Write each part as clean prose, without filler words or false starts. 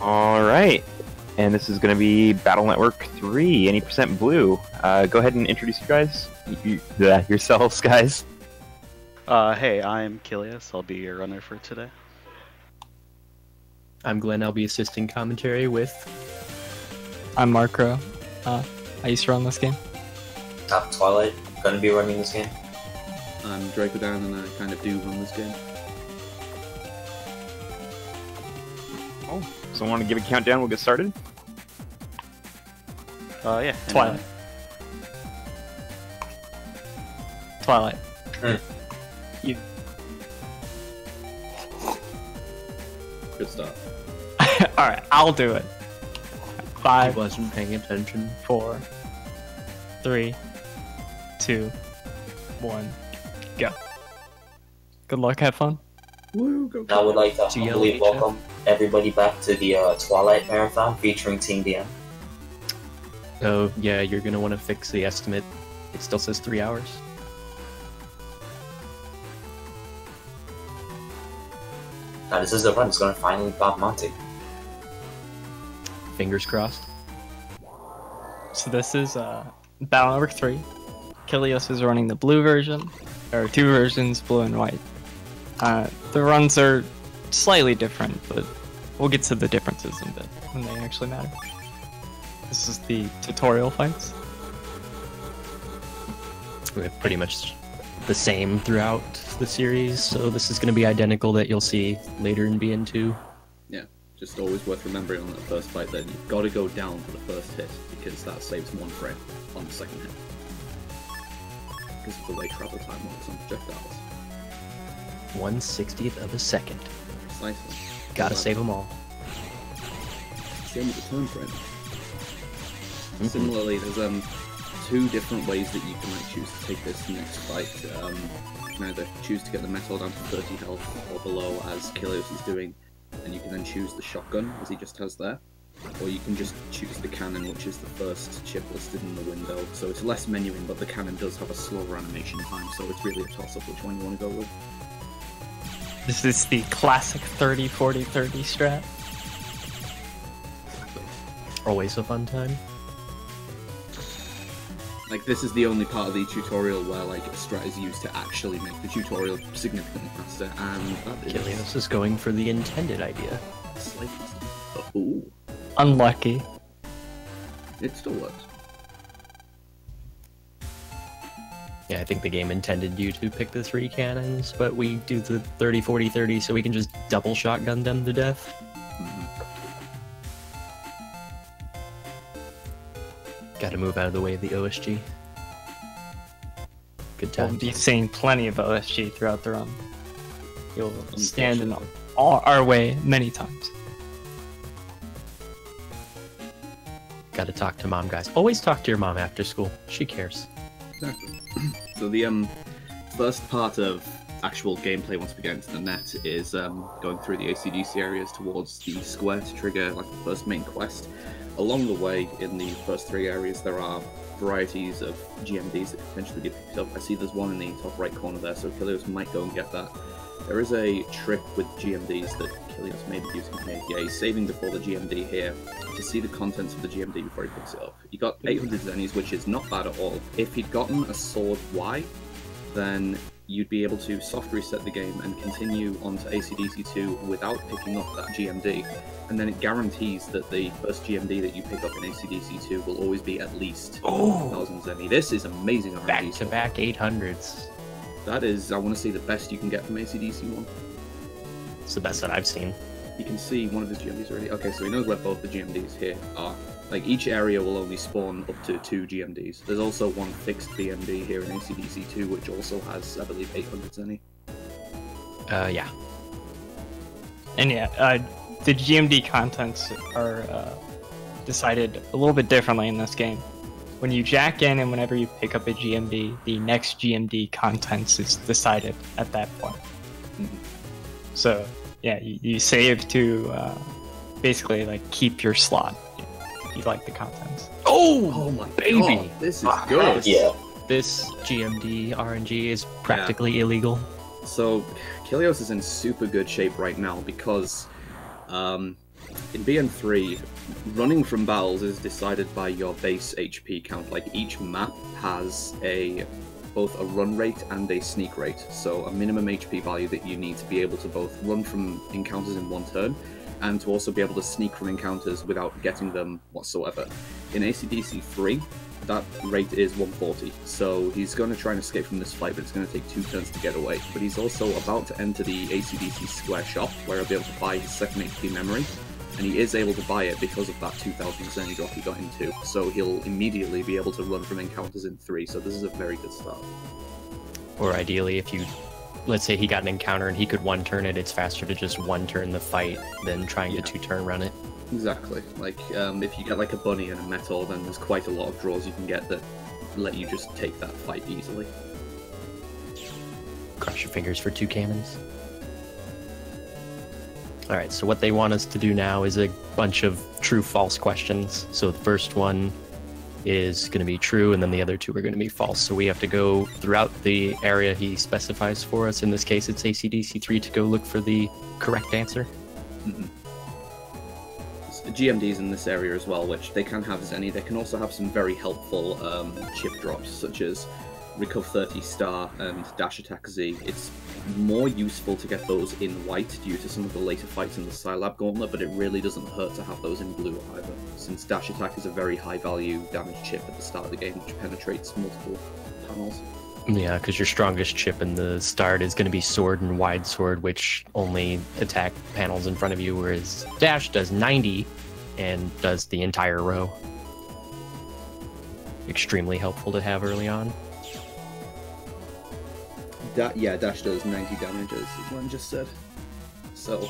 Alright, and this is going to be Battle Network 3, any percent blue. Go ahead and introduce you guys, yourselves, guys. Hey, I'm xKilios. I'll be your runner for today. I'm Glenn. I'll be assisting commentary with. I'm Marco. I used to run this game. Twilight, gonna be running this game. I'm Dracodan, and I kind of do run this game. Oh, so I want to give a countdown, we'll get started? Yeah. Twilight. Twilight. You. Good start. Alright, I'll do it. I 5, wasn't paying attention. 4, 3, 2, 1, go. Good luck, have fun. Woo, go. I would like to GLHF. humbly welcome everybody back to the Twilight Marathon featuring TeamBN. So yeah, you're gonna want to fix the estimate. It still says 3 hours. Now this is the run, it's gonna finally Bob Monty. Fingers crossed. So this is Battle Network 3. xKilios is running the blue version. There are 2 versions, blue and white. The runs are slightly different, but we'll get to the differences in a bit when they actually matter. This is the tutorial fights. We're pretty much the same throughout the series, so this is going to be identical that you'll see later in BN2. Yeah, just always worth remembering on that first fight then, you've got to go down for the first hit, because that saves 1 frame on the second hit. Because of the way travel time works on projectiles. 1/60th of a second. Precisely. Gotta save them all. Same with the turn frame. Similarly, there's 2 different ways that you can choose to take this next fight. You can either choose to get the metal down to 30 health or below, as xKilios is doing, and you can then choose the shotgun, as he just has there. Or you can just choose the cannon, which is the first chip listed in the window. So it's less menuing, but the cannon does have a slower animation time, so it's really a toss-up which one you want to go with. This is the classic 30-40-30 strat. Always a fun time. Like, this is the only part of the tutorial where, like, a strat is used to actually make the tutorial significantly faster, and that is... xKilios is going for the intended idea. slightly... Ooh. Unlucky. It still works. Yeah, I think the game intended you to pick the 3 cannons, but we do the 30-40-30 so we can just double shotgun them to death. Gotta move out of the way of the OSG. Good We'll times. be seeing plenty of OSG throughout the run. You'll stand in our way many times. Gotta talk to mom, guys. Always talk to your mom after school. She cares. Exactly. So the first part of actual gameplay once we get into the net is going through the ACDC areas towards the square to trigger like the first main quest. Along the way, in the first 3 areas, there are varieties of GMDs that potentially get picked up. I see there's one in the top right corner there, so xKilios might go and get that. There is a trick with GMDs that xKilios may be using here. Yeah, he's saving before the GMD here to see the contents of the GMD before he picks it up. He got 800 zennys, which is not bad at all. If he'd gotten a sword Y, then you'd be able to soft reset the game and continue on to ACDC 2 without picking up that GMD. And then it guarantees that the first GMD that you pick up in ACDC 2 will always be at least 1,000 zenny. This is amazing RNG. Back-to-back 800s. That is, I want to see the best you can get from ACDC 1. It's the best that I've seen. You can see one of his GMDs already. Okay, so he knows where both the GMDs here are. Like, each area will only spawn up to 2 GMDs. There's also one fixed BMD here in ACDC 2, which also has, I believe, 800 zenny. Yeah. And yeah, the GMD contents are decided a little bit differently in this game. When you jack in and whenever you pick up a GMD, the next GMD contents is decided at that point. So yeah, you save to basically like keep your slot if you like the contents. Oh my baby! God, this is good. Yeah. This GMD RNG is practically illegal. So xKilios is in super good shape right now because in BN3, running from battles is decided by your base HP count. Like, each map has both a run rate and a sneak rate, so a minimum HP value that you need to be able to both run from encounters in one turn and to also be able to sneak from encounters without getting them whatsoever. In ACDC 3, that rate is 140, so he's going to try and escape from this fight, but it's going to take 2 turns to get away. But he's also about to enter the ACDC Square shop, where he'll be able to buy his second HP memory, and he is able to buy it because of that 2000 zenny drop he got into, so he'll immediately be able to run from encounters in 3, so this is a very good start. Or ideally, if you, let's say he got an encounter and he could 1-turn it, it's faster to just 1-turn the fight than trying to 2-turn run it. Exactly. Like, if you get like a bunny and a metal, then there's quite a lot of draws you can get that let you just take that fight easily. Cross your fingers for 2 cannons. Alright, so what they want us to do now is a bunch of true-false questions. So the first one is going to be true, and then the other 2 are going to be false. So we have to go throughout the area he specifies for us. In this case, it's ACDC 3 to go look for the correct answer. Mm-hmm. GMDs in this area as well, which they can have zenny. They can also have some very helpful chip drops, such as Recov 30 Star and Dash Attack Z. It's more useful to get those in white due to some of the later fights in the Scilab Gauntlet, but it really doesn't hurt to have those in blue either, since Dash Attack is a very high value damage chip at the start of the game, which penetrates multiple panels. Yeah, because your strongest chip in the start is going to be Sword and Wide Sword, which only attack panels in front of you, whereas Dash does 90 and does the entire row. Extremely helpful to have early on. Yeah, Dash does 90 damage, as Glenn just said. So,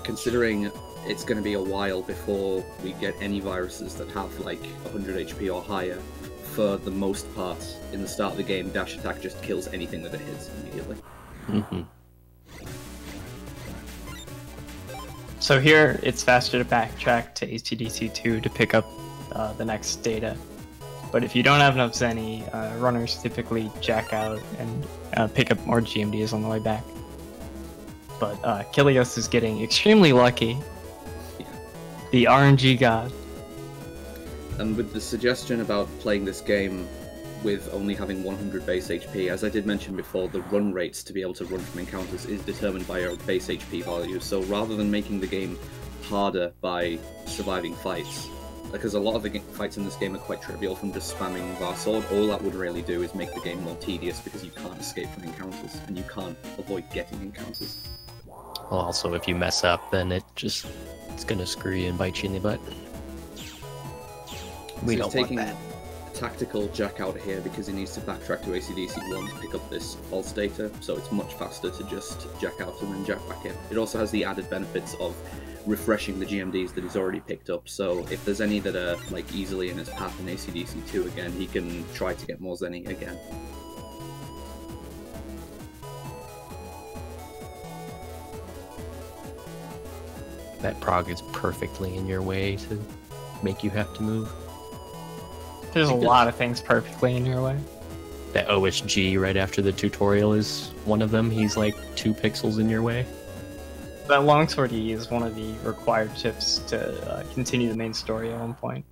considering it's going to be a while before we get any viruses that have like 100 HP or higher, for the most part, in the start of the game, Dash Attack just kills anything that it hits immediately. Mm-hmm. So here, it's faster to backtrack to ACDC 2 to pick up the next data. But if you don't have enough zenny, runners typically jack out and pick up more GMDs on the way back. But xKilios is getting extremely lucky. Yeah. The RNG god. And with the suggestion about playing this game with only having 100 base HP, as I did mention before, the run rates to be able to run from encounters is determined by your base HP value. So rather than making the game harder by surviving fights, because a lot of the fights in this game are quite trivial from just spamming VAR Sword, all that would really do is make the game more tedious because you can't escape from encounters, and you can't avoid getting encounters. Well, also, if you mess up, then it's going to screw you and bite you in the butt. We don't want that. Tactical jack out here because he needs to backtrack to ACDC 1 to pick up this false data, so it's much faster to just jack out and then jack back in. It also has the added benefits of refreshing the GMDs that he's already picked up, so if there's any that are like easily in his path in ACDC 2 again, he can try to get more zenny again. That prog is perfectly in your way to make you have to move. There's a lot of things perfectly in your way. That OSG right after the tutorial is one of them. He's like 2 pixels in your way. That longsword E is one of the required chips to continue the main story at one point.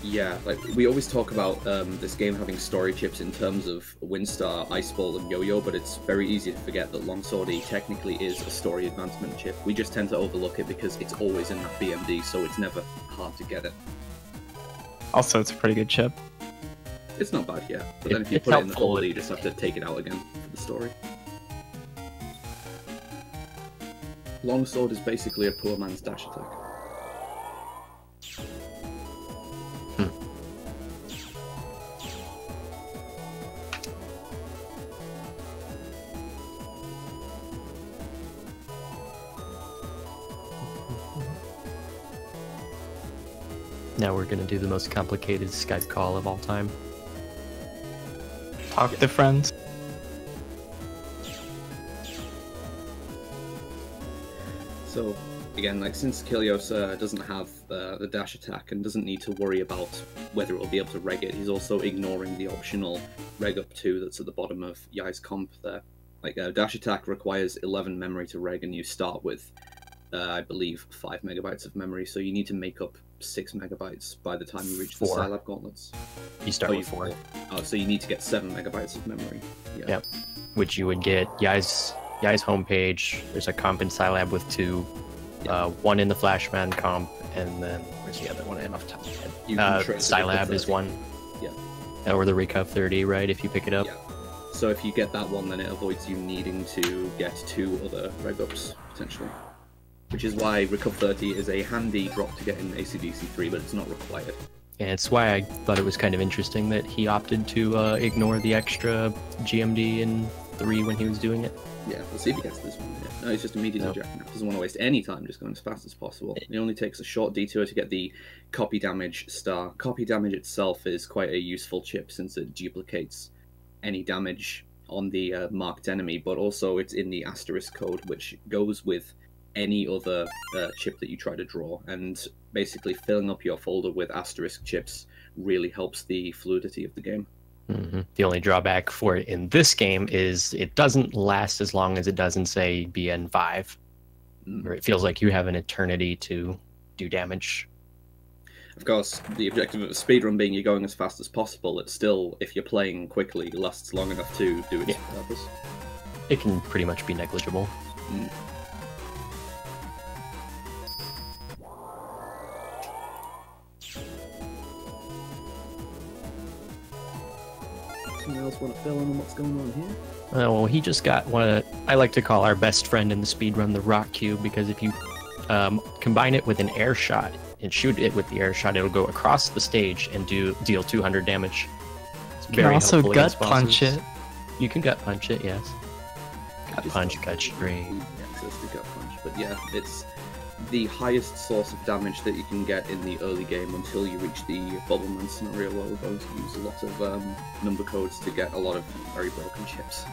Yeah, like we always talk about this game having story chips in terms of Windstar, Iceball, and Yo-Yo, but it's very easy to forget that Longsword E technically is a story advancement chip. We just tend to overlook it because it's always in that BMD, so it's never hard to get it. Also, it's a pretty good chip. It's not bad, yeah. But then if you put it in the hole, you just have to take it out again for the story. Longsword is basically a poor man's dash attack. Now we're gonna do the most complicated Skype call of all time. Talk to friends. So, again, like since xKilios doesn't have the dash attack and doesn't need to worry about whether it will be able to reg it, he's also ignoring the optional reg up 2 that's at the bottom of Yai's comp there. Like, dash attack requires 11 memory to reg, and you start with I believe, 5 megabytes of memory, so you need to make up 6 megabytes by the time you reach the 4. Scilab gauntlets. You start with 4. Oh, so you need to get 7 megabytes of memory. Yeah. Yep. Which you would get Yai's homepage. There's a comp in Scilab with 2. 1 in the Flashman comp, and then where's the other one? I don't off the top of my head. You can trade it Scilab with is 1. Yeah. Or the Recov 30, right? If you pick it up. Yeah. So if you get that one, then it avoids you needing to get 2 other reg ups, potentially. Which is why Recov 30 is a handy drop to get in ACDC 3, but it's not required. And it's why I thought it was kind of interesting that he opted to ignore the extra GMD in 3 when he was doing it. Yeah, we'll see if he gets this one. Yeah. No, he's just immediately jacking up. Doesn't want to waste any time, just going as fast as possible. It only takes a short detour to get the copy damage star. Copy damage itself is quite a useful chip since it duplicates any damage on the marked enemy, but also it's in the asterisk code, which goes with any other chip that you try to draw, and basically filling up your folder with asterisk chips really helps the fluidity of the game. Mm-hmm. The only drawback for it in this game is it doesn't last as long as it does in, say, BN5, where it feels like you have an eternity to do damage. Of course, the objective of a speedrun being you're going as fast as possible, it still, if you're playing quickly, lasts long enough to do its purpose. It can pretty much be negligible. Someone else want to fill in on what's going on here? Well, he just got one of, I like to call our best friend in the speedrun the rock cube, because if you combine it with an air shot and shoot it with the air shot, it'll go across the stage and deal 200 damage. It's You can also helpful gut against punch bosses. it. You can gut punch it, yes. Gut Just punch, gut straight. Access to gut punch, but yeah, it's the highest source of damage that you can get in the early game until you reach the Bubbleman scenario, where we're going to use a lot of number codes to get a lot of very broken chips.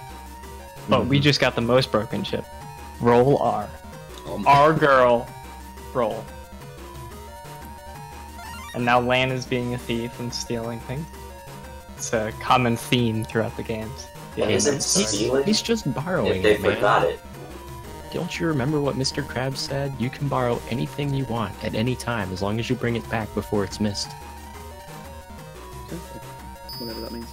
But we just got the most broken chip. Roll R. Oh, R girl. Roll. And now Lan is being a thief and stealing things. It's a common theme throughout the games. But isn't stealing He's just borrowing if they it, man. forgot it? Don't you remember what Mr. Krabs said? You can borrow anything you want at any time, as long as you bring it back before it's missed. whatever that means.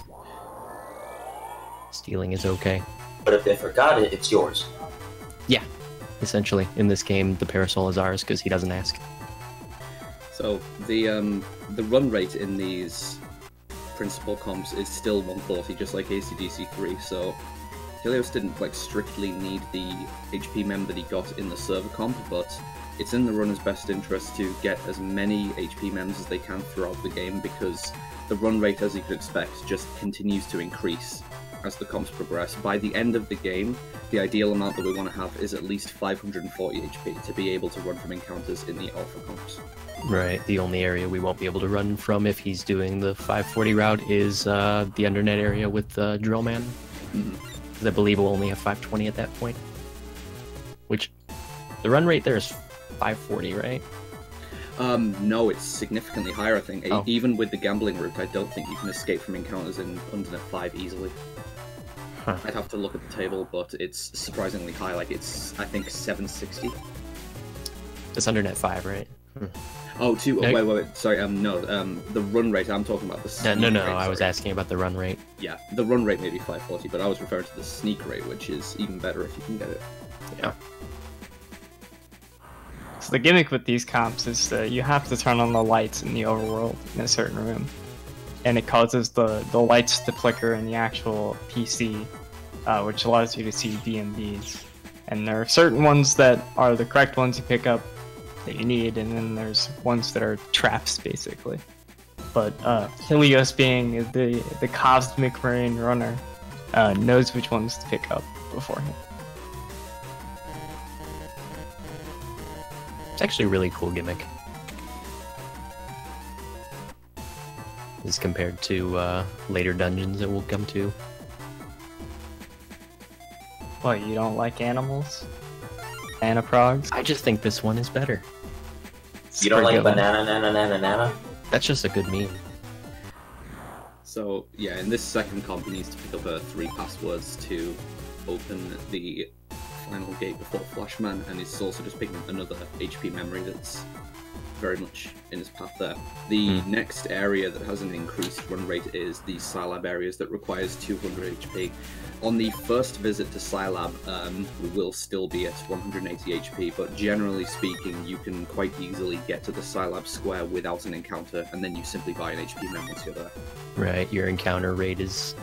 Stealing is okay. But if they forgot it, it's yours. Yeah, essentially. In this game, the parasol is ours because he doesn't ask. So the run rate in these principal comps is still 140, just like ACDC 3. So xKilios didn't like strictly need the HP mem that he got in the server comp, but it's in the runner's best interest to get as many HP mems as they can throughout the game, because the run rate, as you could expect, just continues to increase as the comps progress. By the end of the game, the ideal amount that we want to have is at least 540 HP to be able to run from encounters in the alpha comps. Right, the only area we won't be able to run from if he's doing the 540 route is the Undernet area with Drillman. Because I believe we'll only have 520 at that point. Which, the run rate there is 540, right? No, it's significantly higher, I think. Oh. Even with the gambling route, I don't think you can escape from encounters in Undernet 5 easily. Huh. I'd have to look at the table, but it's surprisingly high. Like, it's, I think, 760. It's Undernet 5, right? Oh, No. wait, sorry, no, the run rate, I'm talking about the sneak No, rate, I was sorry. asking about the run rate. Yeah, the run rate may be 540, but I was referring to the sneak rate, which is even better if you can get it. Yeah. So the gimmick with these comps is that you have to turn on the lights in the overworld in a certain room, and it causes the lights to flicker in the actual PC, which allows you to see DMVs. And there are certain ones that are the correct ones you pick up that you need, and then there's ones that are traps, basically. But xKilios, being the cosmic marine runner, knows which ones to pick up beforehand. It's actually a really cool gimmick. As compared to later dungeons that we'll come to. What, you don't like animals? Anaprogs? I just think this one is better. You don't like Forgiven. banana? That's just a good meme. So, yeah, in this second comp, he needs to pick up 3 passwords to open the final gate before Flashman, and it's also just picking up another HP memory that's very much in his path there. The next area that has an increased run rate is the Scilab areas that requires 200 HP. On the first visit to Scilab, we will still be at 180 HP, but generally speaking, you can quite easily get to the Scilab square without an encounter, and then you simply buy an HP mem once you're there. Right, your encounter rate is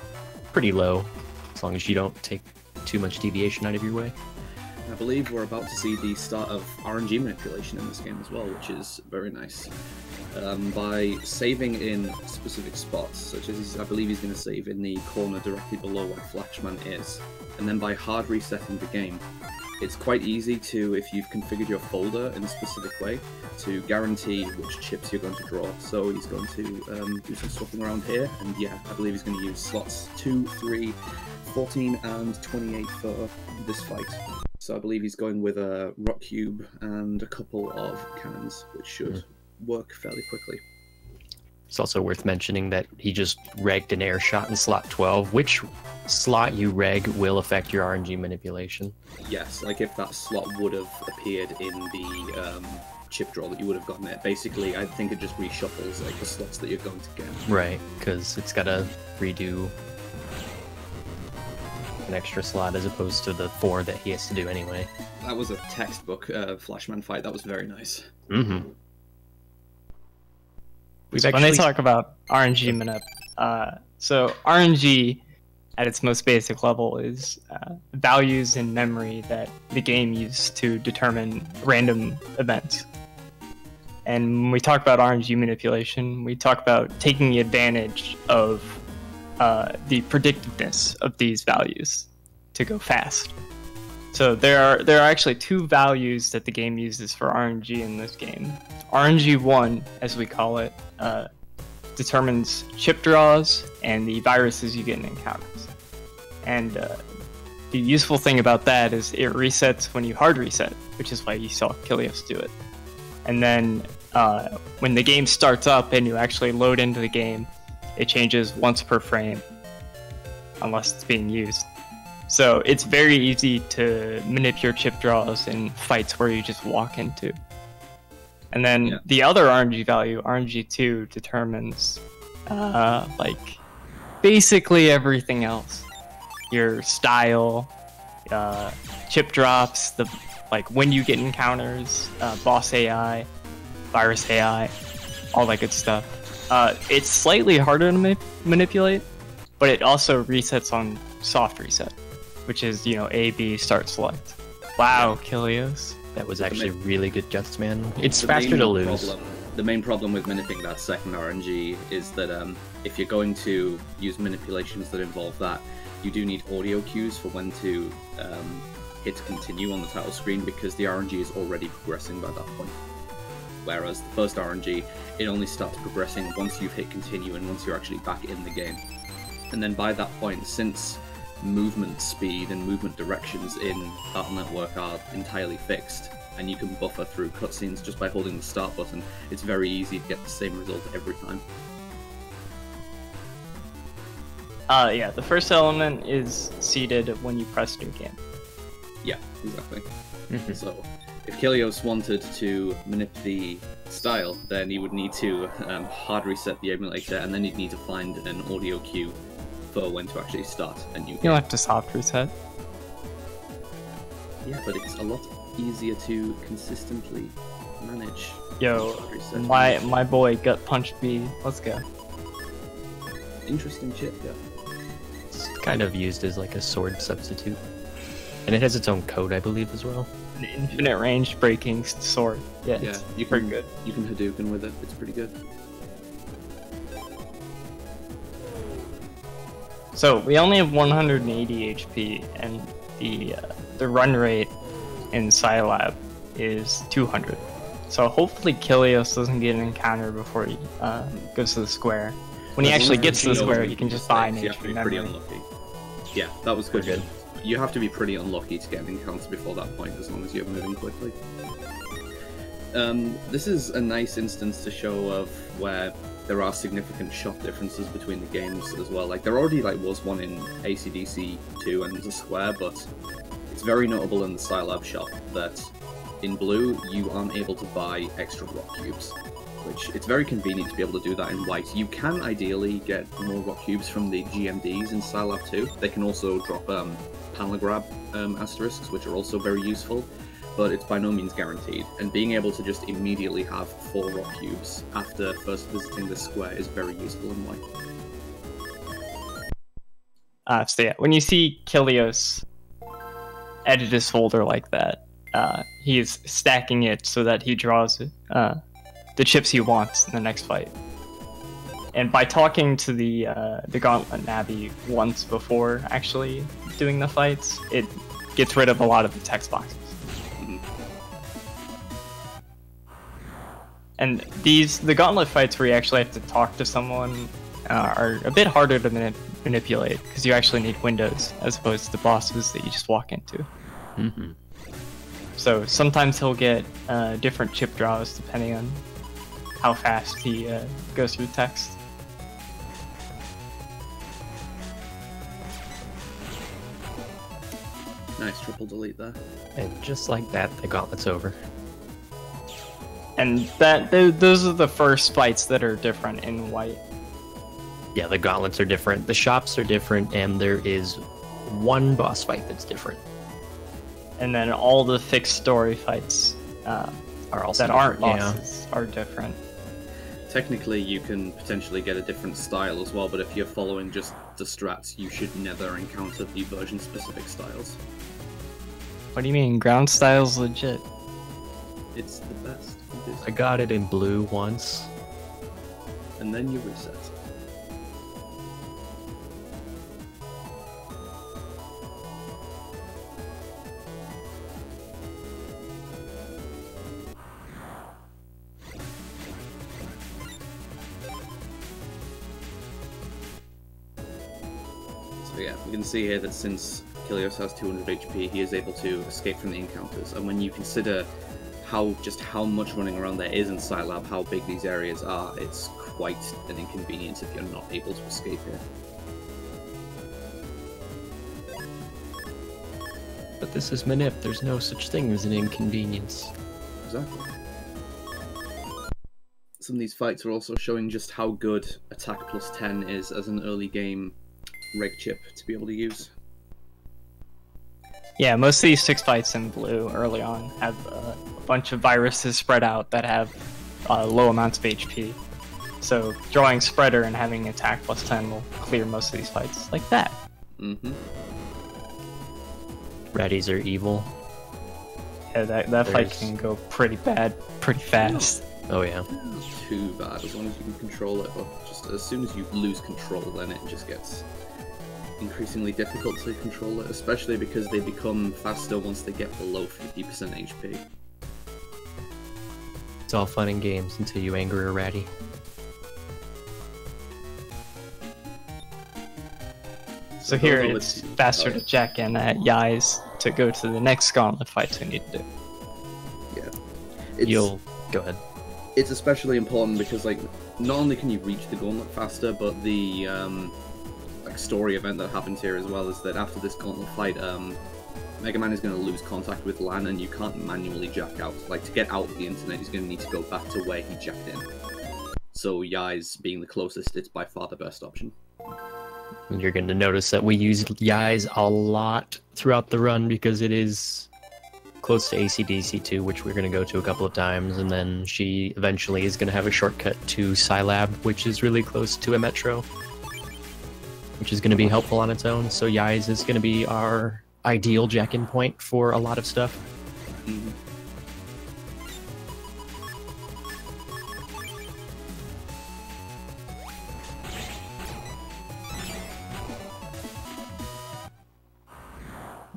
pretty low, as long as you don't take too much deviation out of your way. I believe we're about to see the start of RNG manipulation in this game as well, which is very nice. By saving in specific spots, such as I believe he's going to save in the corner directly below where Flashman is, and then by hard resetting the game, it's quite easy to, if you've configured your folder in a specific way, to guarantee which chips you're going to draw. So he's going to do some swapping around here, and yeah, I believe he's going to use slots 2, 3, 14 and 28 for this fight. So I believe he's going with a rock cube and a couple of cannons, which should work fairly quickly. It's also worth mentioning that he just regged an air shot in slot 12. Which slot you reg will affect your RNG manipulation. Yes, like if that slot would have appeared in the chip draw that you would have gotten it. Basically, I think it just reshuffles like the slots that you're going to get. Right, because it's got to redo an extra slot as opposed to the 4 that he has to do anyway. That was a textbook Flashman fight. That was very nice. Mm-hmm. When they talk about RNG manip, so RNG at its most basic level is values in memory that the game used to determine random events. And when we talk about RNG manipulation, we talk about taking advantage of the predictiveness of these values to go fast. So there are actually 2 values that the game uses for RNG in this game. RNG1, as we call it, determines chip draws and the viruses you get in encounters. And the useful thing about that is it resets when you hard reset, which is why you saw xKilios do it. And then when the game starts up and you actually load into the game, it changes once per frame, unless it's being used. So it's very easy to manipulate your chip draws in fights where you just walk into. And then the other RNG value, RNG2, determines like basically everything else. Your style, chip drops, like when you get encounters, boss AI, virus AI, all that good stuff. It's slightly harder to manipulate, but it also resets on soft reset, which is, you know, A, B, start, select. Wow, xKilios. That was actually really good guts, man. It's faster to lose. The main problem with manipulating that second RNG is that if you're going to use manipulations that involve that, you do need audio cues for when to hit continue on the title screen, because the RNG is already progressing by that point. Whereas the first RNG, it only starts progressing once you've hit continue and once you're actually back in the game. And then by that point, since movement speed and movement directions in Battle Network are entirely fixed, and you can buffer through cutscenes just by holding the start button, it's very easy to get the same result every time. Yeah, the first element is seeded when you press new game. Yeah, exactly. So, if xKilios wanted to manipulate the style, then he would need to hard reset the emulator, and then he'd need to find an audio cue for when to actually start a new game. You'll have to soft reset. Yeah, but it's a lot easier to consistently manage. Yo, my boy gut punched me. Let's go. Interesting chip, yeah. It's kind of used as like a sword substitute. And it has its own code, I believe, as well. An infinite range breaking sword. Yeah, Yeah, it's you pretty can good. You can Hadouken with it. It's pretty good. So we only have 180 HP, and the run rate in Scilab is 200. So hopefully xKilios doesn't get an encounter before he goes to the square. When he actually gets to the square, you can just buy an You have to be HP pretty memory. unlucky. Yeah, that was good. Good. You have to be pretty unlucky to get an encounter before that point, as long as you're moving quickly. This is a nice instance to show of where there are significant shot differences between the games as well. Like, there already was one in AC/DC 2 and the Square, but It's very notable in the Scilab shop that in blue you aren't able to buy extra rock cubes, which it's very convenient to be able to do that in white. You can ideally get more rock cubes from the GMDs in Scilab too. They can also drop panel grab asterisks, which are also very useful, but it's by no means guaranteed. And being able to just immediately have 4 rock cubes after first visiting the square is very useful in white. So yeah, when you see xKilios edit his folder like that, he is stacking it so that he draws the chips he wants in the next fight. And by talking to the Gauntlet Navy once before actually doing the fights, it gets rid of a lot of the text boxes. And the Gauntlet fights where you actually have to talk to someone are a bit harder to manipulate, because you actually need windows as opposed to bosses that you just walk into. So sometimes he'll get different chip draws depending on how fast he goes through text. Nice triple delete there. And just like that, the Gauntlet's over. And those are the first fights that are different in white. Yeah, the Gauntlets are different, the shops are different, and there is one boss fight that's different. And then all the fixed story fights Are also that aren't different, bosses are different. Technically, you can potentially get a different style as well, but if you're following just the strats, you should never encounter the version-specific styles. What do you mean? Ground style's legit. It's the best. It is. I got it in blue once. And then you reset. So yeah, we can see here that since xKilios has 200 HP, he is able to escape from the encounters. And when you consider how much running around there is in Scilab, how big these areas are, it's quite an inconvenience if you're not able to escape here. But this is MANIP, there's no such thing as an inconvenience. Exactly. Some of these fights are also showing just how good attack plus 10 is as an early game reg chip to be able to use. Yeah, most of these 6 fights in blue early on have a bunch of viruses spread out that have low amounts of HP. So drawing spreader and having attack plus 10 will clear most of these fights like that. Ratties are evil. Yeah, that fight can go pretty bad, pretty fast. Oh yeah. Not too bad as long as you can control it, but just as soon as you lose control, then it just gets increasingly difficult to control it, especially because they become faster once they get below 50% HP. It's all fun and games until you anger a ratty. So here it's faster to jack in at Yai's to go to the next Gauntlet fights we need to do. Yeah. You'll go ahead. It's especially important because, like, not only can you reach the Gauntlet faster, but the story event that happens here as well is that after this Gauntlet fight, Mega Man is going to lose contact with LAN, and you can't manually jack out. Like, to get out of the internet, he's going to need to go back to where he jacked in. So Yai's being the closest, it's by far the best option. And you're going to notice that we use Yai's a lot throughout the run because it is close to ACDC too, which we're going to go to a couple of times, and then she eventually is going to have a shortcut to Scilab, which is really close to a metro, which is going to be helpful on its own. So Yai's is going to be our ideal jack-in point for a lot of stuff.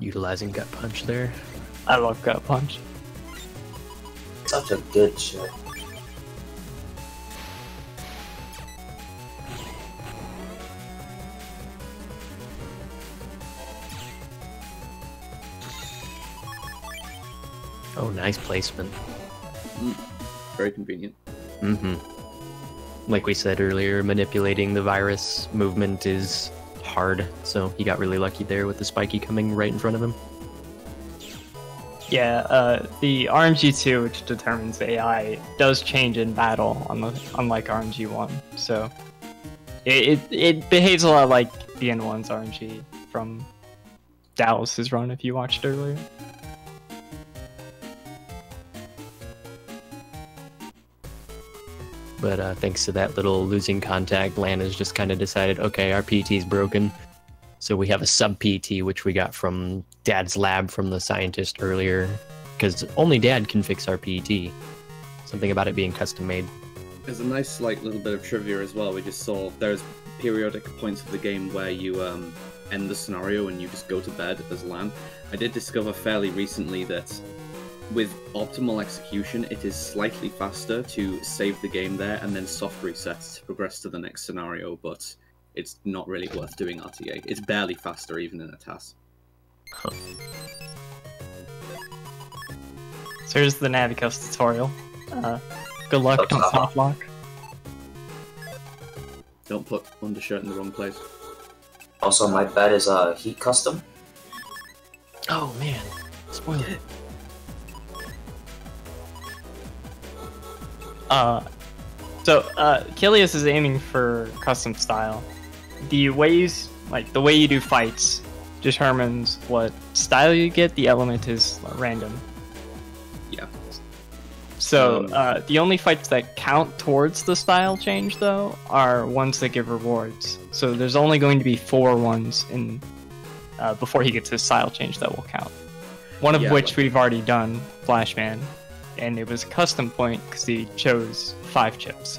Utilizing Gut Punch there. I love Gut Punch. Such a good shot. Oh, nice placement. Very convenient. Like we said earlier, manipulating the virus movement is hard, so he got really lucky there with the spiky coming right in front of him. Yeah, the RNG2, which determines the AI, does change in battle, unlike RNG1. So it behaves a lot like BN1's RNG from Dallas's run, if you watched earlier. But thanks to that little losing contact, Lana's just kind of decided, okay, our PT's broken. So we have a sub-PT, which we got from Dad's lab from the scientist earlier, because only Dad can fix our PT. Something about it being custom-made. There's a nice little bit of trivia as well. We just saw there's periodic points of the game where you end the scenario and you just go to bed as Lan. I did discover fairly recently that with optimal execution, it is slightly faster to save the game there and then soft reset to progress to the next scenario, but it's not really worth doing RTA. It's barely faster even in a task. Huh. So here's the Navicus tutorial. Good luck, don't soft lock. Don't put undershirt in the wrong place. Also, my bet is heat custom. Oh man, spoiled it. xKilios is aiming for custom style. The way you do fights determines what style you get. The element is random. Yeah. So the only fights that count towards the style change, though, are ones that give rewards. So there's only going to be 4 ones in before he gets his style change that will count. One of which we've already done, Flashman, and it was a custom point because he chose 5 chips.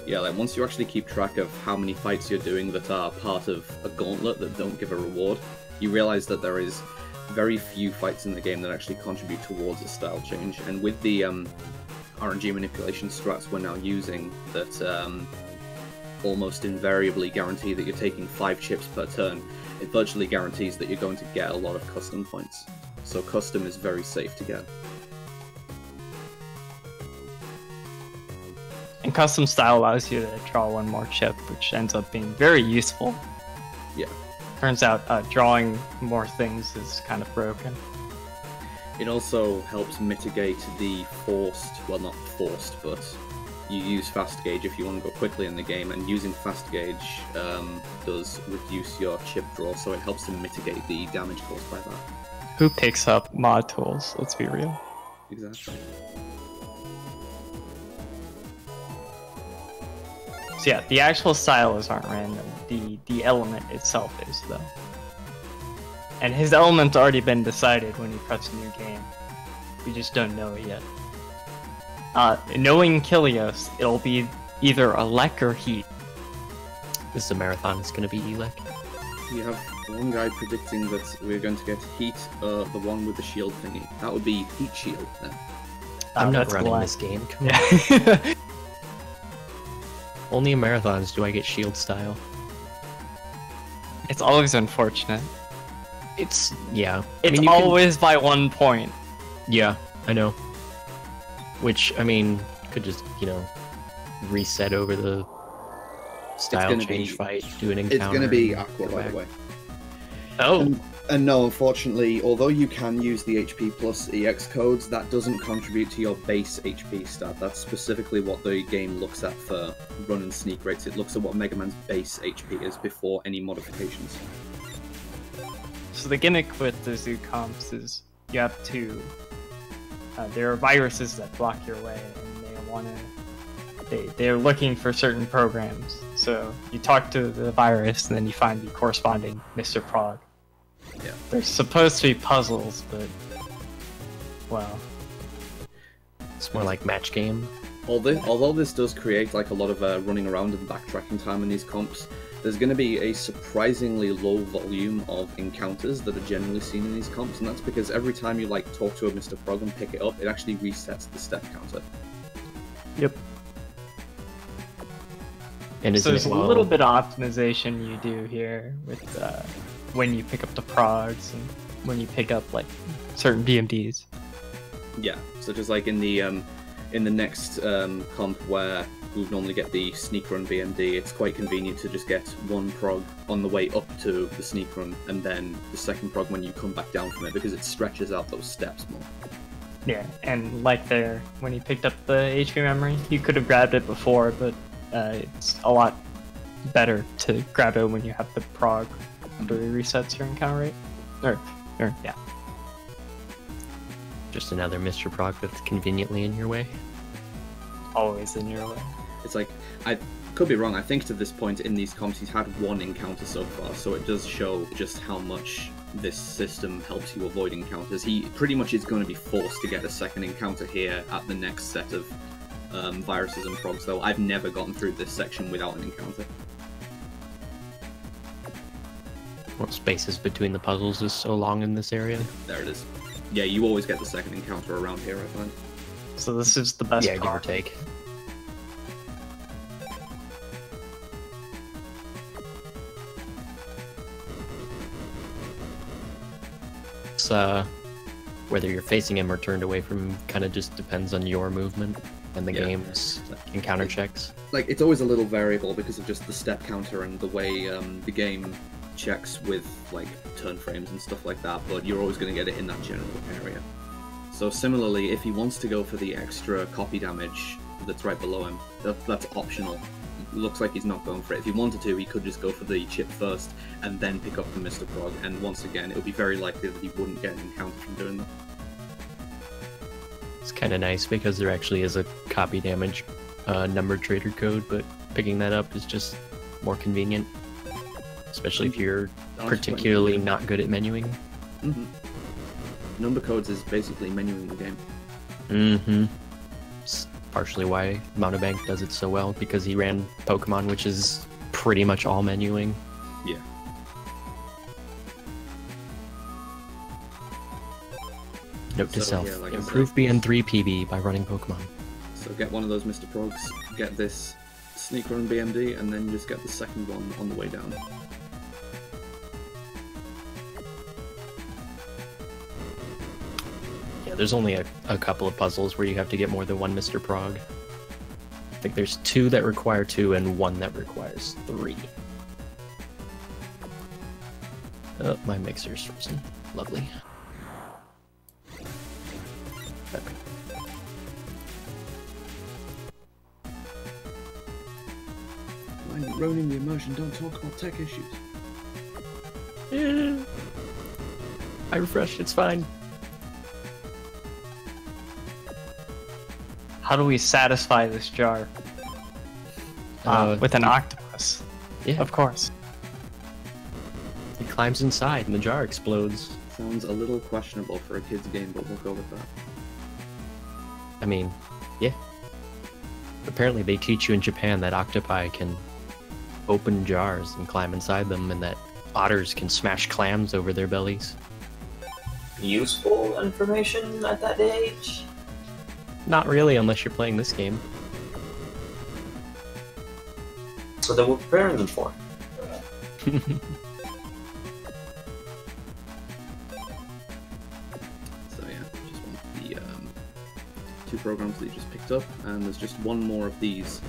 Yeah, once you actually keep track of how many fights you're doing that are part of a gauntlet that don't give a reward, you realize that there is very few fights in the game that actually contribute towards a style change. And with the RNG manipulation strats we're now using that almost invariably guarantee that you're taking 5 chips per turn, it virtually guarantees that you're going to get a lot of custom points. So custom is very safe to get. And custom style allows you to draw 1 more chip, which ends up being very useful. Yeah. Turns out drawing more things is kind of broken. It also helps mitigate the forced, well not forced, but you use fast gauge if you want to go quickly in the game, and using fast gauge does reduce your chip draw, so it helps to mitigate the damage caused by that. Who picks up mod tools? Let's be real. Exactly. So yeah, the actual styles aren't random. The element itself is, though. And his element's already been decided when you press a new game. We just don't know it yet. Knowing xKilios, it'll be either elec or heat. This is a marathon, it's going to be elec. We have one guy predicting that we're going to get heat, the one with the shield thingy. That would be heat shield then. I'm not that's running black. this game. Come on. Yeah. Only in marathons do I get shield style. It's always unfortunate. It's, yeah. It's you can- always by 1 point. Yeah, I know. Which, I mean, could just, reset over the style gonna change be- fight, do an encounter. It's going to be and Aqua, go by back. the way. Oh. And no, unfortunately, although you can use the HP plus EX codes, that doesn't contribute to your base HP stat. That's specifically what the game looks at for run and sneak rates. It looks at what Mega Man's base HP is before any modifications. So the gimmick with the zoo comps is you have to... there are viruses that block your way, and they're looking for certain programs. So you talk to the virus, and then you find the corresponding Mr. Prog. Yeah. There's supposed to be puzzles, but... well... It's more like match game. Although this does create a lot of running around and backtracking time in these comps, there's going to be a surprisingly low volume of encounters that are generally seen in these comps, and that's because every time you talk to a Mr. Prog and pick it up, it actually resets the step counter. Yep. And So there's isn't a it little bit of optimization you do here with when you pick up the progs and when you pick up certain BMDs. Yeah, such as in the next comp where who normally get the sneak run BMD, it's quite convenient to just get one prog on the way up to the sneak run, and then the second prog when you come back down from it, because it stretches out those steps more. Yeah, and like there, when you picked up the HP memory, you could have grabbed it before, but it's a lot better to grab it when you have the prog after it resets your encounter rate. Or yeah. Just another Mr. Prog that's conveniently in your way. Always in your way. It's like, I could be wrong, I think to this point in these comps he's had one encounter so far, so it does show just how much this system helps you avoid encounters. He pretty much is going to be forced to get a second encounter here at the next set of viruses and progs, though I've never gotten through this section without an encounter. Well, spaces between the puzzles is so long in this area. There it is. Yeah, you always get the second encounter around here, I find. So this is the best Yeah, give or part. take. It's, whether you're facing him or turned away from him kind of just depends on your movement and the game's encounter checks. Like, it's always a little variable because of just the step counter and the way the game checks with, like, turn frames and stuff like that, but you're always going to get it in that general area. So similarly, if he wants to go for the extra copy damage that's right below him, that's optional. It looks like he's not going for it. If he wanted to, he could just go for the chip first and then pick up the Mr. Prog, and once again, it would be very likely that he wouldn't get an encounter from doing that. It's kind of nice because there actually is a copy damage numbered trader code, but picking that up is just more convenient, especially if you're particularly not good at menuing. Mm-hmm. Number codes is basically menuing the game. Mm-hmm. It's partially why Monobank does it so well, because he ran Pokemon, which is pretty much all menuing. Yeah. Note to So, self, yeah, like I improve said- BN3 PB by running Pokemon. So get one of those Mr. Progs, get this sneak run BMD, and then just get the second one on the way down. Yeah, there's only a couple of puzzles where you have to get more than one Mr. Prog. I think there's 2 that require 2 and 1 that requires 3. Oh, my mixer's frozen. Lovely. Okay. When you're ruining the immersion, don't talk about tech issues. Yeah. I refreshed, it's fine. How do we satisfy this jar? With an octopus. Yeah, Of course. he climbs inside and the jar explodes. Sounds a little questionable for a kid's game, but we'll go with that. I mean, yeah. Apparently they teach you in Japan that octopi can open jars and climb inside them, and that otters can smash clams over their bellies. Useful information at that age? Not really, unless you're playing this game. So they were preparing them for. So yeah, just want the 2 programs that you just picked up, and there's just one more of these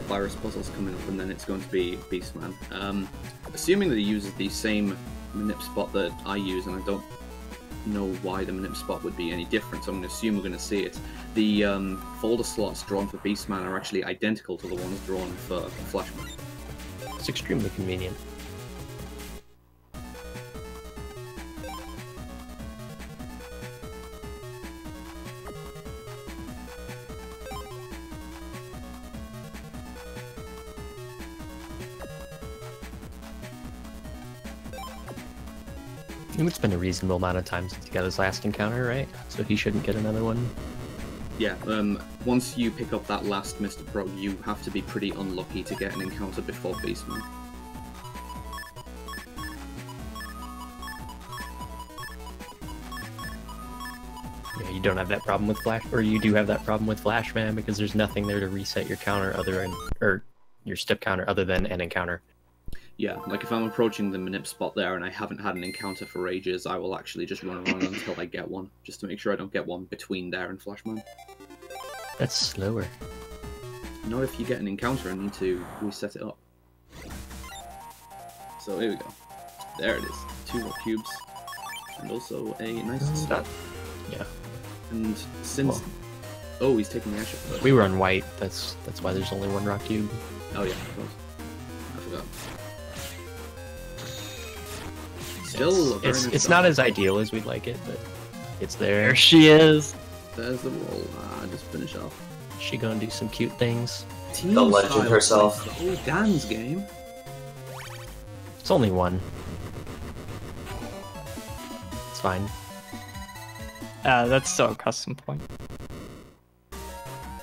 virus puzzles coming up, and then it's going to be Beastman. Assuming that he uses the same manip spot that I use, and I don't know why the manip spot would be any different, so I'm going to assume we're going to see it. The folder slots drawn for Beastman are actually identical to the ones drawn for Flashman. It's extremely convenient. He would spend a reasonable amount of time since he got his last encounter, right? So he shouldn't get another one. Yeah, once you pick up that last Mr. Pro, you have to be pretty unlucky to get an encounter before Beastman. Yeah, you don't have that problem with Flash, or you do have that problem with Flashman because there's nothing there to reset your counter or your step counter other than an encounter. Yeah, like if I'm approaching the manip spot there and I haven't had an encounter for ages, I will actually just run around until I get one, just to make sure I don't get one between there and Flashman. That's slower. Not if you get an encounter and need to reset it up. So here we go. There it is. 2 more cubes. And also a nice start. Yeah. And since... Oh, he's taking the airship first. We were on white. That's why there's only 1 rock cube. Oh yeah, of course. I forgot. Still, It's not as ideal as we'd like it, but it's there. There she is. There's the roll. Just finish off. She gonna do some cute things. Team The legend style herself. wins the whole Dan's game. It's only 1. It's fine. That's still a custom point.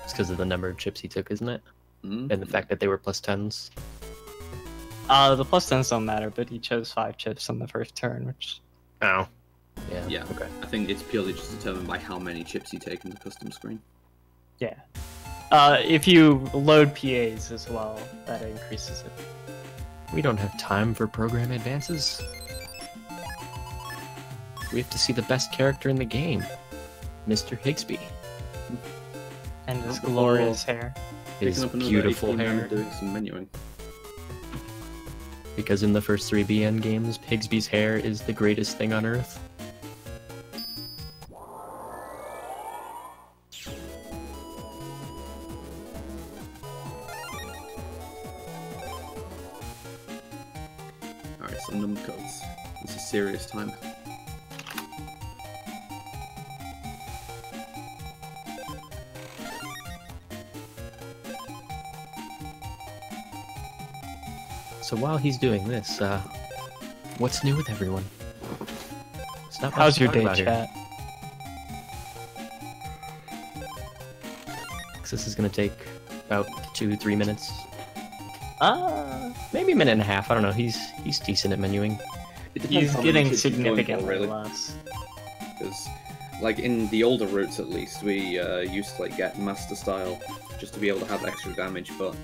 It's because of the number of chips he took, isn't it? Mm. And the fact that they were +10s. The +10s don't matter, but he chose 5 chips on the first turn, which... Oh. Yeah. Yeah. Okay. I think it's purely just determined by how many chips you take in the custom screen. Yeah. If you load PAs as well, that increases it. We don't have time for program advances. We have to see the best character in the game, Mr. Higsby. And his Before glorious hair. His Picking up another beautiful 18 hair. and doing some menuing. Because in the first 3 BN games, Higsby's hair is the greatest thing on Earth. Alright, so number codes. This is serious time. So while he's doing this, what's new with everyone? It's not much How's to your talk day, about here. chat? 'Cause this is gonna take about 2-3 minutes. Maybe a minute and a half. I don't know. He's decent at menuing. It depends He's how many getting chips you're going for, significantly really. less. Because, like, in the older routes at least, we used to, like, get Master Style just to be able to have extra damage, but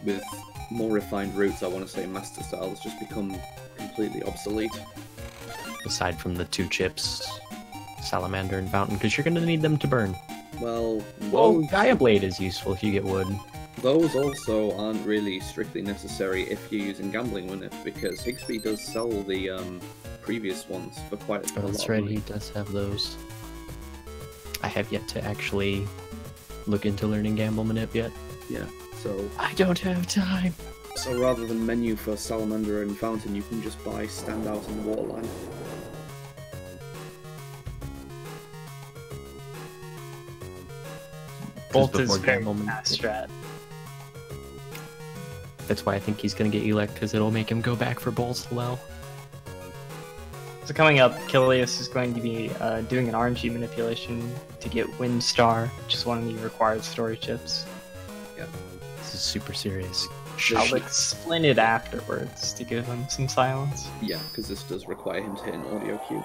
with more refined routes, I want to say Master Style has just become completely obsolete. Aside from the 2 chips, Salamander and Fountain, because you're gonna need them to burn. Well, Well, Gaia Blade is useful if you get wood. those also aren't really strictly necessary if you're using Gambling Winner, because Higsby does sell the previous ones for quite a Oh, lot that's of right, money. he does have those. I have yet to actually look into learning Gamble Manip yet. Yeah, so I don't have time. rather than menu for Salamander and Fountain, you can just buy Standout and Waterline. Bolt is before very Gamble Manip. fast strat. That's why I think he's gonna get Elect, because it'll make him go back for Bolts low. So coming up, xKilios is going to be doing an RNG manipulation to get Wind Star, which is one of the required story chips. This is super serious. I'll explain it afterwards to give him some silence. Yeah, because this does require him to hit an audio cue.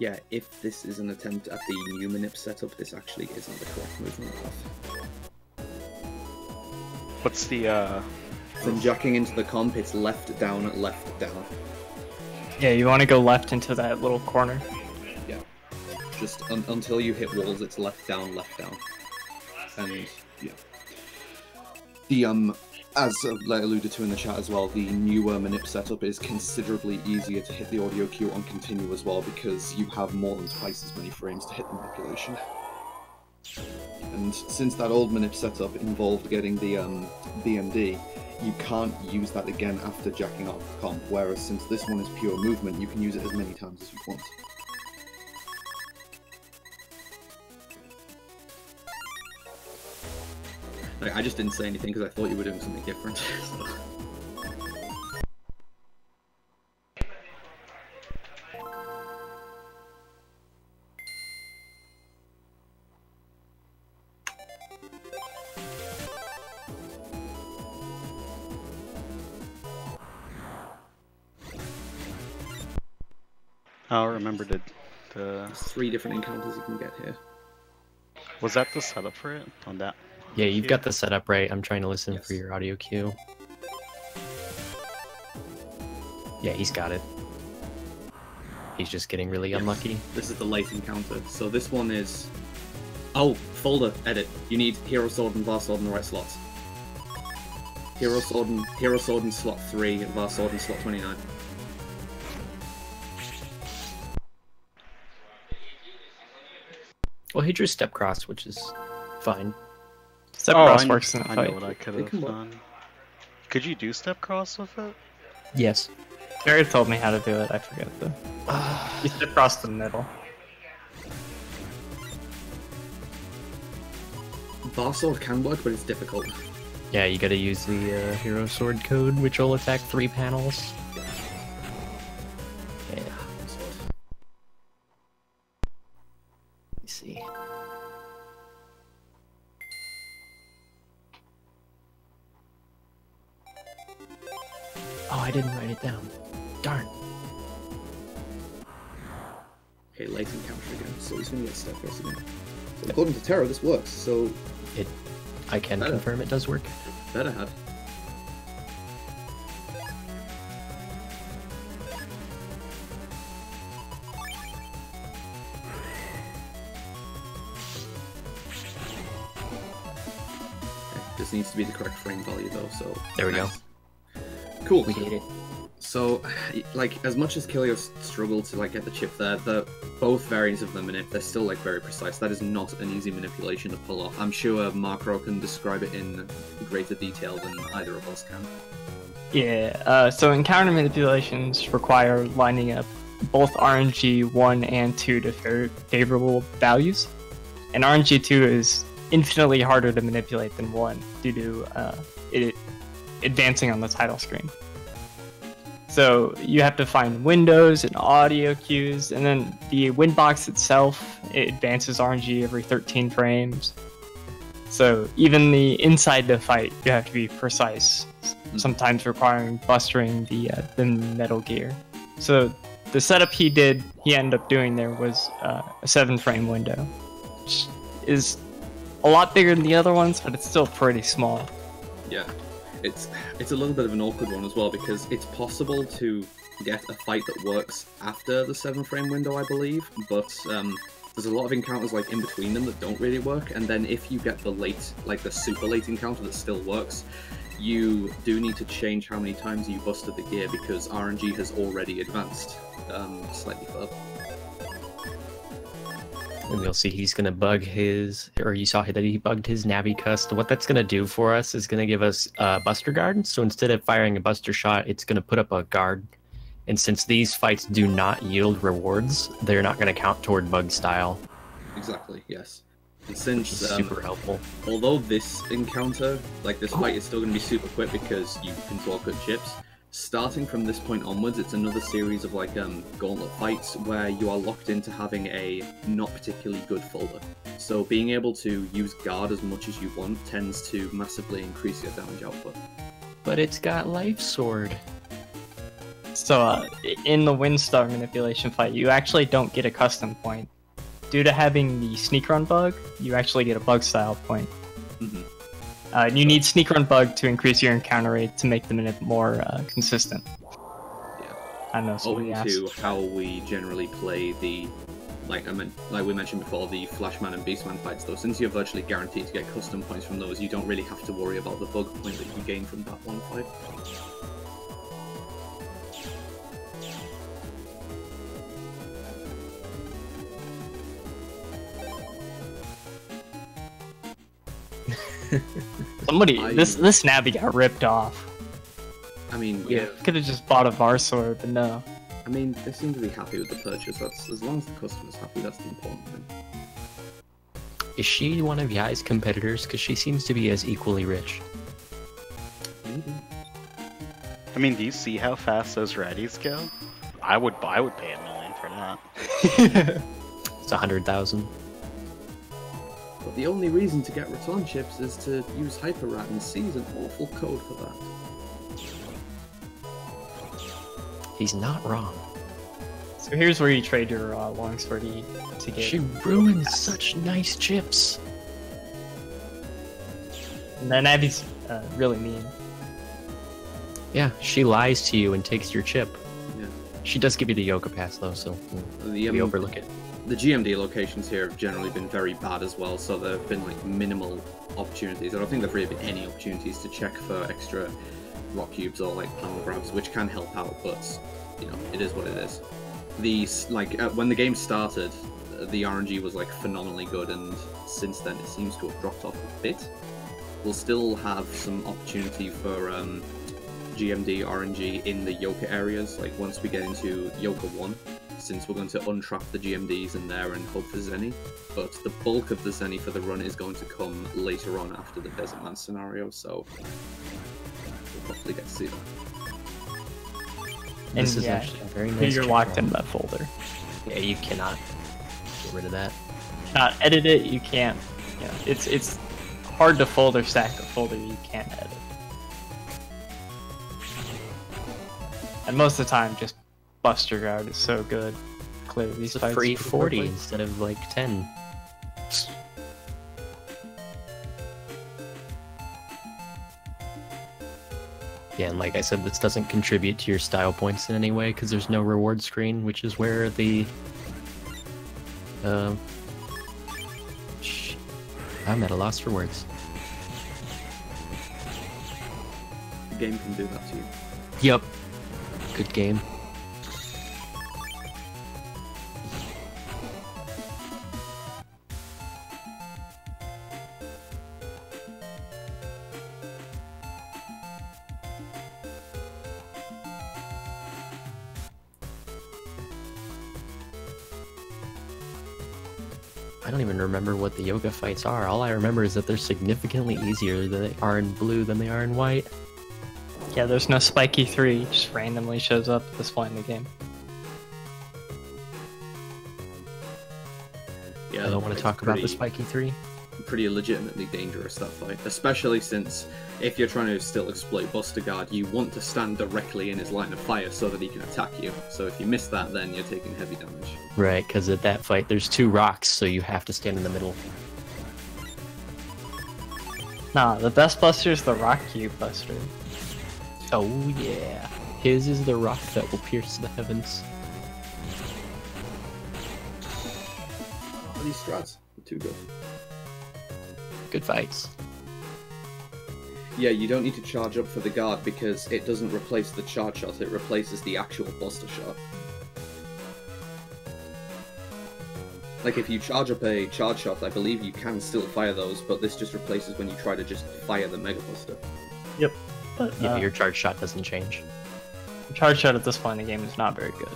Yeah, if this is an attempt at the new manip setup, this actually isn't the correct movement path. What's the From jacking into the comp, it's left, down, left, down. Yeah, you want to go left into that little corner. Yeah. Just until you hit walls, it's left, down, and yeah. The as alluded to in the chat as well, the newer manip setup is considerably easier to hit the audio cue on continue as well, because you have more than twice as many frames to hit the manipulation. And since that old manip setup involved getting the BMD, you can't use that again after jacking off the comp, whereas since this one is pure movement, you can use it as many times as you want. Like, I just didn't say anything because I thought you were doing something different. So. I'll remember to There's 3 different encounters you can get here. was that the setup for it on that? Yeah, you've got the setup right. I'm trying to listen Yes. for your audio cue. Yeah, he's got it. He's just getting really unlucky. This is the late encounter. So this one is... Oh, folder, edit. You need Hero Sword and Var Sword in the right slots. Hero Sword in slot 3 and Var Sword in slot 29. Well, he drew step cross, which is fine. Step Oh, cross I works in a I fight. know what I could It have can work. done. Could you do step cross with it? Yes. Jared told me how to do it, I forget though. You step across the middle. Var Sword can work, but it's difficult. Yeah, you gotta use the Hero Sword code, which will attack 3 panels. Yeah, Sword. let me see. Oh, I didn't write it down. Darn. Okay, late encounter again, so he's gonna get step cross again. So according to Terra, this works, so I can Better. confirm it does work. better have. This needs to be the correct frame value though, so... There we go. Nice. Cool. We did it. So, like, as much as xKilios struggled to, like, get the chip there, both variants of the manip, they're still, like, very precise. That is not an easy manipulation to pull off. I'm sure Macro can describe it in greater detail than either of us can. Yeah, so encounter manipulations require lining up both RNG 1 and 2 to favorable values, and RNG 2 is infinitely harder to manipulate than 1 due to it advancing on the title screen. So you have to find windows and audio cues, and then the win box itself, it advances RNG every 13 frames. So even the inside the fight, you have to be precise, sometimes requiring bustering the Metal Gear. So the setup he ended up doing there was a 7-frame window, which is a lot bigger than the other ones, but it's still pretty small. Yeah, it's a little bit of an awkward one as well, because it's possible to get a fight that works after the 7-frame window, I believe, but there's a lot of encounters like in between them that don't really work, and then if you get the late, like the super late encounter that still works, you do need to change how many times you busted the gear, because RNG has already advanced slightly further. And you'll see he's going to bug his, or you saw that he bugged his Navi cust. What that's going to do for us is going to give us a Buster Guard. So instead of firing a Buster shot, it's going to put up a guard. And since these fights do not yield rewards, they're not going to count toward bug style. Exactly, yes. And since super helpful. Although this encounter, like this fight, is still going to be super quick because you control good chips, starting from this point onwards, it's another series of like Gauntlet fights where you are locked into having a not particularly good folder. So being able to use guard as much as you want tends to massively increase your damage output. But it's got Life Sword. So in the Windstar manipulation fight, you actually don't get a custom point. Due to having the sneak run bug, you actually get a bug style point. Mm-hmm. You need sneak run bug to increase your encounter rate to make the minute more consistent. Yeah. I know. Owing to how we generally play the, like we mentioned before, the Flashman and Beastman fights, though, since you're virtually guaranteed to get custom points from those, you don't really have to worry about the bug point that you gain from that one fight. This Navi got ripped off. I mean, yeah, could have just bought a bar sword, but no. I mean, they seem to be happy with the purchase. That's, as long as the customer's happy, that's the important thing. Is she one of Yai's competitors? Because she seems to be as equally rich. Maybe. I mean, do you see how fast those readies go? I would pay $1 million for that. It's 100,000. But the only reason to get return chips is to use HyperRat, and C's an awful code for that. He's not wrong. So here's where you trade your longsword to get. She ruins such nice chips. And then Abby's really mean. Yeah, she lies to you and takes your chip. Yeah. She does give you the Yoga Pass though, so we overlook it. The GMD locations here have generally been very bad as well, so there have been like minimal opportunities. I don't think there've really been any opportunities to check for extra rock cubes or like panel grabs, which can help out, but you know, it is what it is. When the game started, the RNG was like phenomenally good, and since then it seems to have dropped off a bit. We'll still have some opportunity for GMD RNG in the Yoka areas, like once we get into Yoka 1. Since we're going to untrap the GMDs in there and hope for Zenny, but the bulk of the Zenny for the run is going to come later on after the Desert Man scenario, so we'll hopefully get to see that. And this is actually a very nice. You're locked in that folder. Yeah, you cannot get rid of that. Not edit it. You can't. Yeah, it's hard to folder stack a folder you can't edit. And most of the time, just Buster Guard is so good. Clear these it's a fights free 40 quickly. instead of like 10. Yeah, and like I said, this doesn't contribute to your style points in any way because there's no reward screen, which is where the I'm at a loss for words. The game can do that to you. Yep. Good game. I don't even remember what the yoga fights are. All I remember is that they're significantly easier than they are in blue than they are in white. Yeah, there's no spiky 3, just randomly shows up at this point in the game. Yeah, I don't want to talk about the spiky 3. pretty legitimately dangerous, that fight. Especially since if you're trying to still exploit Buster Guard, you want to stand directly in his line of fire so that he can attack you. So if you miss that, then you're taking heavy damage. Right, because at that fight there's 2 rocks, so you have to stand in the middle. Nah, the best Buster is the Rock Cube Buster. Oh yeah. His is the rock that will pierce the heavens. Oh, these strats are too good. Good fights. Yeah, you don't need to charge up for the guard because it doesn't replace the charge shot, it replaces the actual Buster shot. Like, if you charge up a charge shot, I believe you can still fire those, but this just replaces when you try to just fire the Mega Buster. Yep. But Yeah, your charge shot doesn't change. the charge shot at this point in the game is not very good.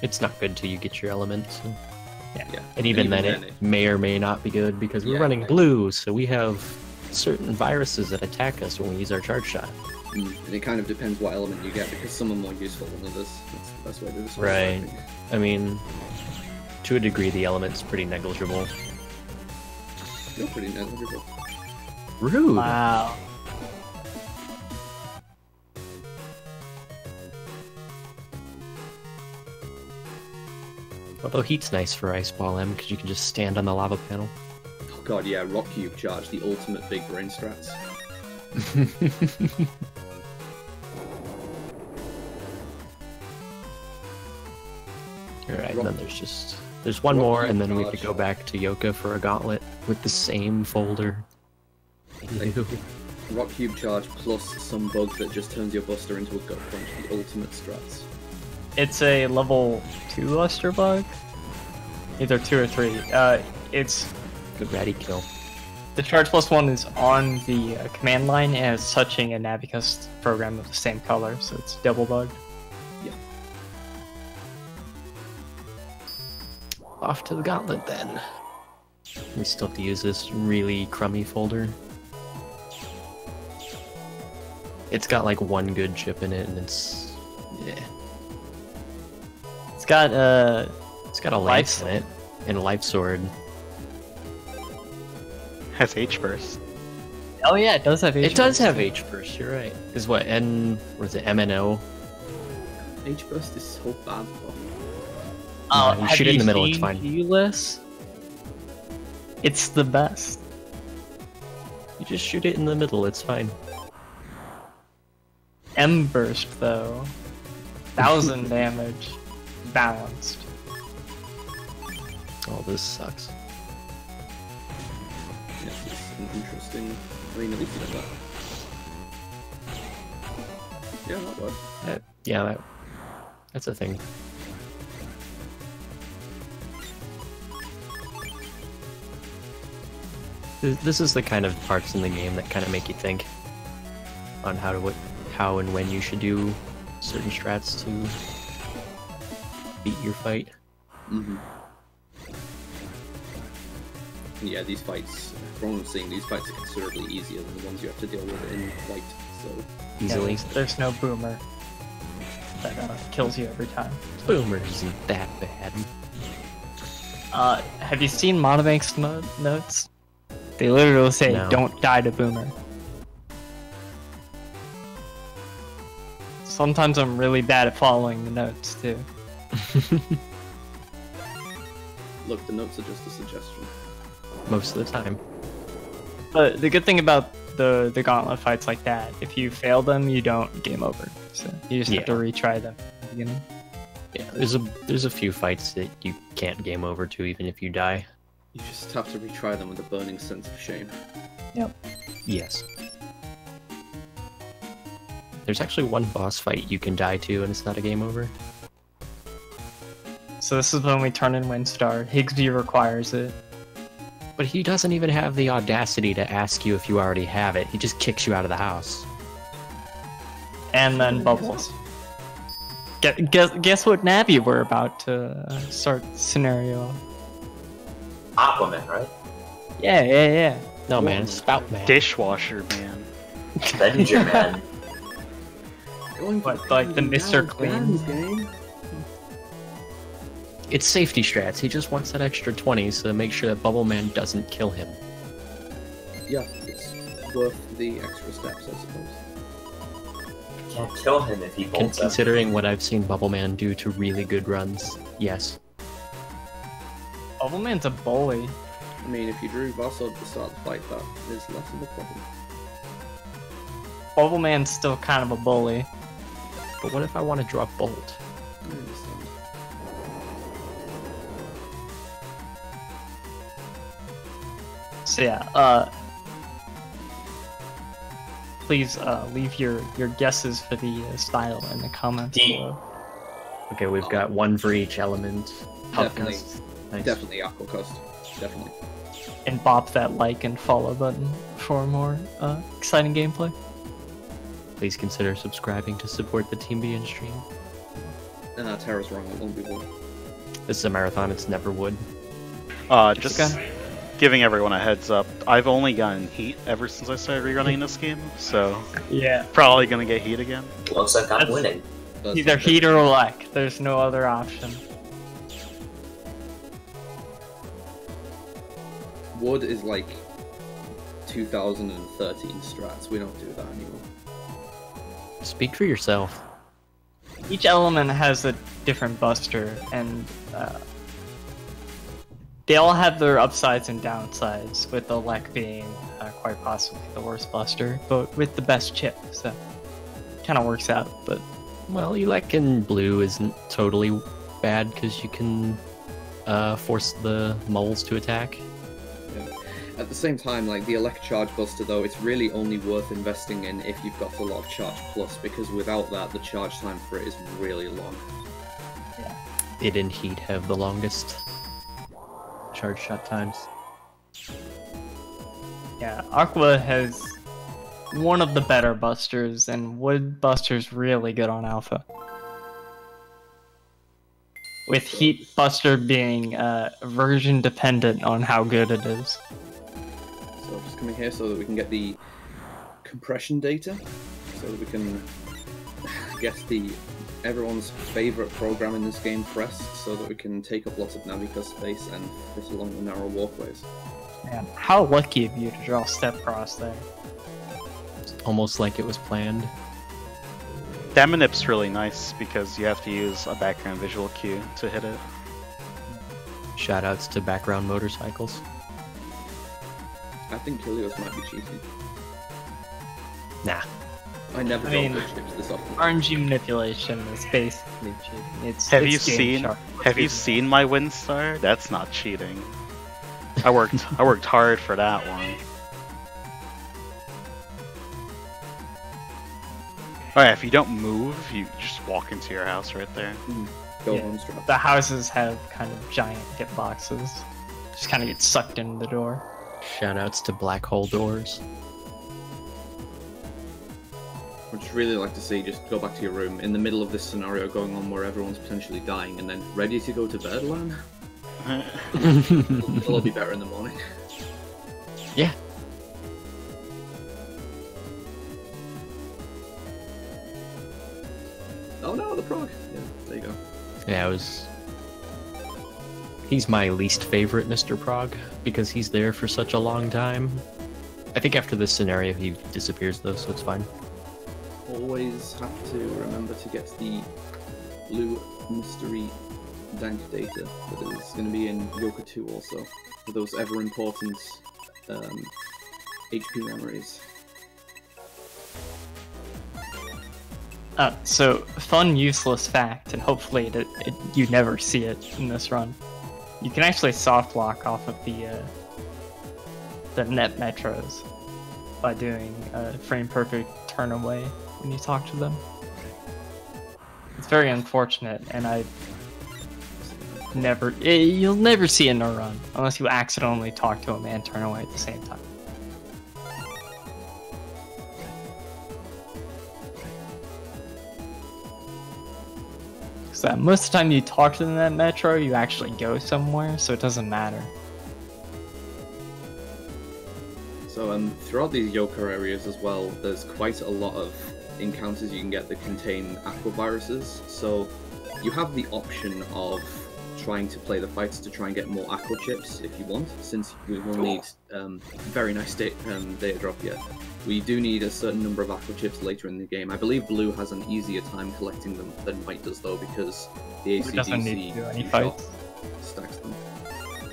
It's not good till you get your element. So. Yeah. And even then, it may or may not be good because we're Yeah. running blue, so we have certain viruses that attack us when we use our charge shot. And it kind of depends what element you get because some are more useful than others. That's the best way to describe it. I Right. think. I mean, to a degree, the element's pretty negligible. You're pretty negligible. Rude. Wow. Although heat's nice for Iceball M because you can just stand on the lava panel. Oh god, yeah, Rock Cube Charge, the ultimate big brain strats. Alright, and then there's one more, and then we have to go back to Yoka for a gauntlet with the same folder. Ew. Rock Cube Charge plus some bug that just turns your Buster into a gut punch, the ultimate strats. It's a level 2 luster bug? Either 2 or 3. It's Good ratty kill. the charge plus 1 is on the command line and it's touching a Navicus program of the same color, so it's double bug. Off to the gauntlet then. We still have to use this really crummy folder. It's got like one good chip in it, and it's yeah. It's got It's got a lance in it and a life sword. Has H burst. oh yeah, it does have It does have H burst. You're right. Is what was it MNO? H burst is so bad though. No, you shoot it in the middle, it's fine. Keyless? It's the best. You just shoot it in the middle. It's fine. M burst though. 1000 damage. Balanced. Oh, this sucks. Yeah, it's an interesting. I mean, at least you know that. Yeah, that works. Yeah, that's a thing. This is the kind of parts in the game that kind of make you think on how and when you should do certain strats to beat your fight. Mm-hmm. Yeah, these fights, from what I'm seeing, these fights are considerably easier than the ones you have to deal with in White, so... Easily. Yeah, there's no boomer that kills you every time. Boomer isn't that bad. Have you seen Monobank's notes? They literally say, No. don't die to boomer. Sometimes I'm really bad at following the notes, too. Look, the notes are just a suggestion. Most of the time. But the good thing about the gauntlet fights like that, if you fail them, you don't game over. So you just have to retry them at the beginning. Yeah, there's a few fights that you can't game over to even if you die. You just have to retry them with a burning sense of shame. Yep. Yes. There's actually one boss fight you can die to and it's not a game over. So this is when we turn in Windstar. Higsby requires it. But he doesn't even have the audacity to ask you if you already have it. He just kicks you out of the house. And then Bubbles. Guess what Navi we're about to start the scenario. Aquaman, right? Yeah. No, man, it's Spout Man. Dishwasher man. Avenger Man. Going What, like the Mr. Clean? Game? It's safety strats. He just wants that extra 20 to make sure that Bubble Man doesn't kill him. Yeah, it's worth the extra steps, I suppose. Can't kill him if he bolts up. Considering what I've seen Bubble Man do to really good runs, yes. Bubble Man's a bully. I mean, if you drew Vaso at the start of the fight, that is less of a problem. Bubble Man's still kind of a bully. But what if I want to draw Bolt? I understand. So yeah, please leave your guesses for the style in the comments below. Okay, we've got one for each element. Definitely, Nice. definitely Aqua Coast. Definitely. And bop that like and follow button for more exciting gameplay. Please consider subscribing to support the TeamBN stream. Tara's wrong, it won't be wood. This is a marathon, it's never wood. Just giving everyone a heads up, I've only gotten heat ever since I started rerunning this game, so Yeah. probably gonna get heat again. Looks like I'm winning. Either heat or lack. There's no other option. Wood is like 2013 strats. We don't do that anymore. Speak for yourself. Each element has a different buster, and they all have their upsides and downsides, with the Lek being quite possibly the worst buster, but with the best chip, so kind of works out. But Well, Elec in blue isn't totally bad because you can force the moles to attack. At the same time, like the Elect Charge Buster though, it's really only worth investing in if you've got a lot of Charge Plus, because without that, the charge time for it is really long. It and Heat have the longest charge shot times. yeah, Aqua has one of the better busters, and Wood buster's really good on Alpha. With Heat Buster being version dependent on how good it is. So just coming here so that we can get the compression data, so that we can get the everyone's favorite program in this game pressed, so that we can take up lots of Navico space and fit along the narrow walkways. Man, how lucky of you to draw Step Cross there. It's almost like it was planned. That manip's really nice because you have to use a background visual cue to hit it. Shoutouts to background motorcycles. I think xKilios might be cheating. Nah. I never I draw mean, good chips this often. RNG manipulation is basically cheating. It's Have it's you game seen? sharp. Have you seen my WinStar? That's not cheating. I worked hard for that one. Alright, if you don't move, you just walk into your house right there. Go Yeah. home strap. The houses have kind of giant hitboxes. Just kind of get sucked into the door. Shoutouts to black hole doors. I'd just really like to see, just go back to your room, in the middle of this scenario going on where everyone's potentially dying, and then ready to go to bed, Lan? It'll all be better in the morning. Yeah. Oh no, the prog! Yeah, there you go. Yeah, it was... He's my least favorite Mr. Prog, because he's there for such a long time. I think after this scenario he disappears though, so it's fine. Always have to remember to get the blue mystery dank data that is going to be in Yoka 2 also, for those ever important HP memories. So, fun, useless fact, and hopefully you never see it in this run. You can actually soft lock off of the net metros by doing a frame perfect turn away when you talk to them. It's very unfortunate, and you'll never see it in a run unless you accidentally talk to him and turn away at the same time. So most of the time you talk to them at Metro, you actually go somewhere, so it doesn't matter. So throughout these Yoka areas as well, there's quite a lot of encounters you can get that contain aqua viruses. So you have the option of trying to play the fights to try and get more aqua chips if you want, since we will need very nice data drop yet. We do need a certain number of aqua chips later in the game. I believe Blue has an easier time collecting them than White does though, because the doesn't need to do any fights. Stacks them.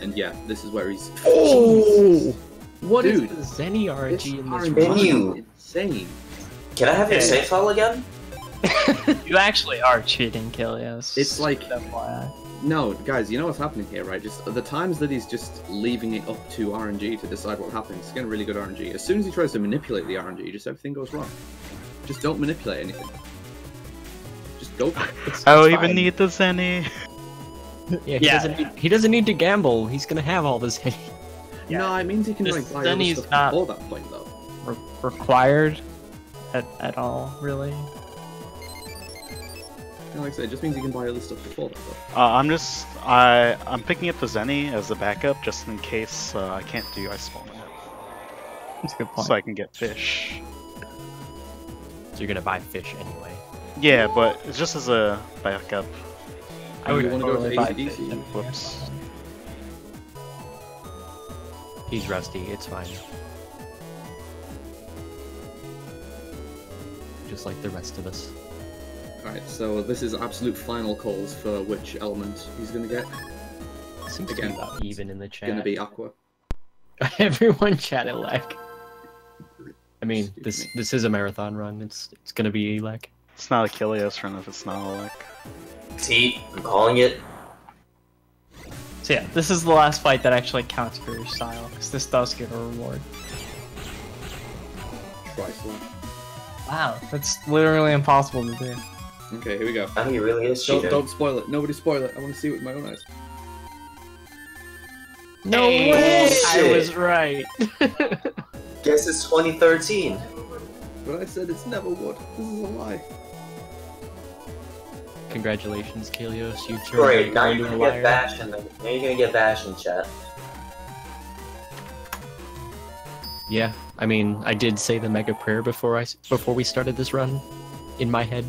And yeah, this is where he's... Oh! What Dude, is the Zenny RNG in this RNG. run? You- Insane. Can I have your save file again? You actually are cheating, Kilios. It's like... FYI. No, guys, you know what's happening here, right? Just the times that he's just leaving it up to RNG to decide what happens, he's getting really good RNG. As soon as he tries to manipulate the RNG, just everything goes wrong. Just don't manipulate anything. Just go for it. I don't fine. even need the zenny. Yeah, he doesn't need to gamble. He's gonna have all this. Yeah. No, it means he can This like buy other Zenny's stuff not- before that point, though. Required at all, really. You know, like I said, it just means he can buy other stuff before that, though. I'm picking up the zenny as a backup just in case I can't do Iceball M, That's a good point. so I can get fish. So you're gonna buy fish anyway. Yeah, but it's just as a backup. I would want to go totally to buy ACDC. fish. Whoops. He's rusty. It's fine. Just like the rest of us. Alright, so this is absolute final calls for which element he's gonna get. Seems to Again, be about even in the It's chat. gonna be Aqua. Everyone chat Elec. I mean, Excuse this is a marathon run. It's gonna be Elec. It's not a XKilios run if it's not a lick. See, I'm calling it. So yeah, this is the last fight that actually counts for your style, because this does give a reward. Twice left. Wow, that's literally impossible to do. Okay, here we go. I think he really is cheating. Don't spoil it. Nobody spoil it. I want to see it with my own eyes. No Hey, way! I bullshit. was right. Guess it's 2013. But I said it's never would. This is a lie. Congratulations, XKilios. You turned Great, now into you're a gonna liar. get bashed in the, now you're gonna get bashed in chat. Yeah, I mean, I did say the mega prayer before we started this run, in my head.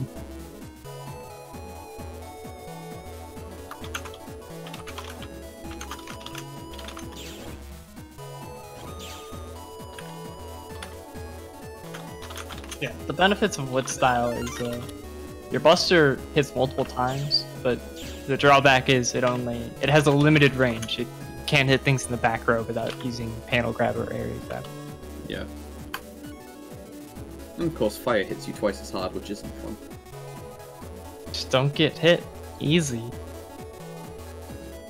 Yeah, the benefits of Wood style is your Buster hits multiple times, but the drawback is it has a limited range. It can't hit things in the back row without using panel grab or area grab. Yeah. And of course, fire hits you twice as hard, which isn't fun. Just don't get hit. Easy.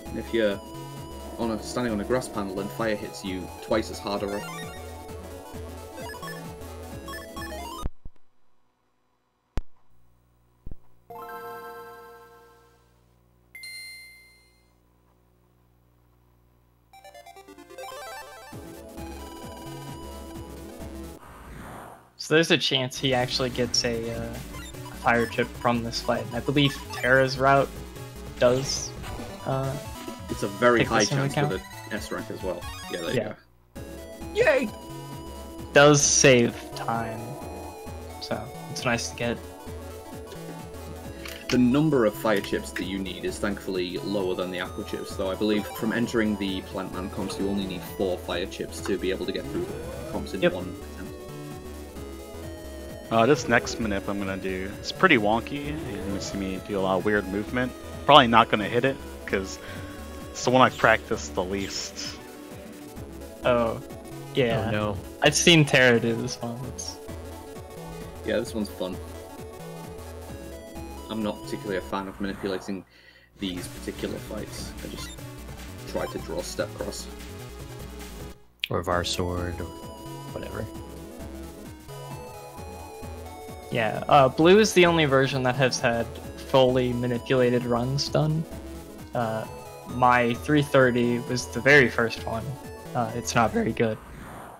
And if you're standing on a grass panel and fire hits you twice as hard, or So there's a chance he actually gets a fire chip from this fight. And I believe Terra's route does. it's a very Take high this into chance for account? the S rank as well. Yeah, there Yeah. you go. Yay! Does save time. So it's nice to get. The number of fire chips that you need is thankfully lower than the aqua chips, though I believe from entering the plant man comps you only need 4 fire chips to be able to get through the comps in Yep. one attempt. This next manip I'm gonna do, it's pretty wonky. You're gonna see me do a lot of weird movement. Probably not gonna hit it, because it's the one I've practiced the least. Oh, yeah. Oh no. I've seen Terra do this one. Yeah, this one's fun. I'm not particularly a fan of manipulating these particular fights. I just try to draw step cross. Or Var Sword, or whatever. Yeah, Blue is the only version that has had fully manipulated runs done. My 330 was the very first one. It's not very good.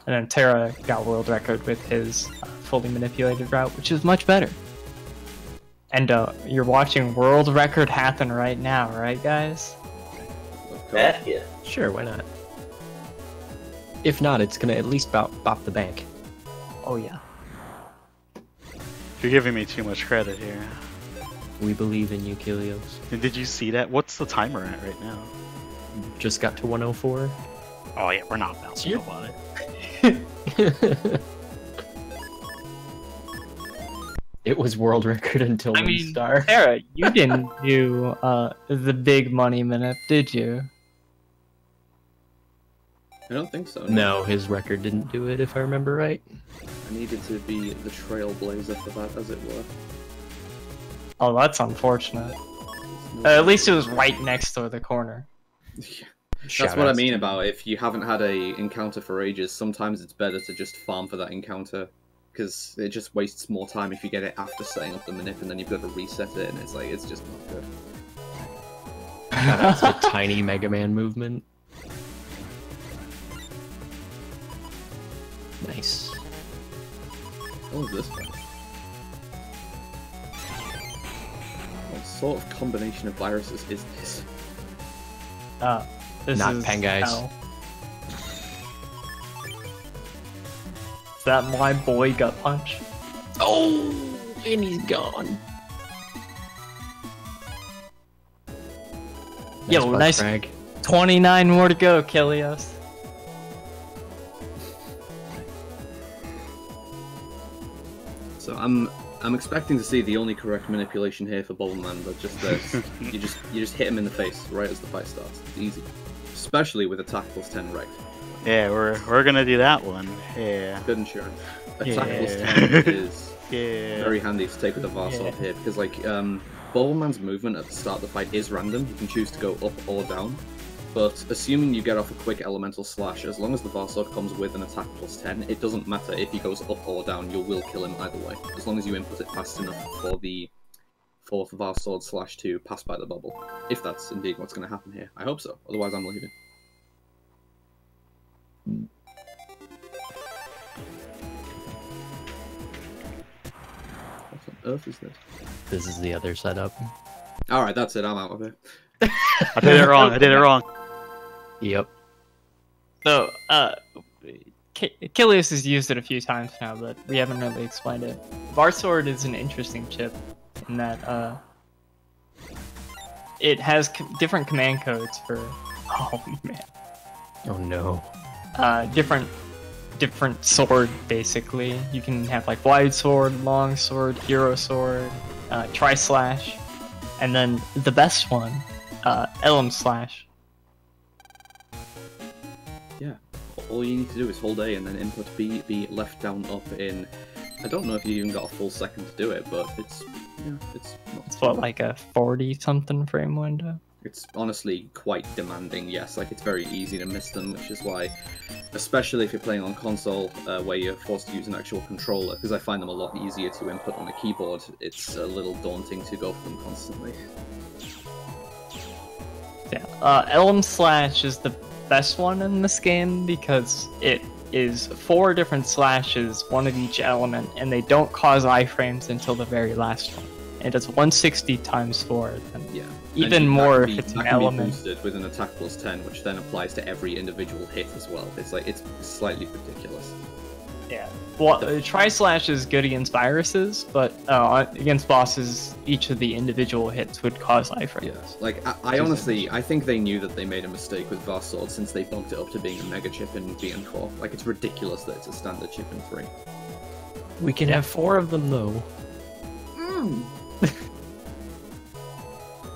And then Terra got world record with his fully manipulated route, which is much better. And you're watching world record happen right now, right, guys? Of course. Heck yeah. Sure, why not? If not, it's gonna at least bop the bank. Oh yeah. You're giving me too much credit here. We believe in you, Kilios. And did you see that? What's the timer at right now? Just got to 104. Oh yeah, we're not bouncing Yeah. about it. It was world record until I one mean, star. Sarah, you didn't do the big money minute, did you? I don't think so. No, his record didn't do it, if I remember right. I needed to be the trailblazer for that, as it were. Oh, that's unfortunate. At least it was right next to the corner. That's what I mean about if you haven't had a encounter for ages, sometimes it's better to just farm for that encounter, because it just wastes more time if you get it after setting up the manip and then you've got to reset it, and it's like, it's just not good. That's a tiny Mega Man movement. Nice. What was this one? What sort of combination of viruses is this? This Not is Pengais. hell. Is that my boy Gut Punch? Oh, and he's gone. Yo, butt nice. frag. 29 more to go, Kilios. So I'm expecting to see the only correct manipulation here for Bobbleman, but just this. you just hit him in the face right as the fight starts. It's easy. Especially with attack plus 10 right. Yeah, we're gonna do that one. Yeah. Good insurance. Attack Yeah. plus 10 is Yeah. very handy to take with the Varsov here, because like Bobbleman's movement at the start of the fight is random. You can choose to go up or down. But assuming you get off a quick elemental slash, as long as the Varsov comes with an attack plus 10, it doesn't matter if he goes up or down, you will kill him either way. As long as you input it fast enough for the fourth Varsov slash to pass by the bubble. If that's indeed what's going to happen here. I hope so, otherwise I'm leaving. What on earth is this? This is the other setup. Alright, that's it, I'm out of here. I did it wrong. I did it wrong. Yep. So, Kilios has used it a few times now, but we haven't really explained it. Varsword is an interesting chip in that it has different command codes for. Oh man. Oh no. Different sword basically. You can have like wide sword, long sword, hero sword, tri slash, and then the best one, Elm slash. Yeah, all you need to do is hold A and then input B, B left, down, up in. I don't know if you even got a full second to do it, but it's it's not. It's what, like a 40-something frame window? It's honestly quite demanding. Yes, like it's very easy to miss them, which is why, especially if you're playing on console where you're forced to use an actual controller, because I find them a lot easier to input on a keyboard. It's a little daunting to go for them constantly. Yeah. Elm slash is the best one in this game because it is 4 different slashes, one of each element, and they don't cause iframes until the very last one. And it does 160 times 4. Yeah. Even more if it's an that can be element. boosted with an attack plus 10, which then applies to every individual hit as well. It's like, it's slightly ridiculous. Yeah. Well, Tri-Slash is good against viruses, but against bosses, each of the individual hits would cause iframes. Yes. Like, I honestly, I think they knew that they made a mistake with Varsword since they bumped it up to being a mega chip in BN4. Like, it's ridiculous that it's a standard chip in 3. We can have 4 of them though.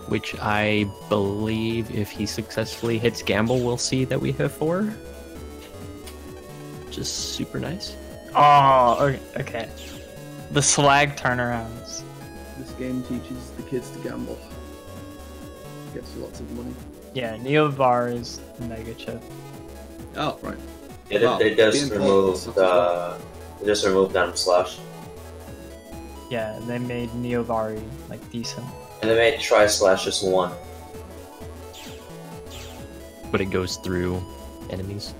Which I believe if he successfully hits Gamble, we'll see that we have 4. Just super nice. Oh, okay. The swag turnarounds. This game teaches the kids to gamble. Gets you lots of money. Yeah, Neo Bar is mega chip. Oh, right. Yeah, Wow, they just being removed told as they just removed Elm slash, Yeah, they made Neo Bar like decent. and they made Tri slash just 1. But it goes through enemies.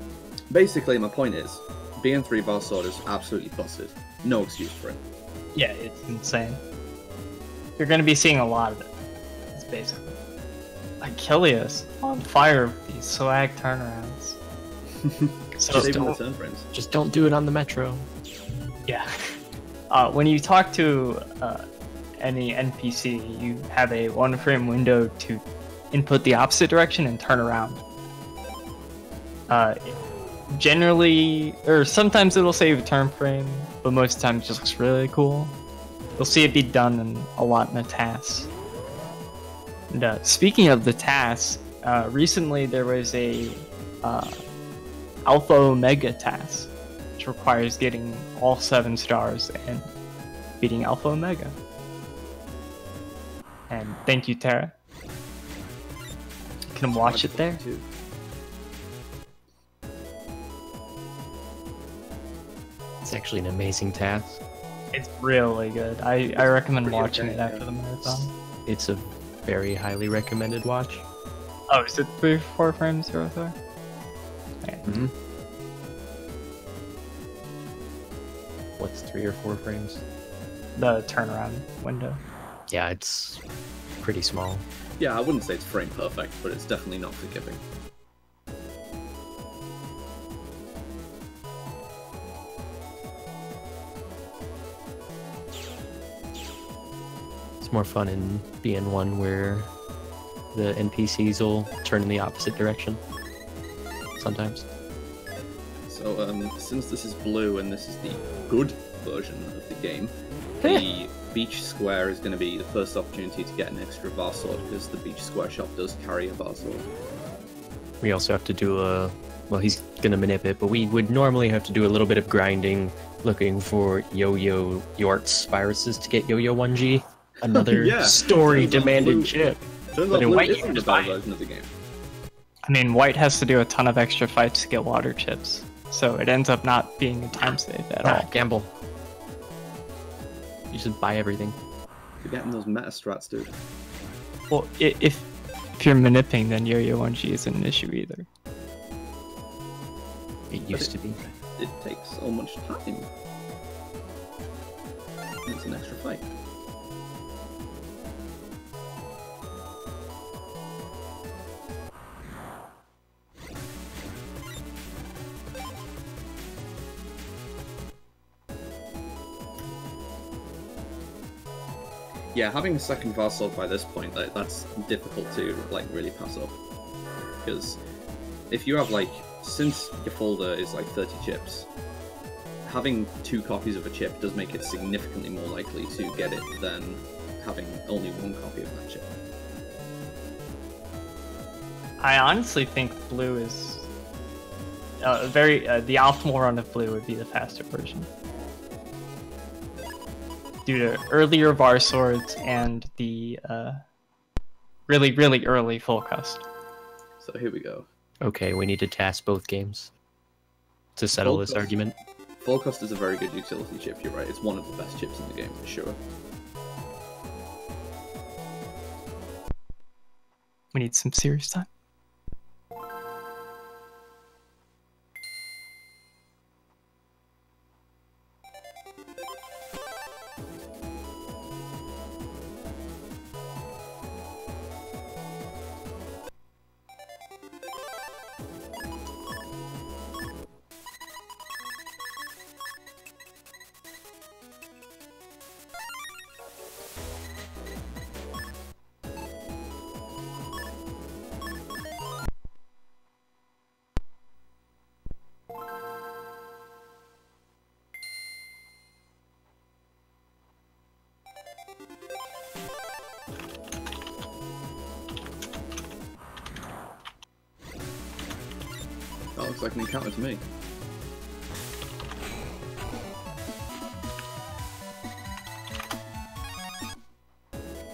Basically, my point is, BN3 Varsword is absolutely busted. No excuse for it. Yeah, it's insane. You're gonna be seeing a lot of it. It's basically Achilles on fire with these swag turnarounds. So Save don't- the turn frames. Just don't do it on the Metro. yeah, when you talk to any NPC, you have a 1-frame window to input the opposite direction and turn around. Generally, or sometimes it'll save a turn frame, but most times it just looks really cool. You'll see it be done a lot in the tasks. And speaking of the tasks, recently there was a Alpha Omega task, which requires getting all 7 stars and beating Alpha Omega. And thank you, Tara. You can watch it there. It's actually an amazing task. It's really good. I recommend watching it after the marathon. It's a very highly recommended watch. Oh, is it 3 or 4 frames, Rothor? Okay. Mm-hmm. What's 3 or 4 frames? The turnaround window. Yeah, it's pretty small. Yeah, I wouldn't say it's frame perfect, but it's definitely not forgiving. It's more fun in BN1 where the NPCs will turn in the opposite direction sometimes. So, since this is blue and this is the good version of the game, the beach square is going to be the first opportunity to get an extra bar sword, because the beach square shop does carry a bar sword. We also have to do a... Well, he's going to manip it, but we would normally have to do a little bit of grinding looking for Yo-Yo Yort's viruses to get Yo-Yo1 G. Another Yeah, story-demanded chip. Turns But out in blue white, you isn't can the just bad buy it. version of the game. I mean, White has to do a ton of extra fights to get water chips, so it ends up not being a time save at all. Gamble. You should buy everything. You're getting those meta strats, dude. Well, if you're maniping, then Yo-Yo1 G isn't an issue either. It used to be. It takes so much time. It's an extra fight. Yeah, having a second Varsol by this point, that's difficult to really pass up. Because if you have since your folder is 30 chips, having 2 copies of a chip does make it significantly more likely to get it than having only 1 copy of that chip. I honestly think blue is the optimal run of blue would be the faster version, due to earlier var swords and the really early full cust. So here we go. Okay, we need to task both games to settle this argument. Full cust is a very good utility chip, you're right. It's one of the best chips in the game, for sure. We need some serious time. That looks like an encounter to me.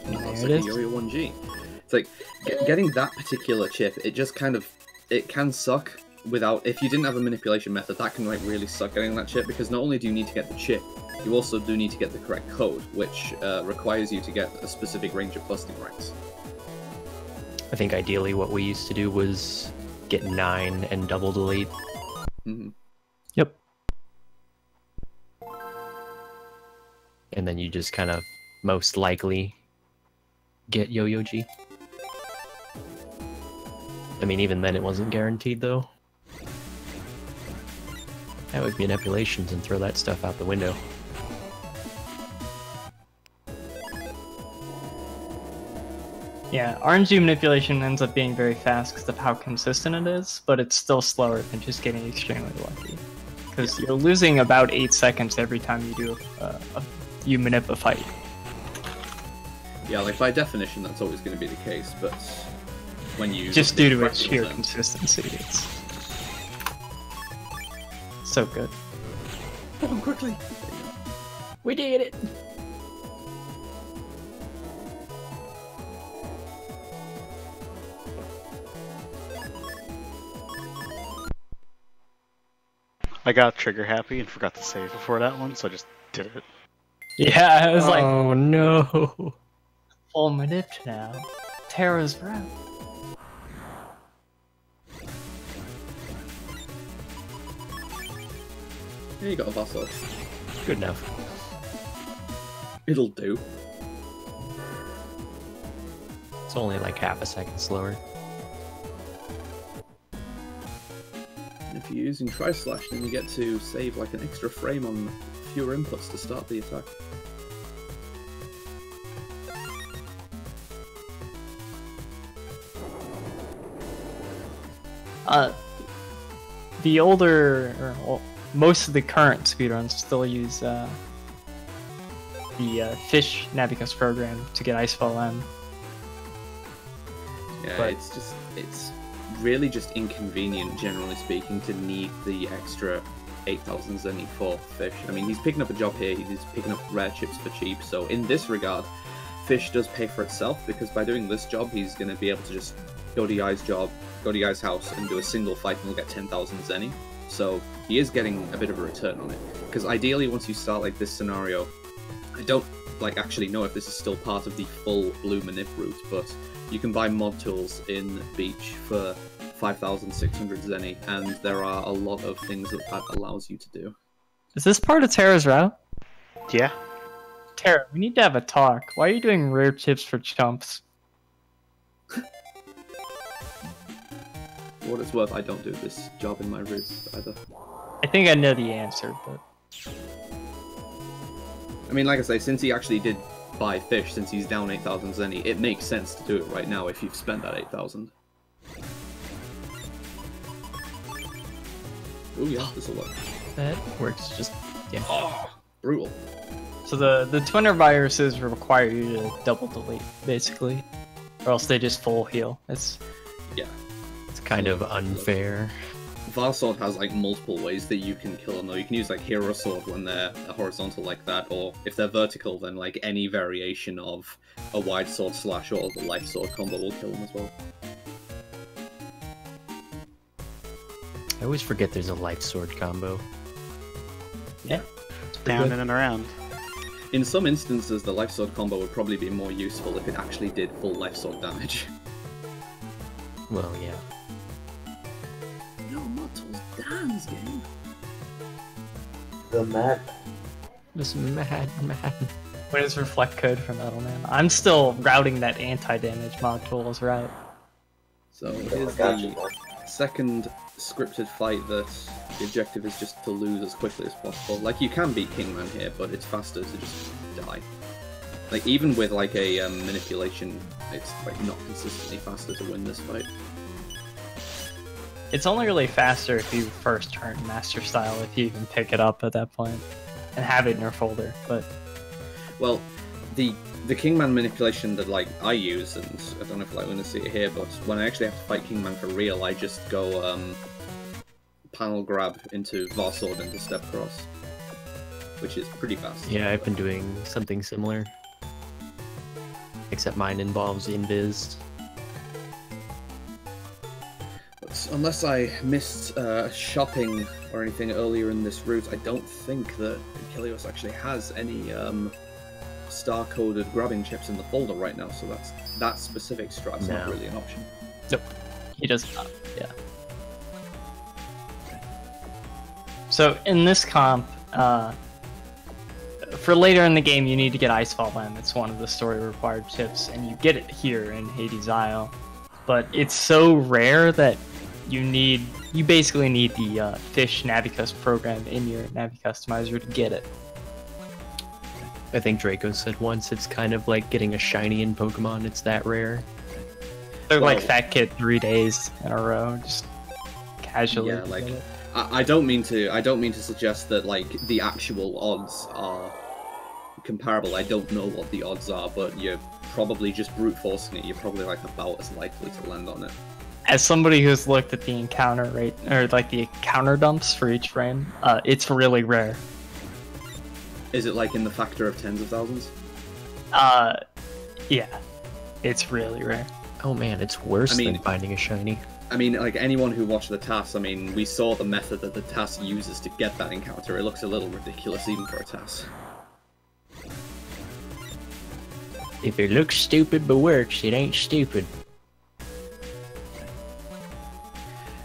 There it is. Yo-Yo1 G. It's like getting that particular chip. It just it can suck without. If you didn't have a manipulation method, that can really suck getting that chip, because not only do you need to get the chip, you also do need to get the correct code, which requires you to get a specific range of busting ranks. I think ideally what we used to do was get 9 and double delete. Mm-hmm. Yep. And then you just kind of most likely get Yo-Yo G. I mean, even then it wasn't guaranteed, though. That would be manipulations and throw that stuff out the window. Yeah, RNG manipulation ends up being very fast because of how consistent it is, but it's still slower than just getting extremely lucky. Because you're losing about 8 seconds every time you do you manip a fight. Yeah, like by definition, that's always going to be the case. But when you just due to its sheer consistency, it's so good. Come on, quickly! We did it! I got trigger happy and forgot to save before that one, so I just did it. Yeah, I was like, oh no. full manip now. Terra's route. Yeah, you got a vassal. Good enough. It'll do. It's only like half a second slower. If you're using Tri-Slash, then you get to save like an extra frame on fewer inputs to start the attack. The older, or well, most of the current speedruns still use the Fish Nabicus program to get Iceball M. Yeah, But- it's really just inconvenient, generally speaking, to need the extra 8,000 zenny for Fish. I mean, he's picking up a job here, he's picking up rare chips for cheap, so in this regard, Fish does pay for itself, because by doing this job, he's going to be able to just go to Yai's job, go to Yai's house, and do a single fight, and he'll get 10,000 zenny. So he is getting a bit of a return on it. Because ideally, once you start like this scenario, I don't like actually know if this is still part of the full blue manip route, but you can buy mod tools in Beach for 5,600 zenny, and there are a lot of things that that allows you to do. Is this part of Terra's route? Yeah. Terra, we need to have a talk. Why are you doing rare chips for chumps? For what it's worth, I don't do this job in my route either. I think I know the answer, but... I mean, like I say, since he actually did buy Fish, since he's down 8,000 zenny, it makes sense to do it right now if you've spent that 8,000. Oh yeah, this'll work. That works just, yeah. Oh, brutal. So the Twinner viruses require you to double delete, basically. Or else they just full heal. It's... Yeah. It's kind of unfair. Varsword has like multiple ways that you can kill them though. You can use like Hero Sword when they're horizontal like that, or if they're vertical then like any variation of a wide sword slash or the life sword combo will kill them as well. I always forget there's a life sword combo. Yeah. Down and around. In some instances the life sword combo would probably be more useful if it actually did full life sword damage. Well, yeah. No, Mortal's Dan's game. The map. This mad man. What is reflect code for Metal Man? I'm still routing that anti-damage mod tool as route. So I here's got you, the man. second scripted fight that the objective is just to lose as quickly as possible. Like, you can beat Kingman here, but it's faster to just die. Like, even with like a manipulation, it's like not consistently faster to win this fight. It's only really faster if you first turn Master Style, if you even pick it up at that point, and have it in your folder, but... Well, the Kingman manipulation that like I use, and I don't know if I'm going to see it here, but when I actually have to fight Kingman for real, I just go panel grab into Varsword into step cross, which is pretty fast. Yeah, I've been doing something similar. Except mine involves invis. But unless I missed shopping or anything earlier in this route, I don't think that xKilios actually has any star-coded grabbing chips in the folder right now, so that specific strat's not No. really an option. Nope. He does not, yeah. So, in this comp, for later in the game, you need to get Iceball M. It's one of the story-required chips, and you get it here in Hades Isle. But it's so rare that you basically need the Fish Nabicus program in your Navi Customizer to get it. I think Draco said once it's kind of like getting a shiny in Pokemon. It's that rare. They're like Fat Kid 3 days in a row, just casually. Yeah, like I don't mean to suggest that like the actual odds are comparable. I don't know what the odds are, but you're probably just brute forcing it. You're probably like about as likely to land on it. As somebody who's looked at the encounter rate, or like the encounter dumps for each frame, it's really rare. Is it like in the factor of tens of thousands? Yeah, it's really rare. Oh man, it's worse than finding a shiny. I mean, like anyone who watched the TAS, I mean, we saw the method that the TAS uses to get that encounter. It looks a little ridiculous even for a TAS. If it looks stupid but works, it ain't stupid.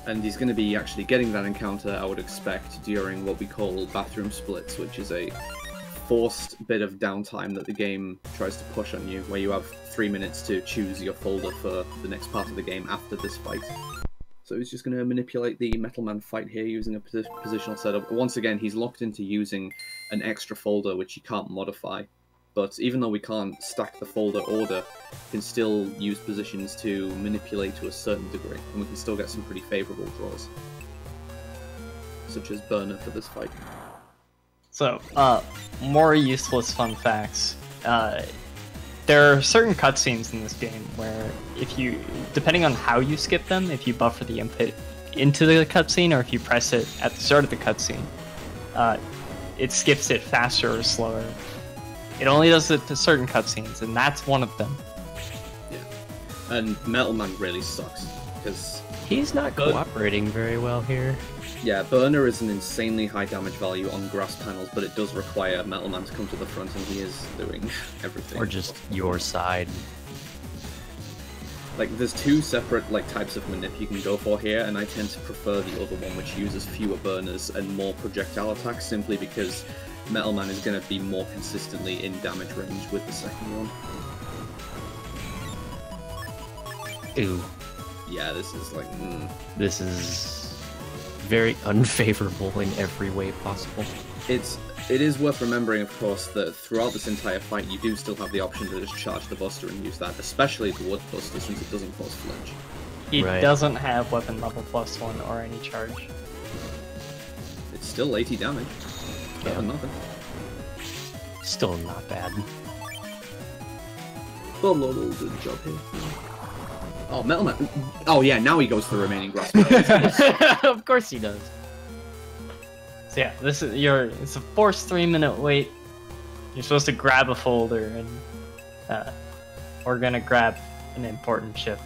And he's going to be actually getting that encounter, I would expect, during what we call bathroom splits, which is a forced bit of downtime that the game tries to push on you, where you have 3 minutes to choose your folder for the next part of the game after this fight. So he's just going to manipulate the Metal Man fight here using a positional setup. Once again, he's locked into using an extra folder which he can't modify. But even though we can't stack the folder order, we can still use positions to manipulate to a certain degree, and we can still get some pretty favourable draws. Such as Burner for this fight. So, more useless fun facts. There are certain cutscenes in this game where if you, depending on how you skip them, if you buffer the input into the cutscene or if you press it at the start of the cutscene, it skips it faster or slower. It only does it to certain cutscenes, and that's one of them. Yeah. And Metal Man really sucks, because he's not cooperating very well here. Yeah, Burner is an insanely high damage value on grass panels, but it does require Metal Man to come to the front, and he is doing everything. Or just your side. Like, there's two separate like types of manip you can go for here, and I tend to prefer the other one, which uses fewer burners and more projectile attacks, simply because Metal Man is going to be more consistently in damage range with the second one. Ooh. Yeah, this is like... This is very unfavorable in every way possible. It is worth remembering, of course, that throughout this entire fight you do still have the option to just charge the Buster and use that, especially the Wood Buster, since it doesn't cause flinch. He doesn't have weapon level +1 or any charge. It's still 80 damage. Better than nothing. Still not bad. Oh, good job here. Oh, Metal Man. Oh yeah, now he goes for the remaining grass panels. Of course he does. So yeah, this is it's a forced 3-minute wait. You're supposed to grab a folder, and we're gonna grab an important chip.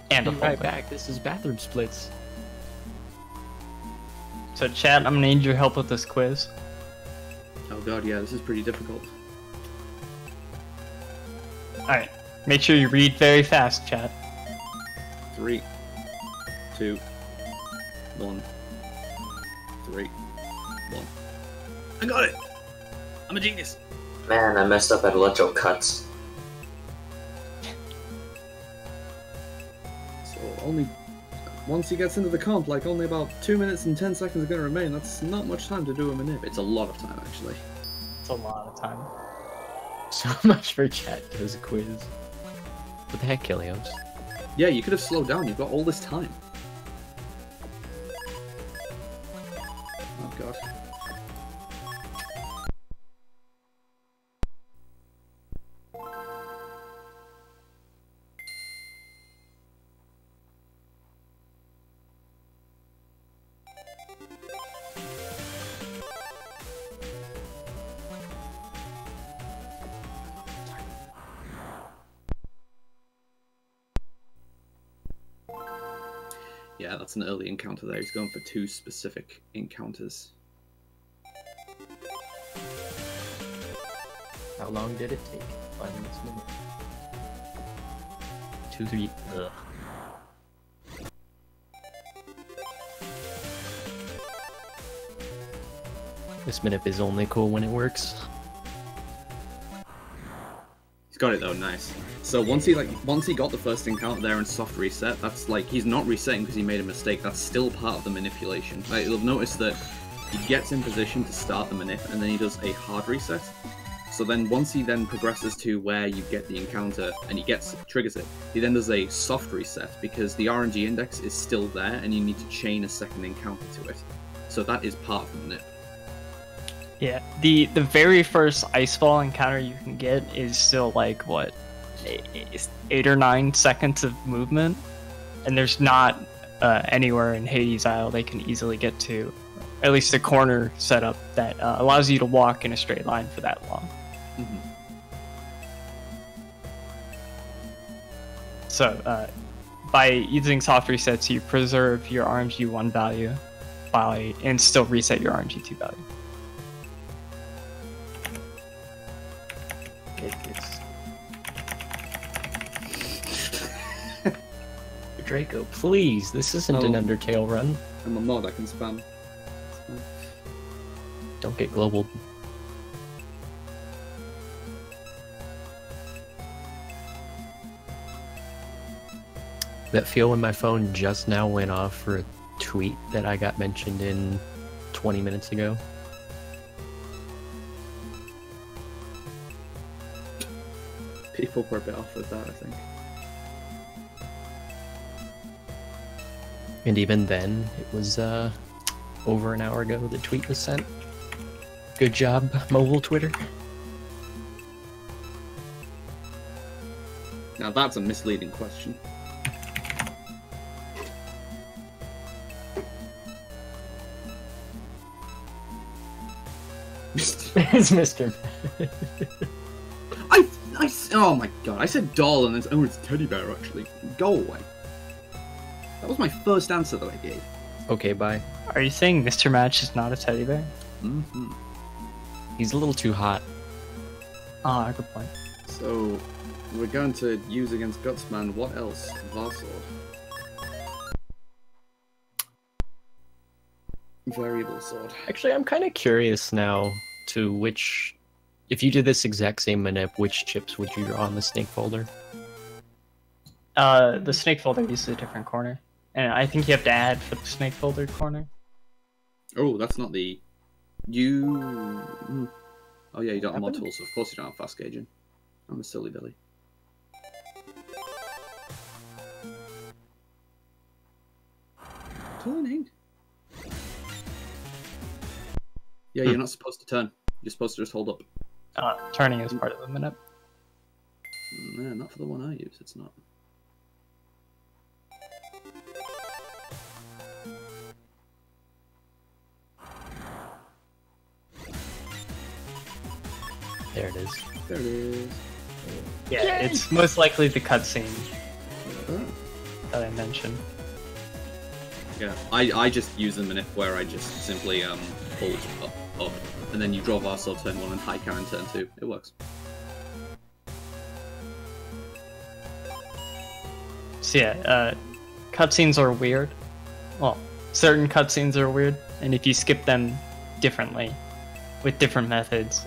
And a folder. Right back. This is bathroom splits. So chat, I'm gonna need your help with this quiz. Oh god, yeah, this is pretty difficult. Alright, make sure you read very fast, chat. 3, 2, 1, 3, 1. I got it! I'm a genius! Man, I messed up at electro cuts. So only... Once he gets into the comp, like only about 2 minutes and 10 seconds are going to remain. That's not much time to do a manip. It's a lot of time, actually. It's a lot of time. So much for chat does a quiz. What the heck, Kilios? Yeah, you could have slowed down. You've got all this time. Oh god. Yeah, that's an early encounter there. He's going for 2 specific encounters. How long did it take? 5 minutes. 2, 3. Ugh. This manip is only cool when it works. He's got it though, nice. So once he got the first encounter there and soft reset, that's like he's not resetting because he made a mistake. That's still part of the manipulation. Like, you'll notice that he gets in position to start the manip and then he does a hard reset. So then once he then progresses to where you get the encounter and he triggers it, he then does a soft reset because the RNG index is still there and you need to chain a second encounter to it. So that is part of the manip. Yeah, the very first Iceball encounter you can get is still like, what, 8 or 9 seconds of movement? And there's not anywhere in Hades Isle they can easily get to, at least a corner setup that allows you to walk in a straight line for that long. Mm-hmm. So by using soft resets, you preserve your RNG1 value and still reset your RNG2 value. Draco, please, this isn't an Undertale run. I'm a mod, I can spam. Don't get global. That feel when my phone just now went off for a tweet that I got mentioned in 20 minutes ago. People were a bit off with that, I think. And even then, it was over an hour ago the tweet was sent. Good job, mobile Twitter. Now that's a misleading question. It's Mr. Oh my god, I said doll and then it's teddy bear actually. Go away. That was my first answer that I gave. Okay, bye. Are you saying Mr. Match is not a teddy bear? Mm-hmm. He's a little too hot. Ah, good point. So, we're going to use against Gutsman. What else? Varsword. Variable sword. Actually, I'm kind of curious now to which... If you did this exact same manip, which chips would you draw on the snake folder? The snake folder uses a different corner. And I think you have to add for the snake folder corner. Oh, that's not the... Oh yeah, you don't have mod tools, so of course you don't have fast gauging. I'm a silly Billy. Turning? Yeah, you're not supposed to turn. You're supposed to just hold up. Turning is part of the manip. No, not for the one I use, it's not. There it is. There it is. Yeah, yay! It's most likely the cutscene Oh. that I mentioned. Yeah, I just use the manip where I just simply hold up, and then you draw Varsword turn 1 and high cannon turn 2. It works. So yeah, cutscenes are weird. Well, certain cutscenes are weird, and if you skip them differently, with different methods,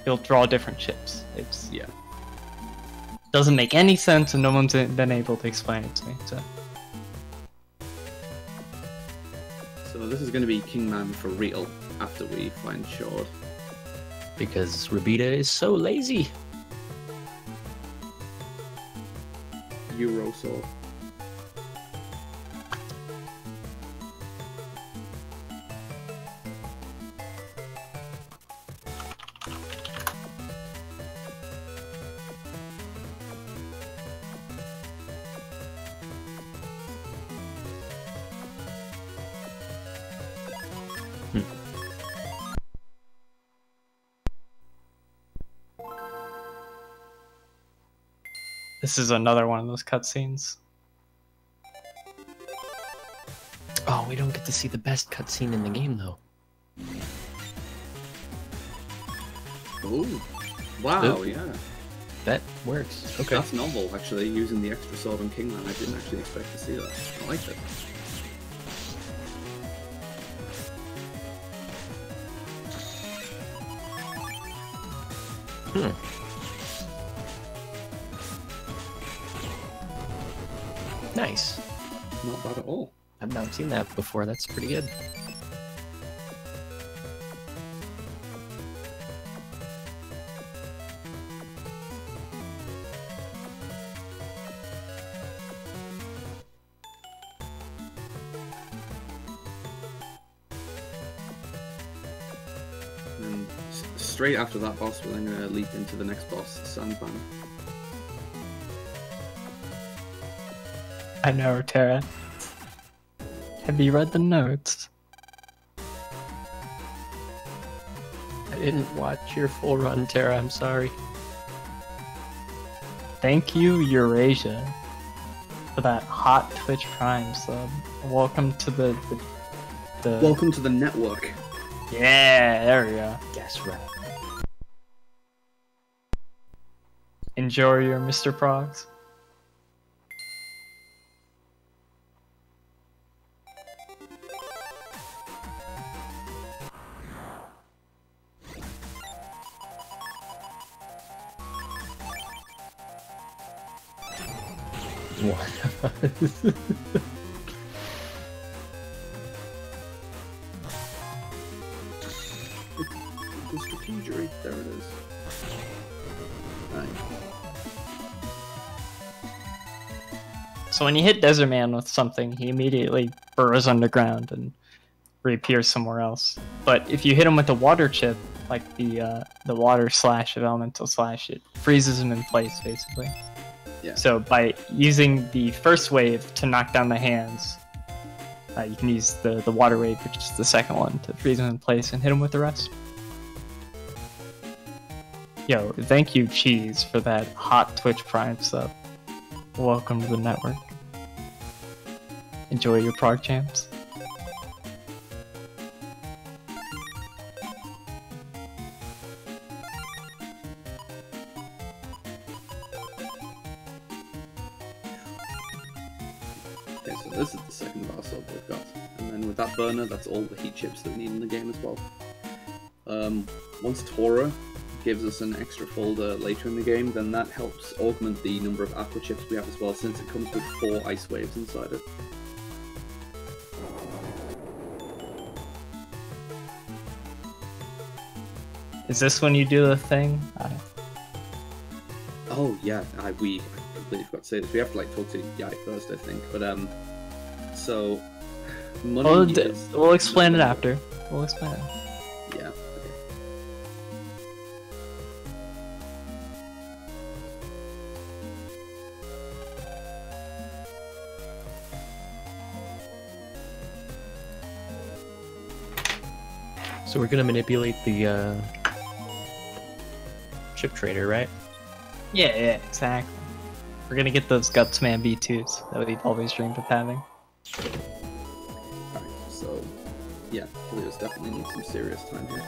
you'll draw different chips. It's doesn't make any sense, and no one's been able to explain it to me. So this is going to be Kingman for real after we find Shord. Because Rabita is so lazy. Euro sword. This is another one of those cutscenes. Oh, we don't get to see the best cutscene in the game, though. Oh, wow, yeah. That works. Okay. That's novel, actually, using the extra sword on Kingman. I didn't actually expect to see that. I like it. Nice. Not bad at all. I've not seen that before. That's pretty good. straight after that boss, we're then going to leap into the next boss, Sandbank. I know, Tara. Have you read the notes? I didn't watch your full run, Tara. I'm sorry. Thank you, Eurasia, for that hot Twitch Prime sub. Welcome to the Welcome to the network. Yeah, there we go. Guess right. Enjoy your Mr. Progs. The strategery, there it is. Right. So when you hit Desert Man with something, he immediately burrows underground and reappears somewhere else. But if you hit him with a water chip, like the water slash of Elemental Slash, it freezes him in place, basically. Yeah. So by using the first wave to knock down the hands, you can use the water wave, which is the second one, to freeze him in place and hit him with the rest. Yo, thank you, Cheese, for that hot Twitch Prime sub. Welcome to the network. Enjoy your prog champs. Okay, so this is the second of our sub we've got. And then with that burner, that's all the heat chips that we need in the game as well. Once Tora gives us an extra folder later in the game, then that helps augment the number of aqua chips we have as well, since it comes with 4 ice waves inside it. Is this when you do the thing? Oh yeah, I completely forgot to say this. We have to like talk to Yai first, I think. But so money we'll explain it after. We'll explain it. Yeah. So we're gonna manipulate the chip trader, right? Yeah, exactly. We're gonna get those Gutsman B2s that we've always dreamed of having. Alright, so yeah, xKilios definitely needs some serious time here.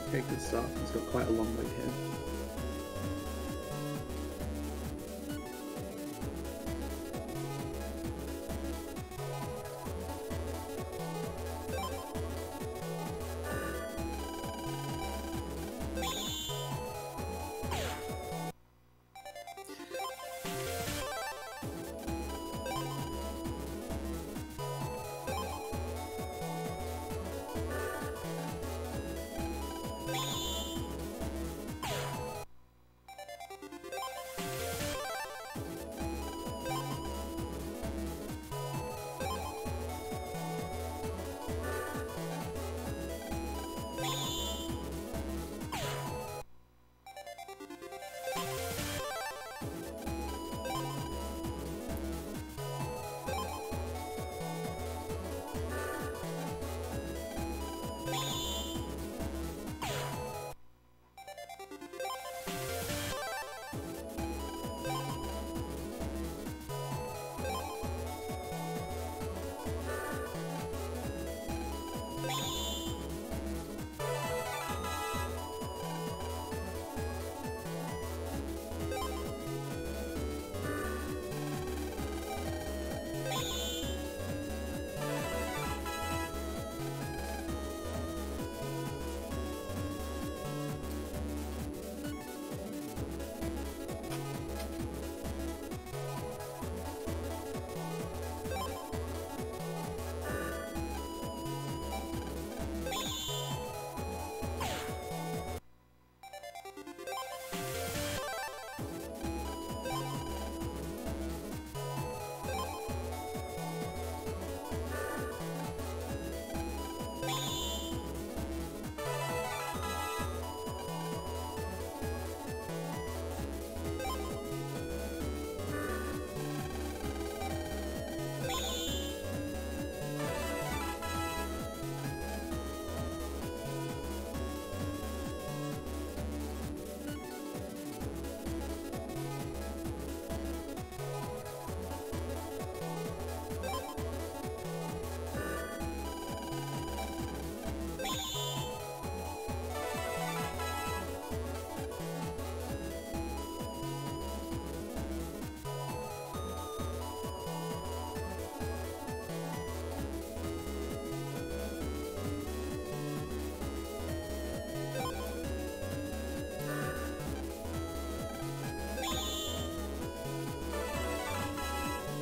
Okay, good start. He's got quite a long wait here.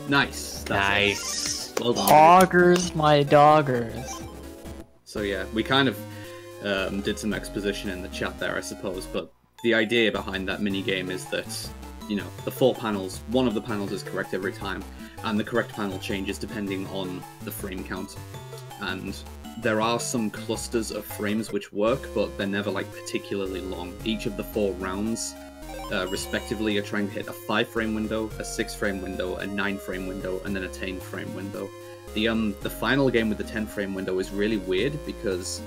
Nice. Nice. It. Well done. Poggers, my doggers. So yeah, we kind of did some exposition in the chat there, I suppose, but the idea behind that mini game is that, you know, the 4 panels, one of the panels is correct every time, and the correct panel changes depending on the frame count. And there are some clusters of frames which work, but they're never like particularly long. Each of the 4 rounds, respectively, are trying to hit a 5-frame window, a 6-frame window, a 9-frame window, and then a 10-frame window. The final game with the 10-frame window is really weird because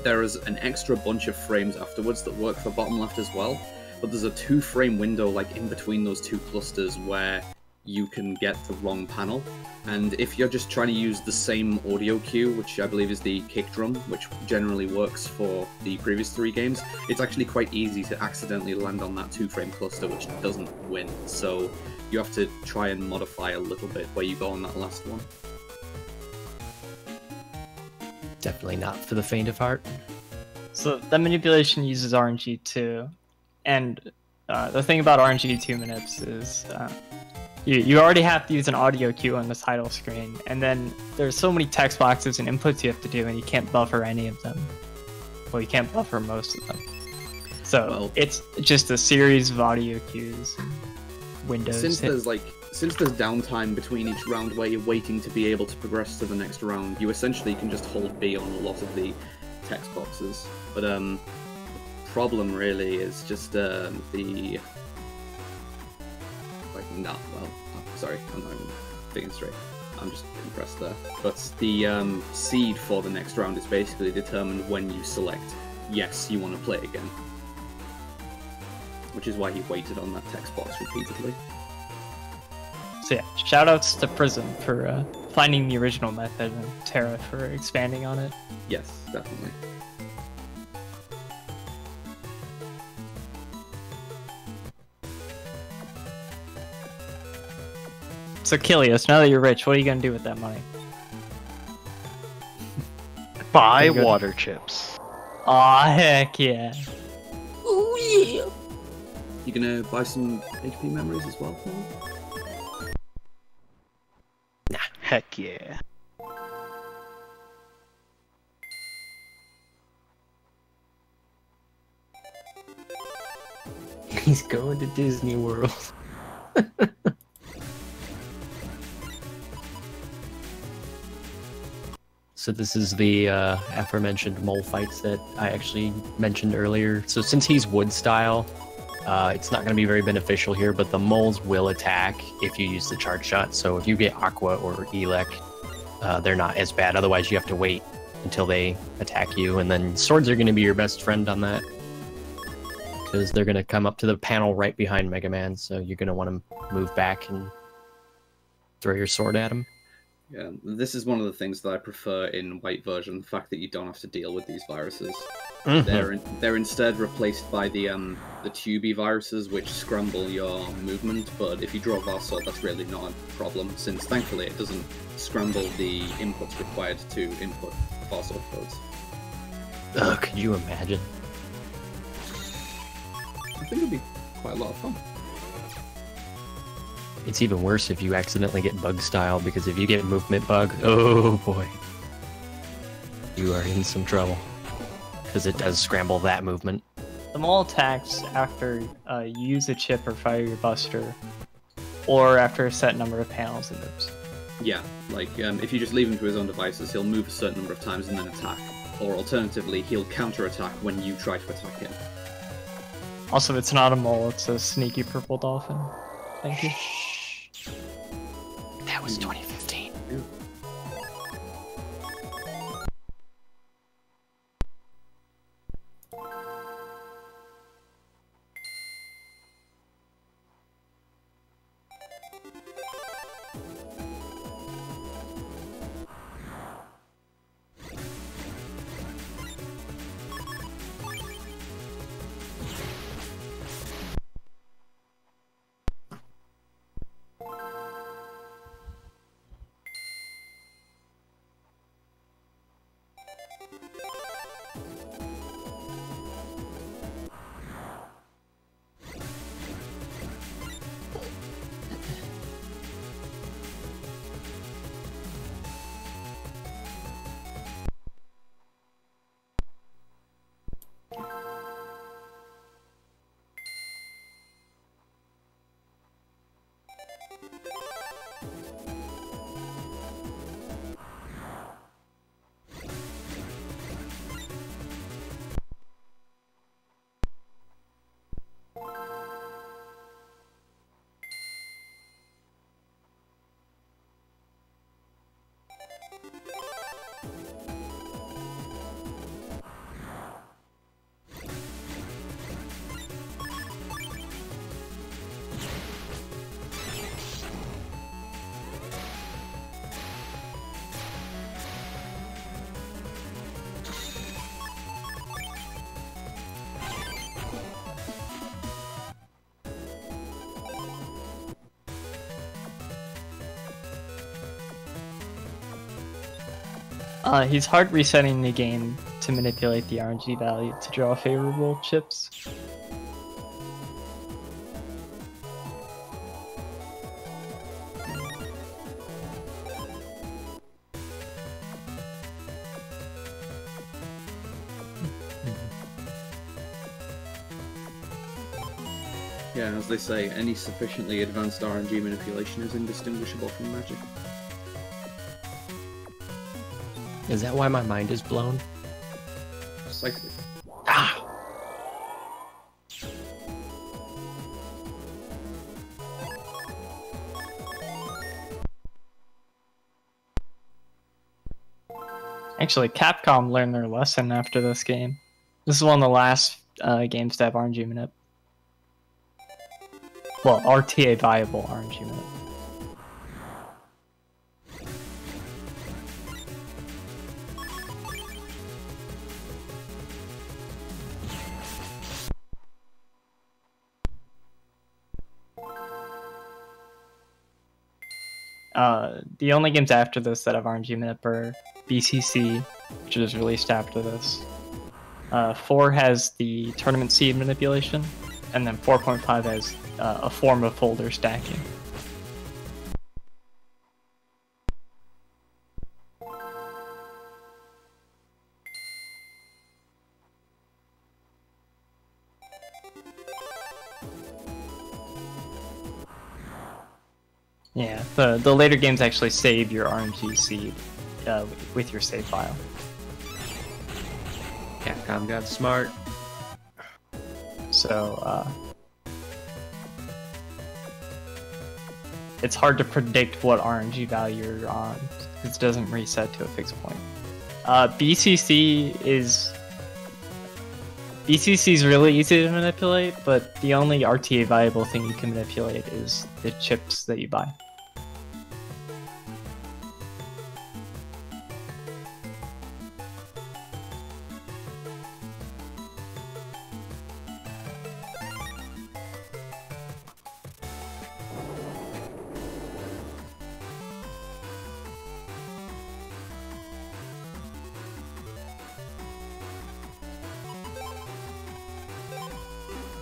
there is an extra bunch of frames afterwards that work for bottom left as well, but there's a 2-frame window like in between those 2 clusters where you can get the wrong panel. And if you're just trying to use the same audio cue, which I believe is the kick drum, which generally works for the previous 3 games, it's actually quite easy to accidentally land on that 2-frame cluster, which doesn't win. So you have to try and modify a little bit where you go on that last one. Definitely not for the faint of heart. So that manipulation uses RNG too, and the thing about RNG 2 manips is you already have to use an audio cue on the title screen, and then there's so many text boxes and inputs you have to do, and you can't buffer any of them. Well, you can't buffer most of them. So it's just a series of audio cues and windows. Since there's downtime between each round where you're waiting to be able to progress to the next round, you essentially can just hold B on a lot of the text boxes. But the problem really is just sorry, I'm not even thinking straight. I'm just compressed there. But the seed for the next round is basically determined when you select yes, you want to play again. Which is why he waited on that text box repeatedly. So yeah, shoutouts to Prism for finding the original method and Terra for expanding on it. Yes, definitely. So xKilios, now that you're rich, what are you gonna do with that money? Buy water chips. Aw, heck yeah. You gonna buy some HP memories as well for me? Heck yeah. He's going to Disney World. So this is the aforementioned mole fights that I actually mentioned earlier. So since he's wood style, it's not going to be very beneficial here, but the moles will attack if you use the charge shot. So if you get Aqua or Elec, they're not as bad. Otherwise, you have to wait until they attack you, and then swords are going to be your best friend on that. Because they're going to come up to the panel right behind Mega Man, so you're going to want to move back and throw your sword at him. Yeah, this is one of the things that I prefer in white version, the fact that you don't have to deal with these viruses. Mm-hmm. They're instead replaced by the tubey viruses, which scramble your movement, but if you draw Varsol, that's really not a problem, since thankfully it doesn't scramble the inputs required to input Varsol codes. Ugh, could you imagine? I think it'd be quite a lot of fun. It's even worse if you accidentally get bug style, because if you get movement bug, oh boy. You are in some trouble. Because it does scramble that movement. The mole attacks after you use a chip or fire your buster, or after a set number of panels it moves. Yeah, like if you just leave him to his own devices, he'll move a certain number of times and then attack. Or alternatively, he'll counter-attack when you try to attack him. Also, it's not a mole, it's a sneaky purple dolphin. Thank you. That was 2015. He's hard resetting the game to manipulate the RNG value to draw favorable chips. Yeah, as they say, any sufficiently advanced RNG manipulation is indistinguishable from magic. Is that why my mind is blown? Precisely. Ah! Actually, Capcom learned their lesson after this game. This is one of the last games to have RNG manip. Well, RTA viable RNG manip. The only games after this that have RNG manip are BCC, which was released after this. 4 has the tournament seed manipulation, and then 4.5 has a form of folder stacking. Yeah, the later games actually save your RNG seed with your save file. Capcom got smart. So, it's hard to predict what RNG value you're on, because it doesn't reset to a fixed point. BCC is really easy to manipulate, but the only RTA viable thing you can manipulate is the chips that you buy.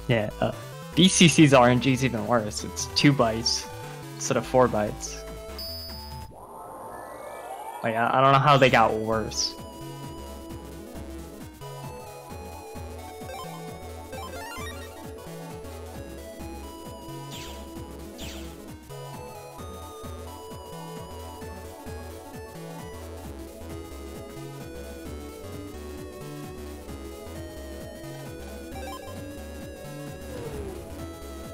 Yeah, BCC's RNG is even worse. It's 2 bytes instead of 4 bytes. Like, I don't know how they got worse.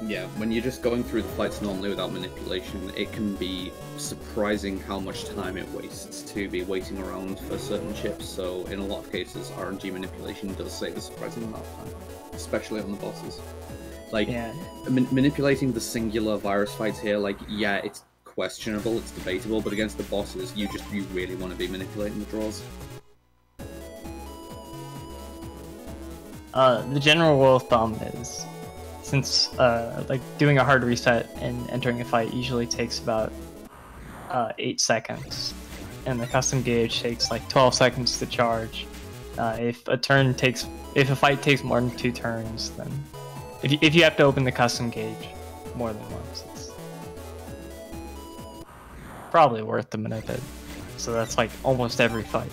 Yeah, when you're just going through the fights normally without manipulation, it can be surprising how much time it wastes to be waiting around for certain chips, so in a lot of cases RNG manipulation does save a surprising amount of time, especially on the bosses. Like, Yeah. Manipulating the singular virus fights here, like, yeah, it's questionable, it's debatable, but against the bosses, you really want to be manipulating the draws. The general rule of thumb is, since like doing a hard reset and entering a fight usually takes about 8 seconds, and the custom gauge takes like 12 seconds to charge. If a fight takes more than 2 turns, then if you have to open the custom gauge more than once, it's probably worth the manip. So that's like almost every fight.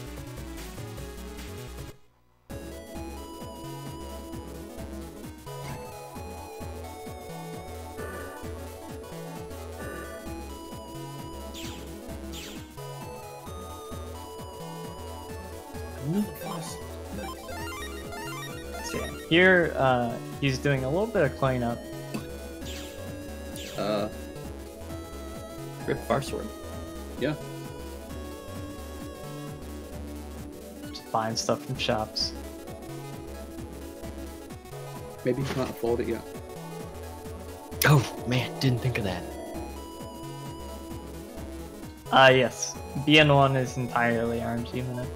So yeah, here he's doing a little bit of cleanup. Rip bar sword. Yeah. Just buying stuff from shops. Maybe you can't afford it yet. Oh man, didn't think of that. Yes. BN1 is entirely RNG manip.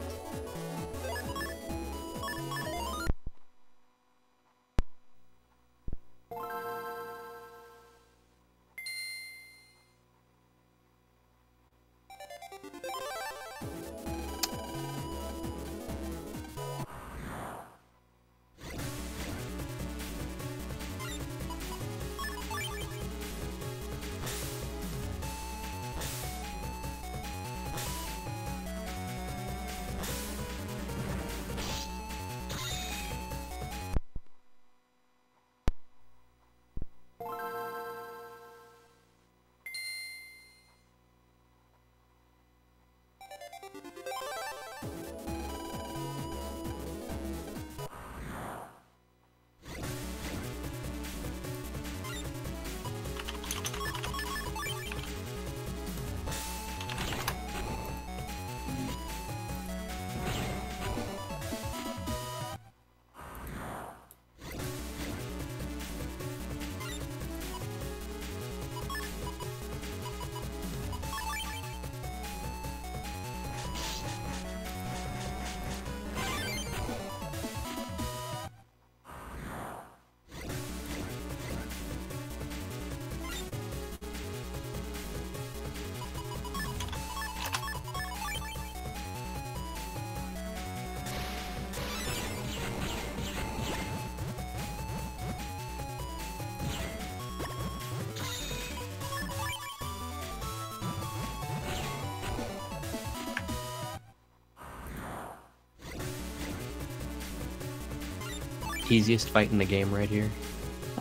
Easiest fight in the game right here.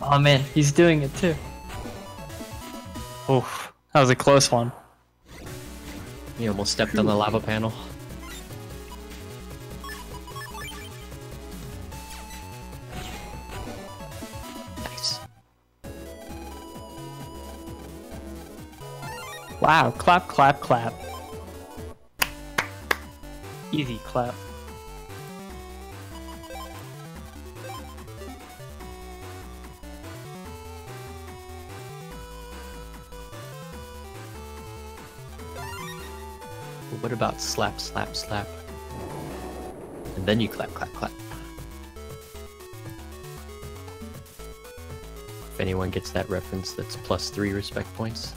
Oh man, he's doing it too. Oof, that was a close one. He almost stepped on the lava panel. Nice. Wow, clap, clap, clap. Easy clap. What about slap, slap, slap? And then you clap, clap, clap. If anyone gets that reference, that's +3 respect points.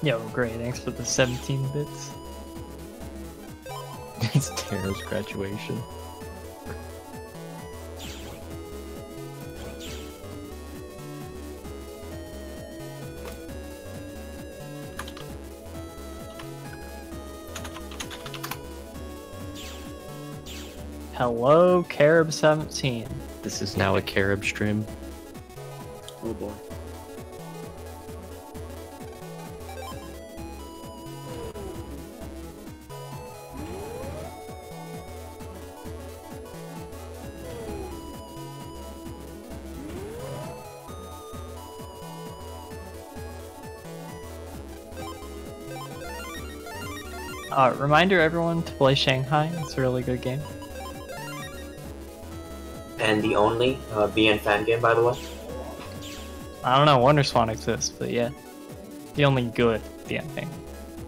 Yo, great, thanks for the 17 bits. It's Tara's graduation. Hello, Carib17. This is now a Carib stream. Oh boy. Reminder everyone to play Shanghai. It's a really good game. And the only BN fan game, by the way. I don't know, WonderSwan exists, but yeah. The only good BN thing.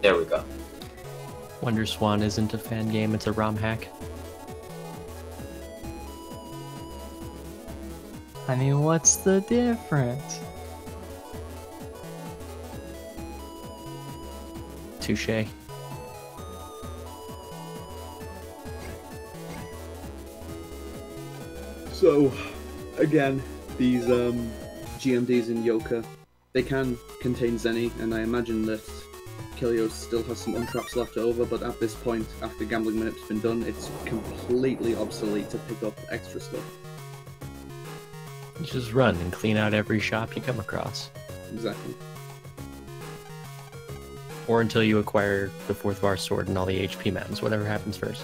There we go. WonderSwan isn't a fan game, it's a ROM hack. I mean, what's the difference? Touché. So, again, these GMDs in Yoka, they can contain Zenny, and I imagine that xKilios still has some untraps left over, but at this point, after gambling manip's been done, it's completely obsolete to pick up extra stuff. You just run and clean out every shop you come across. Exactly. Or until you acquire the 4th bar sword and all the HP mountains, whatever happens first.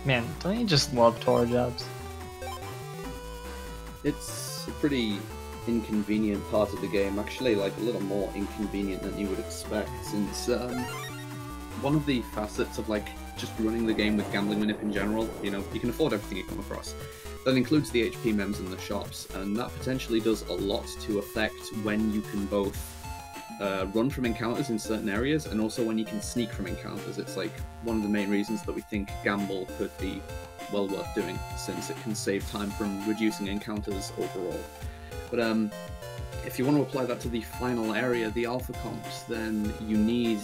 Man, don't you just love tour jobs? It's a pretty inconvenient part of the game, actually, like a little more inconvenient than you would expect, since one of the facets of like just running the game with gambling manip in general, you know, you can afford everything you come across. That includes the HP mems in the shops, and that potentially does a lot to affect when you can both run from encounters in certain areas, and also when you can sneak from encounters. It's like one of the main reasons that we think Gamble could be well worth doing, since it can save time from reducing encounters overall. But if you want to apply that to the final area, the alpha comps, then you need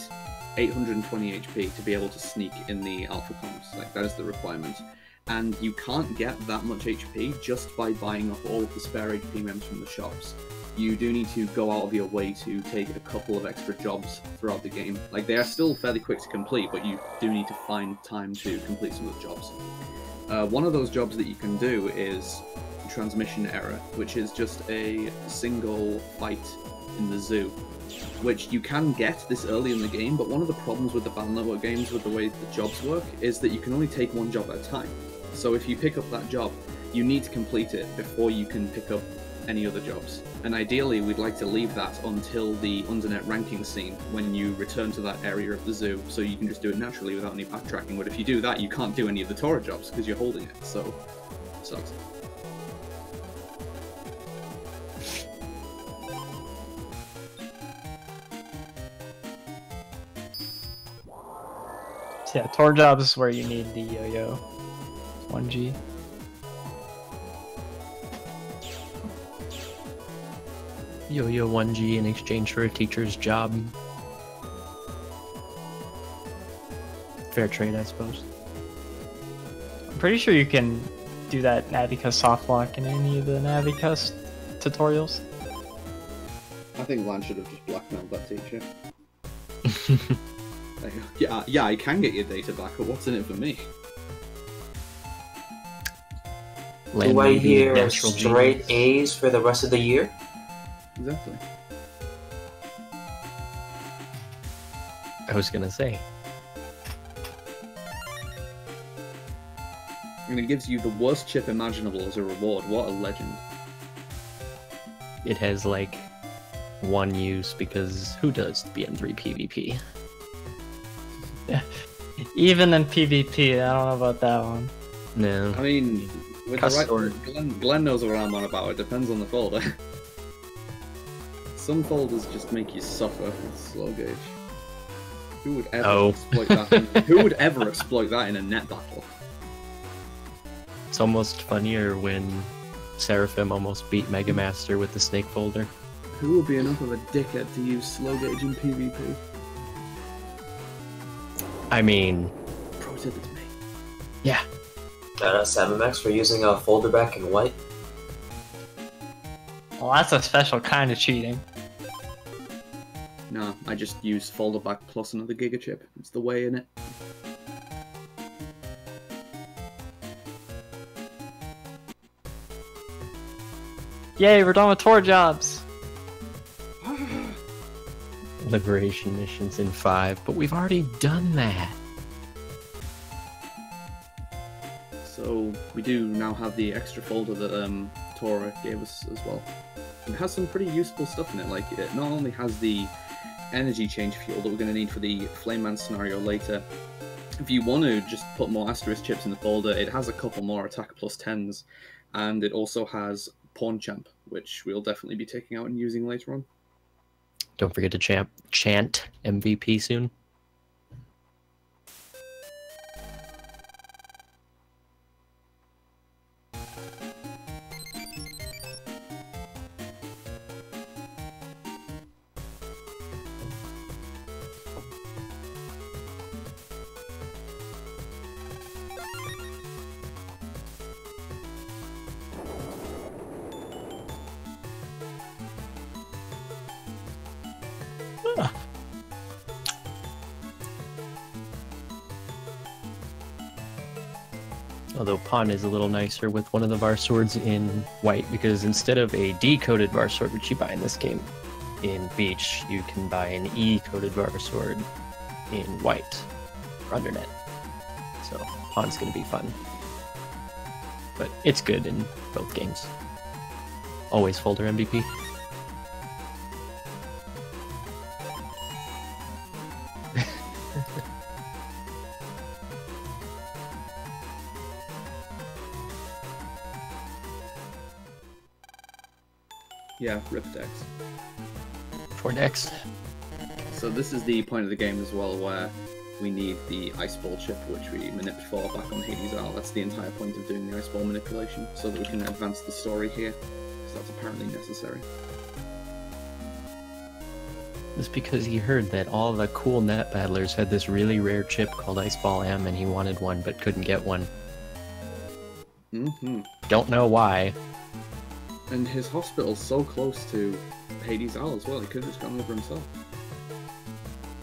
820 HP to be able to sneak in the alpha comps. Like, that is the requirement. And you can't get that much HP just by buying up all of the spare HP mems from the shops. You do need to go out of your way to take a couple of extra jobs throughout the game. Like, they are still fairly quick to complete, but you do need to find time to complete some of the jobs. One of those jobs that you can do is Transmission Error, which is just a single fight in the zoo, which you can get this early in the game, but one of the problems with the Battle Network games with the way the jobs work is that you can only take one job at a time. So if you pick up that job, you need to complete it before you can pick up any other jobs. And ideally, we'd like to leave that until the undernet ranking scene when you return to that area of the zoo, so you can just do it naturally without any backtracking. But if you do that, you can't do any of the Tora jobs because you're holding it, so it sucks. So yeah, tour jobs is where you need the Yo-Yo1 G. Yo-Yo1 G in exchange for a teacher's job. Fair trade, I suppose. I'm pretty sure you can do that Navicus soft lock in any of the Navicus tutorials. I think Lan should have just blackmailed that teacher. Yeah, I can get your data back, but what's in it for me? Do I hear straight A's for the rest of the year? Exactly. I was gonna say. And it gives you the worst chip imaginable as a reward. What a legend. It has like one use because who does BN3 PvP? Even in PvP, I don't know about that one. No. I mean, with Custom. the right, Glenn knows what I'm on about. It depends on the folder. Some folders just make you suffer with slow gauge. Who would ever exploit that? Who would ever exploit that in a net battle? It's almost funnier when Seraphim almost beat Mega Master with the snake folder. Who would be enough of a dickhead to use slow gauge in PvP? I mean, Pro tip, it's me. yeah. Shout out Savamex for using a folder back in white. Well, that's a special kind of cheating. Nah, I just use folder back plus another Giga chip. It's the way in it. Yay, we're done with tour jobs! Liberation missions in 5, but we've already done that. So we do now have the extra folder that Tora gave us as well. It has some pretty useful stuff in it. Like, it not only has the energy change fuel that we're going to need for the Flame Man scenario later. If you want to just put more asterisk chips in the folder, it has a couple more attack plus 10s, and it also has Pawn Champ, which we'll definitely be taking out and using later on. Don't forget to chant MVP soon. Although Pawn is a little nicer with one of the Var swords in white, because instead of a D-coded Var sword, which you buy in this game, in Beach, you can buy an E-coded Var sword in white for Undernet. So Pawn's going to be fun. But it's good in both games. Always folder MVP. Yeah, rip decks. For next. So this is the point of the game as well where we need the Iceball chip, which we manipulated for back on Hades Isle. That's the entire point of doing the Iceball manipulation, so that we can advance the story here, because that's apparently necessary. It's because he heard that all the cool net battlers had this really rare chip called Iceball M, and he wanted one but couldn't get one. Mm-hmm. Don't know why. And his hospital's so close to Hades Isle as well, he could have just gone over himself.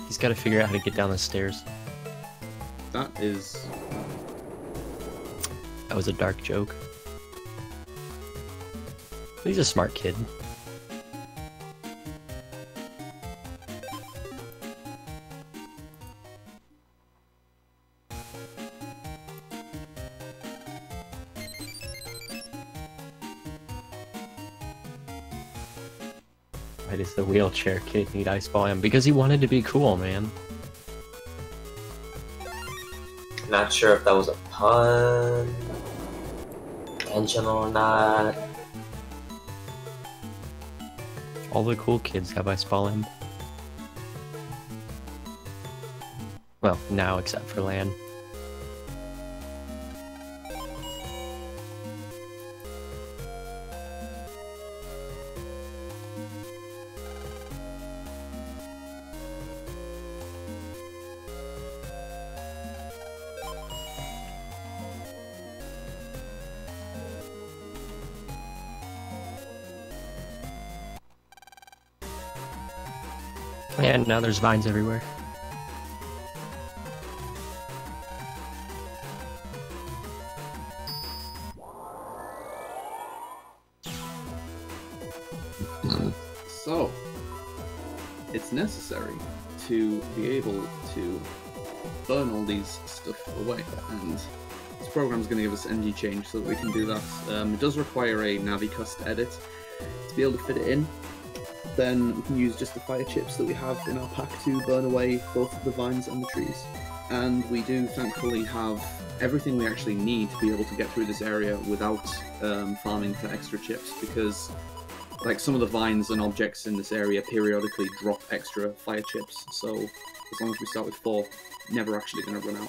He's got to figure out how to get down the stairs. That is... That was a dark joke. He's a smart kid. Why does the wheelchair kid need Iceball M? Because he wanted to be cool, man. Not sure if that was a pun, intentional or not. All the cool kids have Iceball M. Well, now except for Lan. And now there's vines everywhere. So, it's necessary to be able to burn all these stuff away, and this program is going to give us NG change so that we can do that. It does require a navicust edit to be able to fit it in. Then we can use just the fire chips that we have in our pack to burn away both the vines and the trees. And we do thankfully have everything we actually need to be able to get through this area without farming for extra chips, because like some of the vines and objects in this area periodically drop extra fire chips, so as long as we start with 4, never actually going to run out.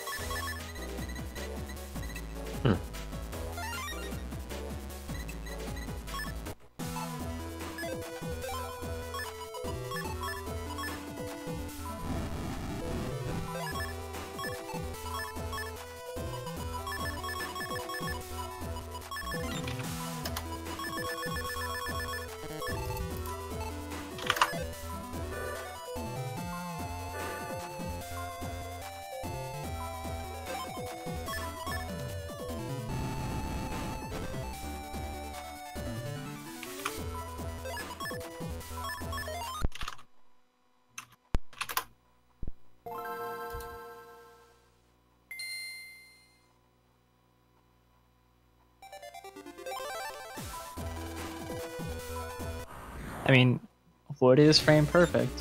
I mean, wood is frame perfect.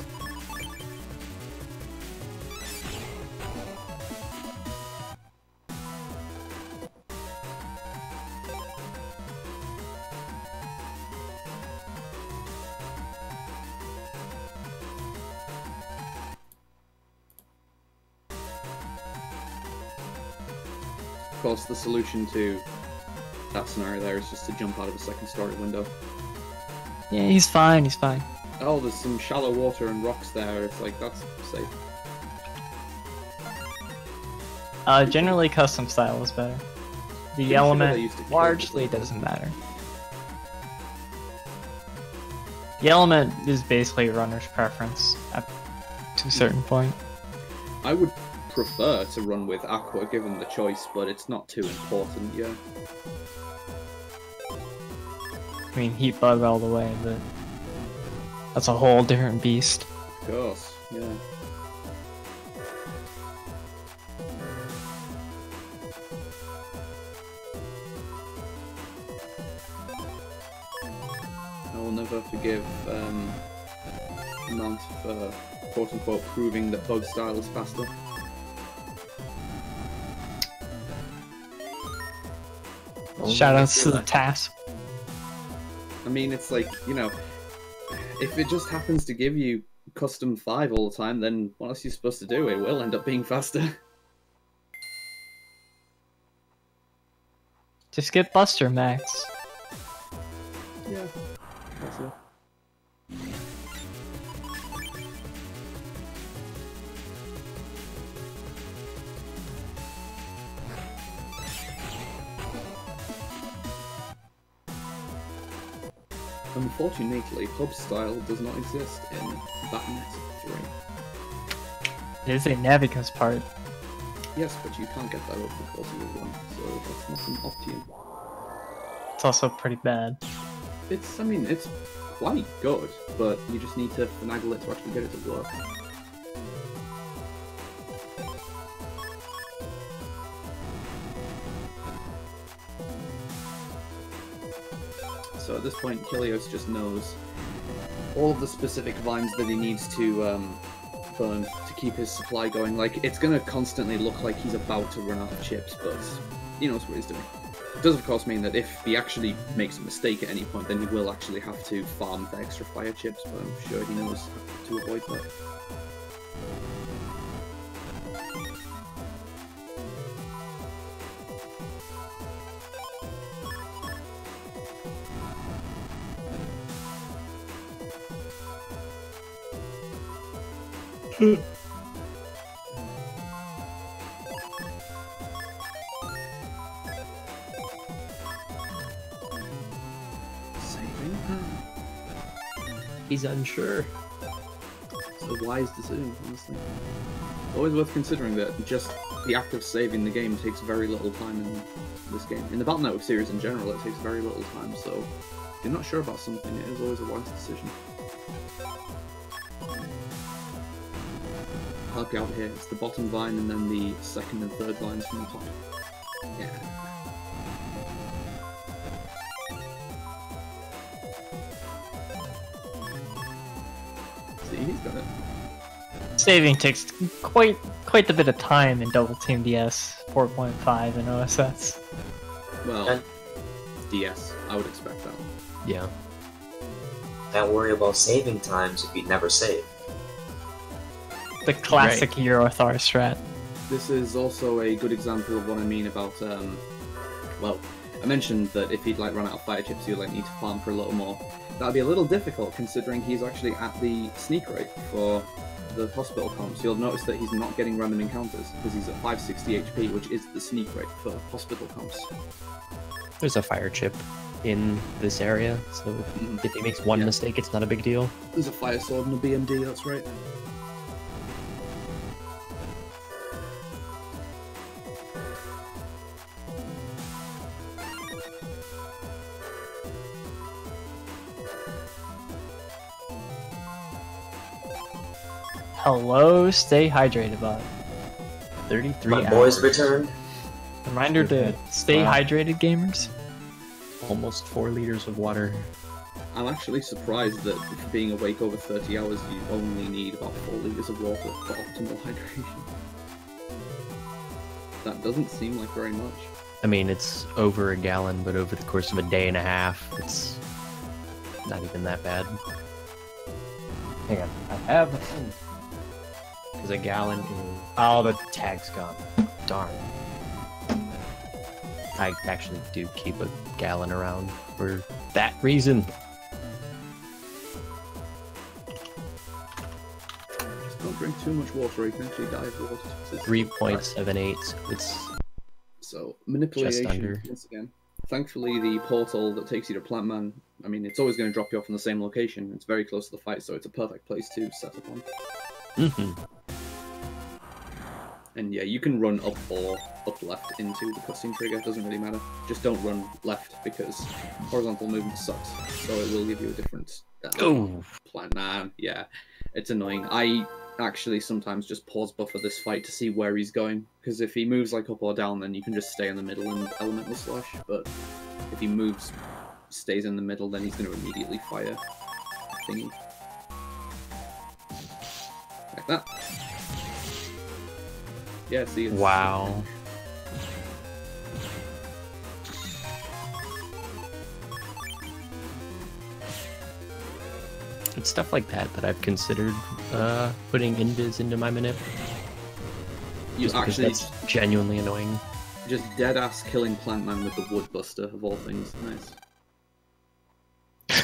Of course, the solution to that scenario there is just to jump out of a second-story window. Yeah, he's fine, he's fine. Oh, there's some shallow water and rocks there. It's like, that's safe. Generally custom style is better. The Sure element they used to kill largely people. doesn't matter. The element is basically a runner's preference up to a certain point. I would prefer to run with Aqua given the choice, but it's not too important, yeah. I mean, heat bug all the way, but that's a whole different beast. Of course, yeah. I will never forgive Mount for quote-unquote proving that bug style is faster. Shoutouts to the task. I mean, it's like, you know, if it just happens to give you custom 5 all the time, then what else are you supposed to do? It will end up being faster. Just get Buster Max. Yeah, that's it. Unfortunately, hub style does not exist in Batnet 3. It is a Navicus part. Yes, but you can't get that over the course of the run, so that's not an option. It's also pretty bad. It's, I mean, it's quite good, but you just need to finagle it to actually get it to work. So at this point, xKilios just knows all of the specific vines that he needs to burn to keep his supply going. Like, it's gonna constantly look like he's about to run out of chips, but he knows what he's doing. It does, of course, mean that if he actually makes a mistake at any point, then he will actually have to farm the extra fire chips, but I'm sure he knows to avoid that. Saving? He's unsure. It's a wise decision, honestly. Always worth considering that just the act of saving the game takes very little time in this game. In the Battle Network series in general, it takes very little time, so if you're not sure about something, it is always a wise decision. I'll help you out here. It's the bottom vine and then the second and third vines from the top. Yeah. See, he's got it. Saving takes quite a bit of time in Double Team DS 4.5 and OSS. Well, DS, I would expect that. Yeah. Don't worry about saving times if you never save. The classic Eurothar strat. This is also a good example of what I mean about, well, I mentioned that if he'd like run out of fire chips, he'd like need to farm for a little more. That'd be a little difficult considering he's actually at the sneak rate for the hospital comps. You'll notice that he's not getting random encounters because he's at 560 HP, which is the sneak rate for hospital comps. There's a fire chip in this area, so if he makes one mistake, it's not a big deal. There's a fire sword and a BMD, that's right. Hello, stay hydrated, bud. 33 My hours. boys returned. Reminder to stay hydrated, gamers. Almost 4 liters of water. I'm actually surprised that for being awake over 30 hours, you only need about 4 liters of water for optimal hydration. That doesn't seem like very much. I mean, it's over a gallon, but over the course of a day and a half, it's not even that bad. Hang on, I have a thing. Because a gallon is... Oh, the tag's gone. Darn. I actually do keep a gallon around for that reason. Just don't drink too much water, or you can actually die of water. 3.78, it's So, manipulation, just under. once again. Thankfully, the portal that takes you to Plant Man, I mean, it's always going to drop you off in the same location. It's very close to the fight, so it's a perfect place to set up on. And yeah, you can run up or up left into the cutscene trigger, it doesn't really matter. Just don't run left, because horizontal movement sucks, so it will give you a different plan. Nah, yeah, it's annoying. I actually sometimes just pause buffer this fight to see where he's going, because if he moves like up or down, then you can just stay in the middle and elemental slash, but if he stays in the middle, then he's going to immediately fire a thingy. Like that. Yeah, see, it's... Wow. It's stuff like that I've considered putting invis into my manip. You actually... That's genuinely annoying. Just dead-ass killing Plant Man with the Wood Buster, of all things. Nice.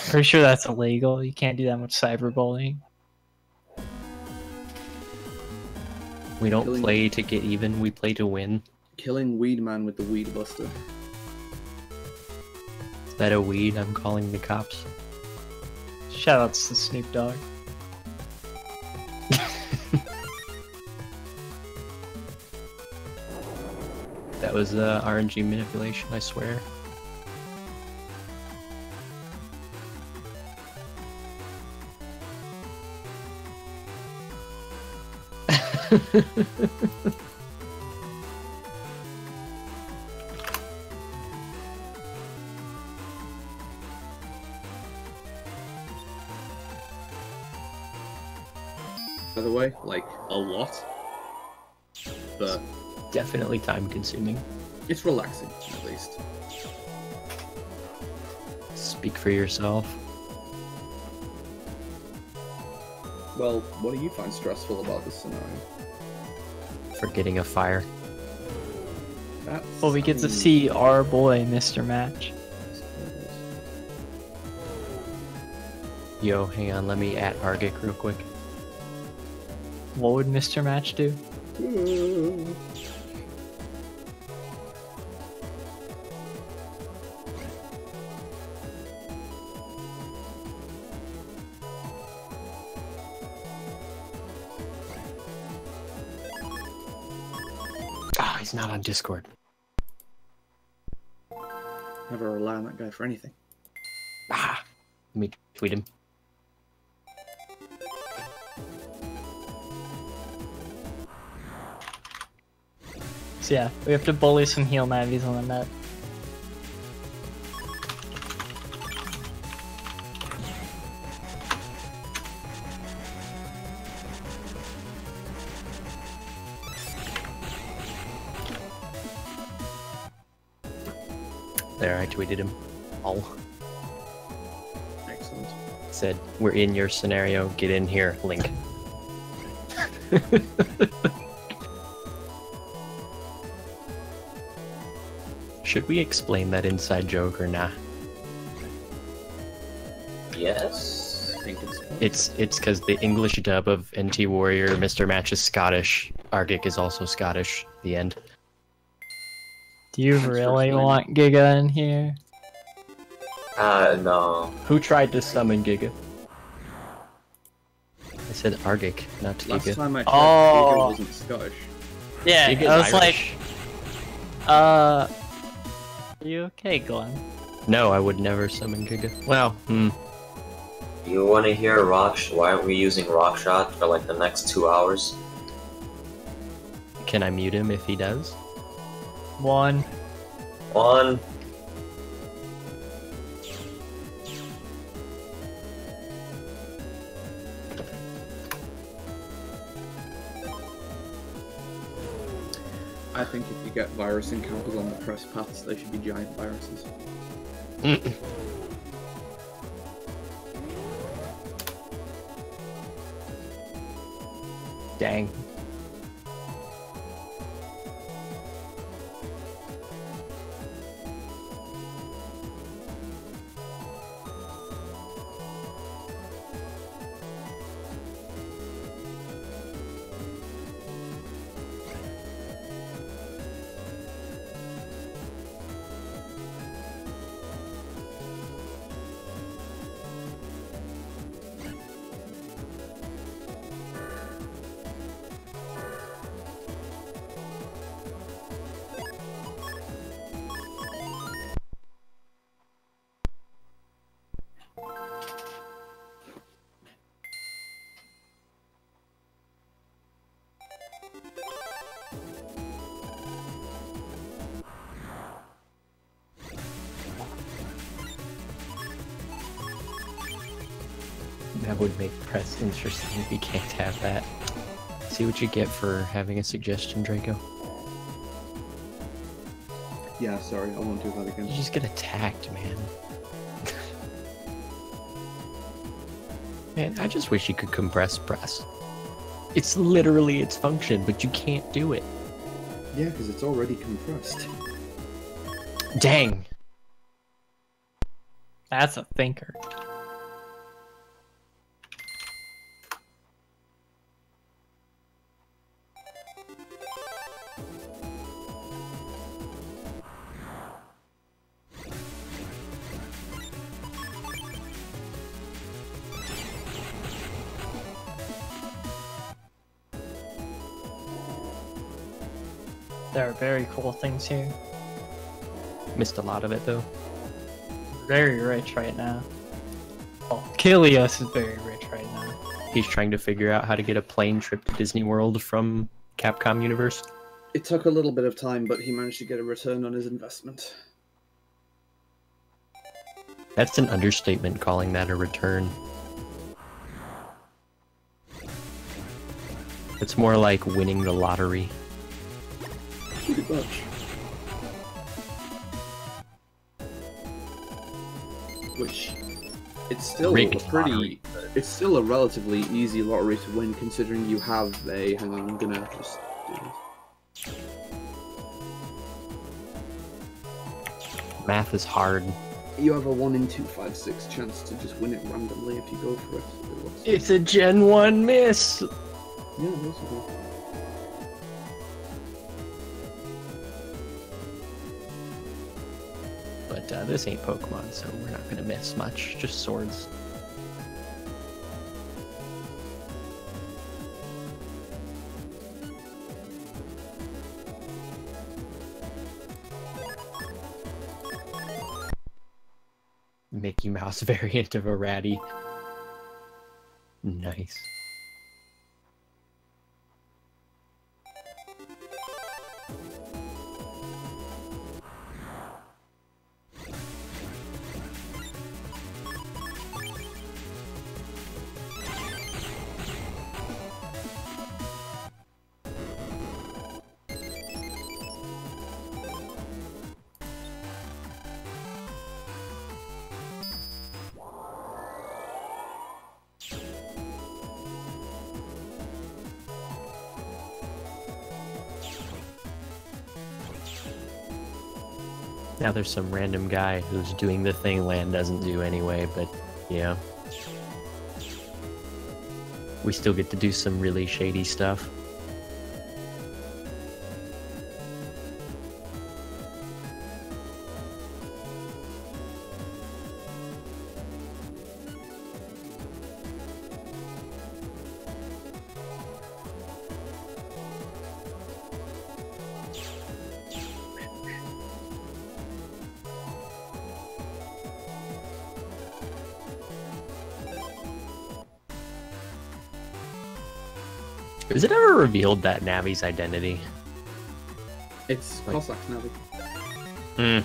Pretty sure that's illegal. You can't do that much cyberbullying. We don't play to get even, we play to win. Killing Weed Man with the Weed Buster. Is that a weed? I'm calling the cops. Shoutouts to Snoop Dogg. That was RNG manipulation, I swear. by the way, like a lot. But Definitely time consuming. it's relaxing, at least. Speak for yourself. Well, what do you find stressful about this scenario? Forgetting a fire. Well, we get to see our boy, Mr. Match. Yo, hang on, let me add Argic real quick. What would Mr. Match do? Ah, he's not on Discord. Never rely on that guy for anything. Ah, let me tweet him. So yeah, we have to bully some heal navies on the net. There, I tweeted him. All Excellent. said, we're in your scenario, get in here, Link. Should we explain that inside joke or not? Yes. I think it's It's because the English dub of NT Warrior, Mr. Match is Scottish. Argic is also Scottish. The end. Do you for really explaining. want Giga in here? No. Who tried to summon Giga? I said Argic, not last Giga. time I checked, Oh. Giga wasn't Scottish. Yeah, Giga's I was Irish. like, are you okay, Glenn? No, I would never summon Giga. Well, You want to hear why aren't we using Rock Shot for like the next 2 hours? can I mute him if he does? One. One. I think if you get virus encounters on the press paths, they should be giant viruses. Dang. That would make press interesting. You can't have that. See what you get for having a suggestion, Draco. Yeah, sorry, I won't do that again. You just get attacked, man. Man, I just wish you could compress press. It's literally its function, but you can't do it. Yeah, because it's already compressed. Dang. That's a thinker. There are very cool things here. Missed a lot of it, though. Very rich right now. Oh, xKilios is very rich right now. He's trying to figure out how to get a plane trip to Disney World from Capcom Universe. It took a little bit of time, but he managed to get a return on his investment. That's an understatement, calling that a return. It's more like winning the lottery. Pretty much. Which, it's still Rigged a pretty, lottery. it's still a relatively easy lottery to win considering you have a, hang on, I'm gonna just do this. Math is hard. You have a 1 in 256 chance to just win it randomly if you go for it. It's a Gen 1 miss! Yeah, that's okay. But this ain't Pokemon, so we're not gonna miss much. Just swords. Mickey Mouse variant of a ratty. Nice. Now there's some random guy who's doing the thing land doesn't do anyway, but yeah. We still get to do some really shady stuff. Is it ever revealed that Navi's identity? It's Like- Cossack Navi. Hmm.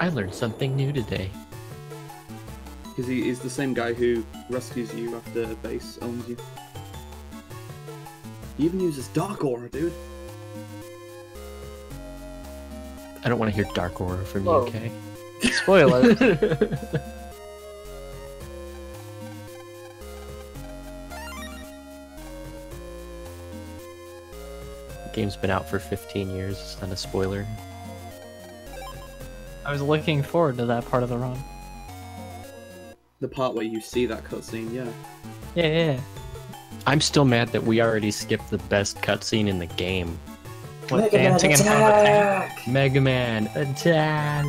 I learned something new today. Because he is the same guy who rescues you after base owns you. He even uses Dark Aura, dude. I don't want to hear Dark Aura from you, Whoa. okay? Spoiler. Game's been out for 15 years, it's not a spoiler. I was looking forward to that part of the run. The part where you see that cutscene, yeah. Yeah. I'm still mad that we already skipped the best cutscene in the game. What, Mega Man dancing in front of a tank? attack! Mega Man, attack!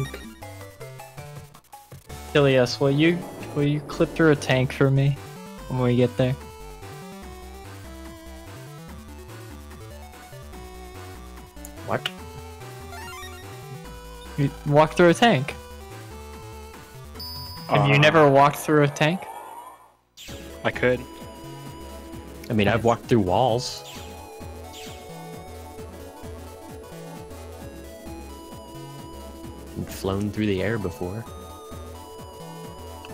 XKilios, will you clip through a tank for me when we get there? What? You walk through a tank. Have you never walked through a tank? I could. I mean, I've walked through walls. And flown through the air before.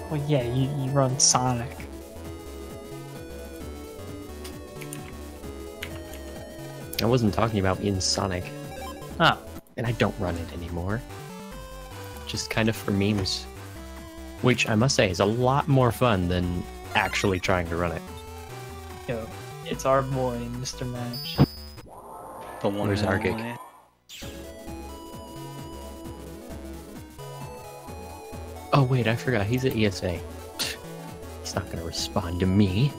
Well, yeah, you run Sonic. I wasn't talking about in Sonic. Oh, And I don't run it anymore. Just kind of for memes. Which I must say is a lot more fun than actually trying to run it. yo, it's our boy, Mr. Match. The one Where's and Arctic? only. Oh wait, I forgot, he's at ESA. He's not gonna respond to me.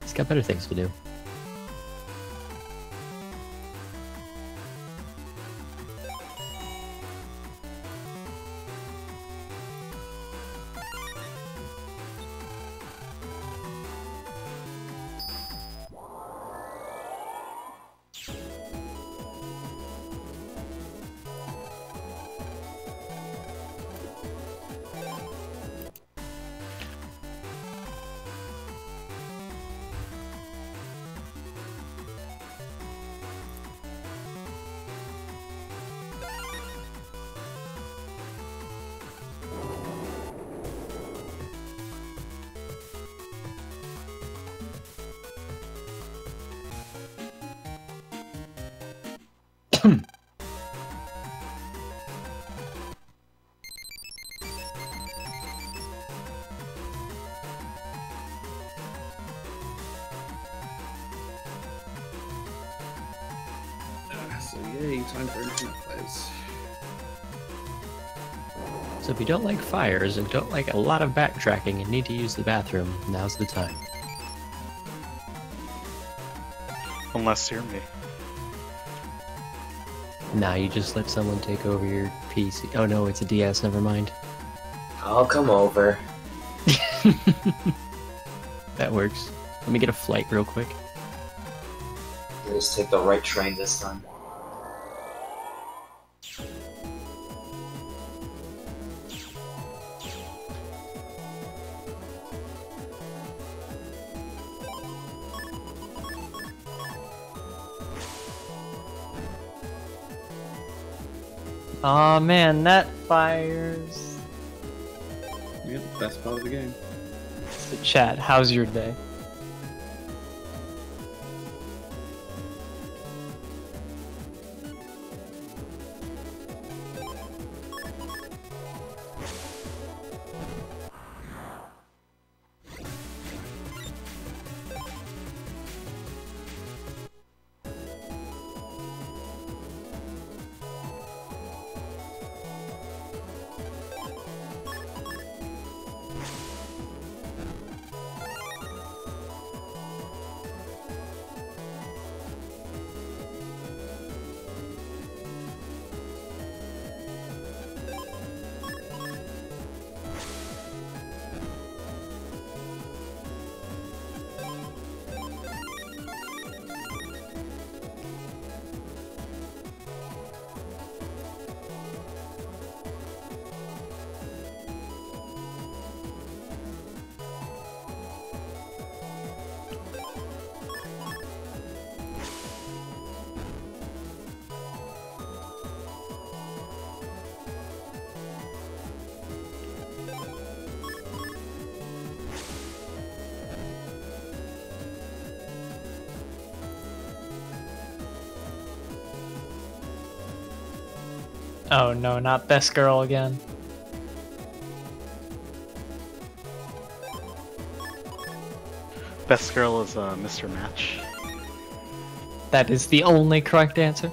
He's got better things to do. So yay, time for internet players. So if you don't like fires and don't like a lot of backtracking and need to use the bathroom, now's the time. Unless you're me. Now you just let someone take over your PC. Oh no, it's a DS, never mind. I'll come over. That works. Let me get a flight real quick. Let's take the right train this time. Aw man, that fires. Yeah, best part of the game. So chat, how's your day? Oh no, not best girl again. Best girl is Mr. Match. That is the only correct answer.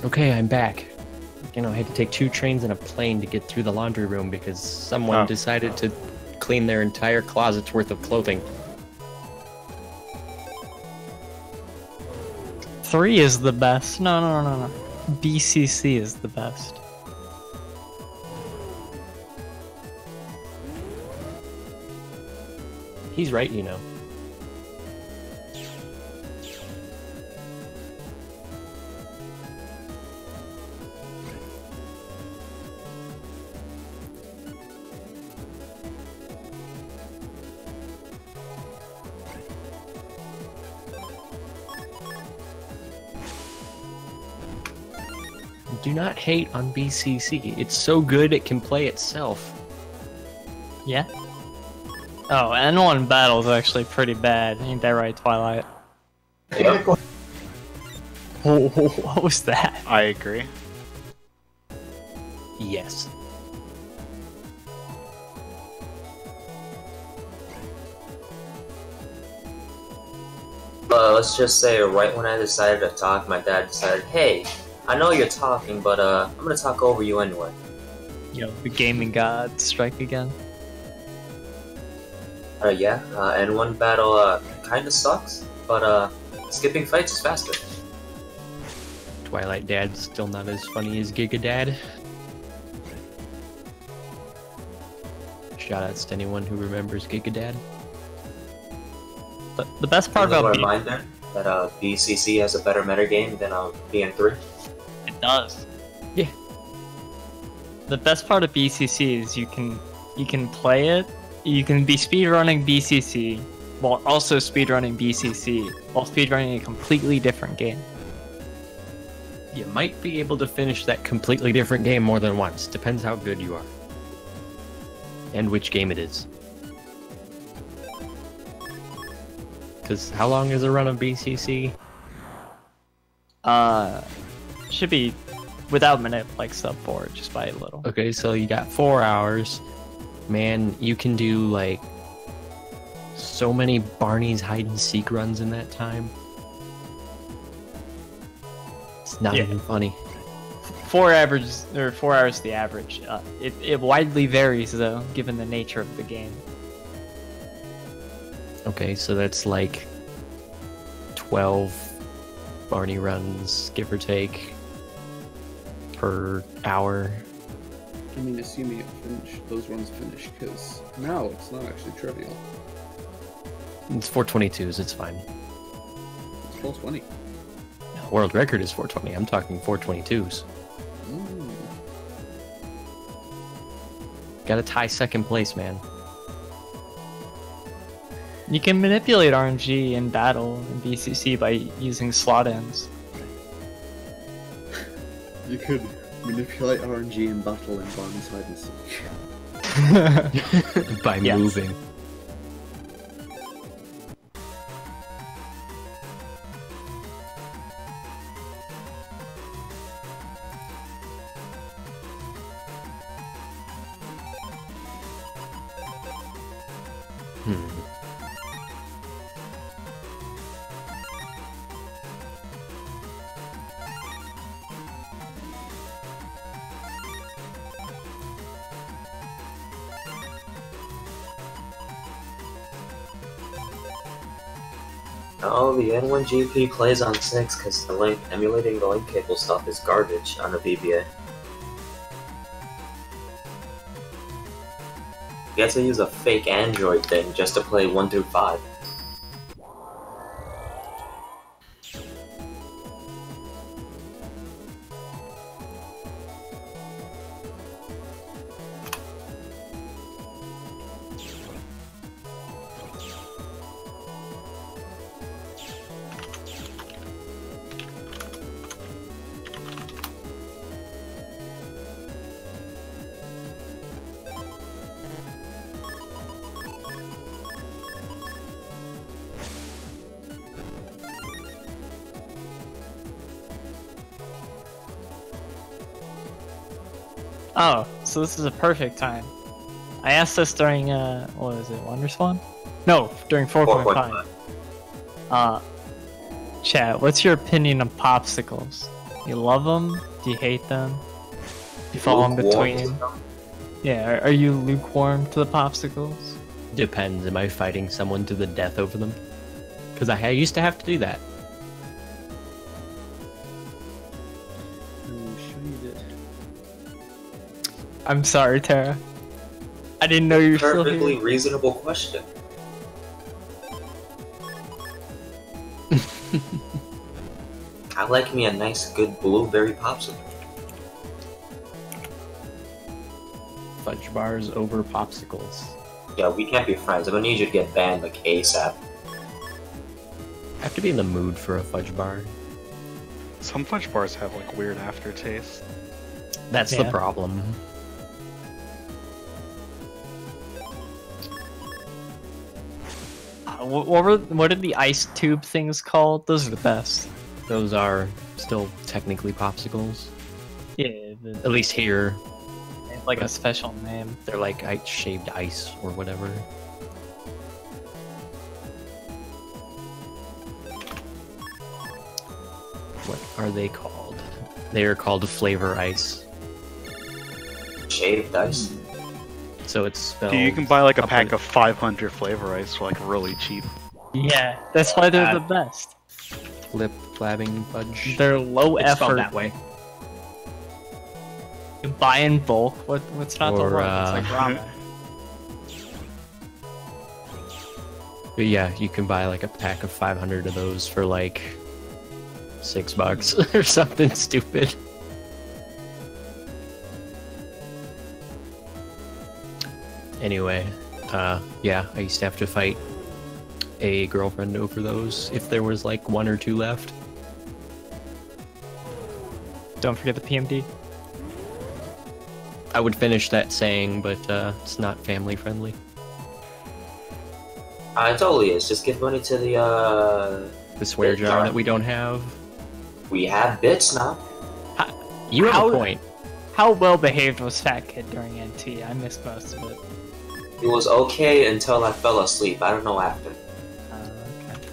Okay, I'm back. You know, I had to take 2 trains and a plane to get through the laundry room because someone decided to clean their entire closet's worth of clothing. 3 is the best. No. BCC is the best. He's right, you know. Do not hate on BCC. It's so good it can play itself. Yeah? Oh, N1 Battle is actually pretty bad. Ain't that right, Twilight? Yep. What was that? I agree. Yes. Let's just say right when I decided to talk, my dad decided, hey, I know you're talking, but I'm gonna talk over you anyway. Yo, the gaming gods strike again. Yeah, N1 Battle kinda sucks, but skipping fights is faster. Twilight Dad's still not as funny as Giga Dad. Shoutouts to anyone who remembers Giga Dad. But the best part Just a about reminder that BCC has a better metagame than BN3. it does. Yeah. the best part of BCC is you can play it. You can be speedrunning BCC while also speedrunning BCC while speedrunning a completely different game. You might be able to finish that completely different game more than once. Depends how good you are. And which game it is. Because how long is a run of BCC? Should be without manip like sub 4, just by a little. Okay, so you got 4 hours. Man, you can do like so many Barney's hide and seek runs in that time. It's not even funny. 4 hours the average. It widely varies though, given the nature of the game. Okay, so that's like 12 Barney runs, give or take, per hour. I mean, assuming those runs finish, because now it's not actually trivial. It's 422s, it's fine. It's 420. World record is 420, I'm talking 422s. Gotta tie second place, man. You can manipulate RNG in battle in BCC by using slot ends. You could manipulate RNG in battle in Barney's hide and seek. By moving. Oh, the N1 GP plays on 6 because the link emulating the link cable stuff is garbage on the VBA. You have to use a fake Android thing just to play 1 through 5. Oh, so this is a perfect time. I asked this during, what is it, WonderSwan? No, during 4.5. Chat, what's your opinion on popsicles? You love them? Do you hate them? Do you fall in between? Yeah, are you lukewarm to the popsicles? Depends, am I fighting someone to the death over them? Because I used to have to do that. I'm sorry, Tara. I didn't know you were still here. Perfectly reasonable question. I like me a nice, good blueberry popsicle. Fudge bars over popsicles. Yeah, we can't be friends. I'm gonna need you to get banned like ASAP. I have to be in the mood for a fudge bar. Some fudge bars have like weird aftertaste. That's the problem. What are the ice tube things called? Those are the best. Those are still technically popsicles. Yeah, At least here. like a special name. They're like shaved ice or whatever. What are they called? They are called flavor ice. Shaved ice? So it's spelled... Dude, you can buy like a pack of 500 flavor ice for like really cheap. Yeah, that's why they're the best. Flabbing fudge. They're low It's effort. spelled that way. You buy in bulk. What's not the Or, word? It's like ramen. But yeah, you can buy like a pack of 500 of those for like $6 or something stupid. Anyway, yeah, I used to have to fight a girlfriend over those if there was like 1 or 2 left. Don't forget the PMD. I would finish that saying, but it's not family friendly. It totally is. Just give money to The swear Bit jar jar. that we don't have. We have bits now. You have How- a point. How well behaved was Fat Kid during NT? I missed most of it. It was okay until I fell asleep. I don't know after. Okay.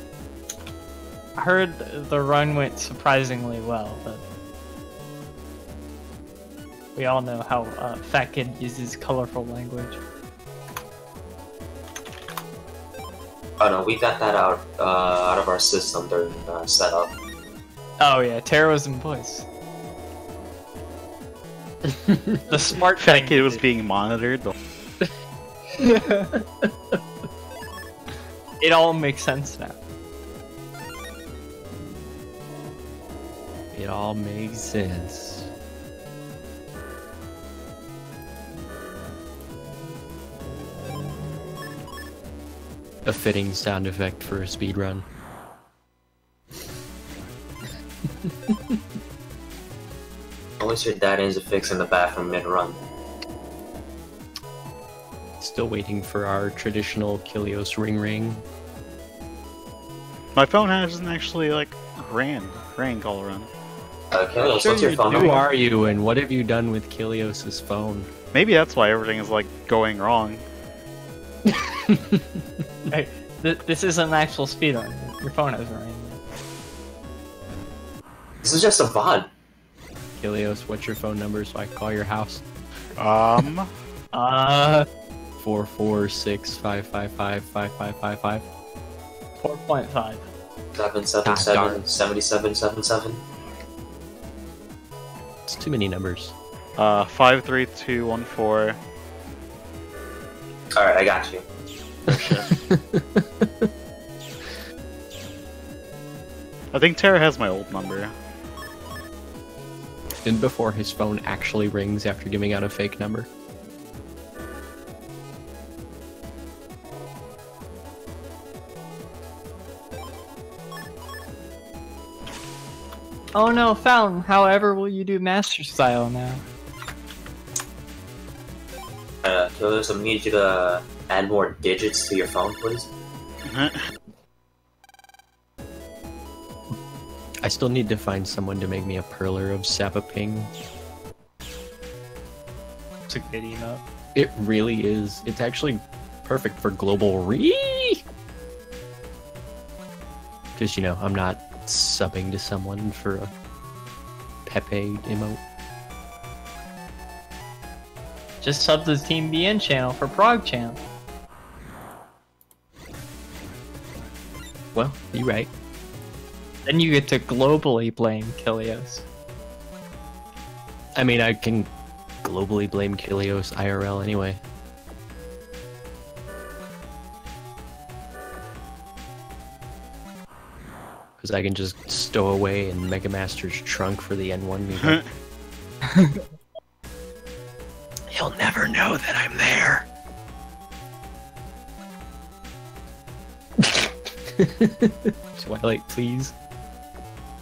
I heard the run went surprisingly well, but we all know how Fat Kid uses colorful language. Oh no, we got that out of our system during setup. Oh yeah, Terra was in voice. The smart Fat thing Kid to was do. being monitored. It all makes sense now. It all makes sense. A fitting sound effect for a speedrun. Always your dad ends up fixing the bathroom mid-run. Still waiting for our traditional Kilios ring ring. My phone hasn't actually like ran all around. Kilios, Sure what's your you phone do. number? Who are you and what have you done with Kilios' phone? Maybe that's why everything is like going wrong. Hey, this isn't an actual speedrun. Your phone hasn't rang yet. This is just a VOD. Kilios, what's your phone number so I can call your house? 446-555-5555. 4.5. 777 7777. It's too many numbers. 53214. Alright, I got you. I think Tara has my old number. And before his phone actually rings after giving out a fake number. Oh no, Fountain. However, will you do Master Style now? Kilios, I need you to add more digits to your phone, please. I still need to find someone to make me a perler of Sapaping. It's a good email. It really is. It's actually perfect for global Because, you know, I'm not subbing to someone for a Pepe emote. Just sub the TeamBN channel for Prague channel. Well, you're right. Then you get to globally blame Kilios. I mean, I can globally blame Kilios IRL anyway. Because I can just stow away in Mega Master's trunk for the N1 meetup. He'll never know that I'm there. Twilight, please.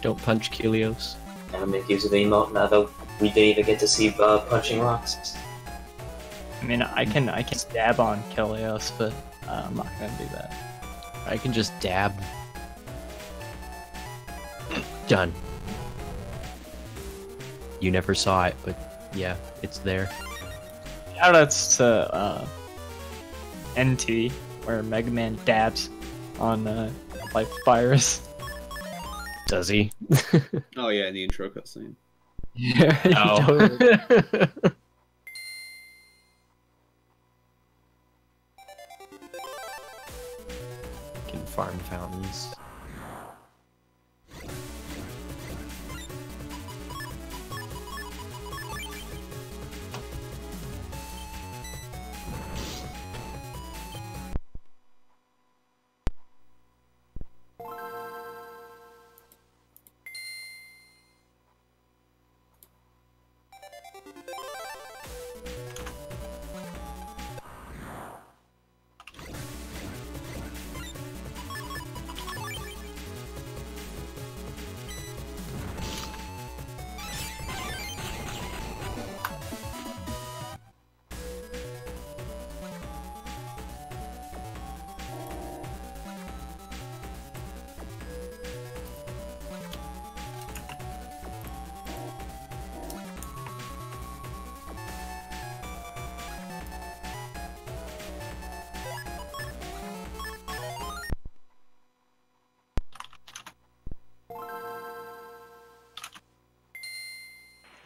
Don't punch Kilios. Gotta make use of the emote now that we didn't even get to see punching rocks. I mean, I can dab on Kilios, but I'm not gonna do that. I can just dab. Done. You never saw it, but yeah, it's there. Shoutouts to NT, where Mega Man dabs on Life Virus. Does he? Oh yeah, in the intro cutscene. Yeah. Oh. Can farm fountains.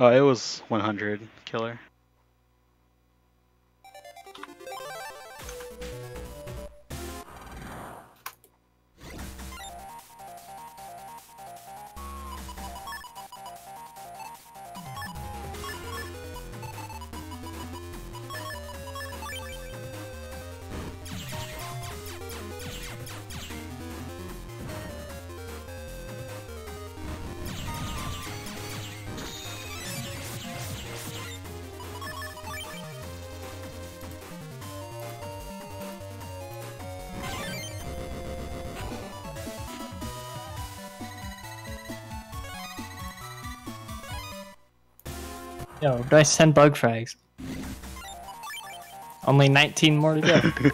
Oh, it was 100 killer. Yo, do I send bug frags? Only 19 more to go.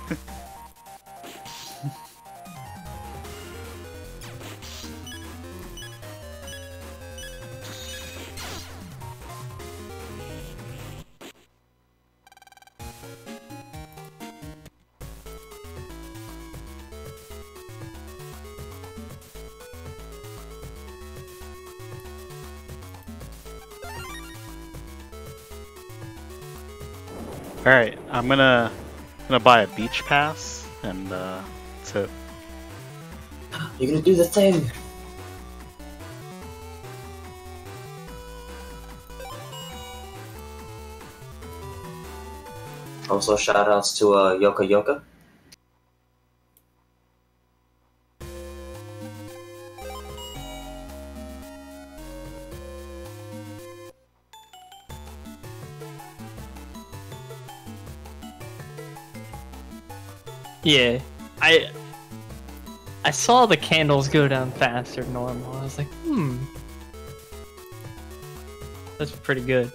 Alright, I'm gonna buy a beach pass and that's it. You're gonna do the thing! Also, shoutouts to Yoka Yoka. Yeah, I saw the candles go down faster than normal. I was like, that's pretty good.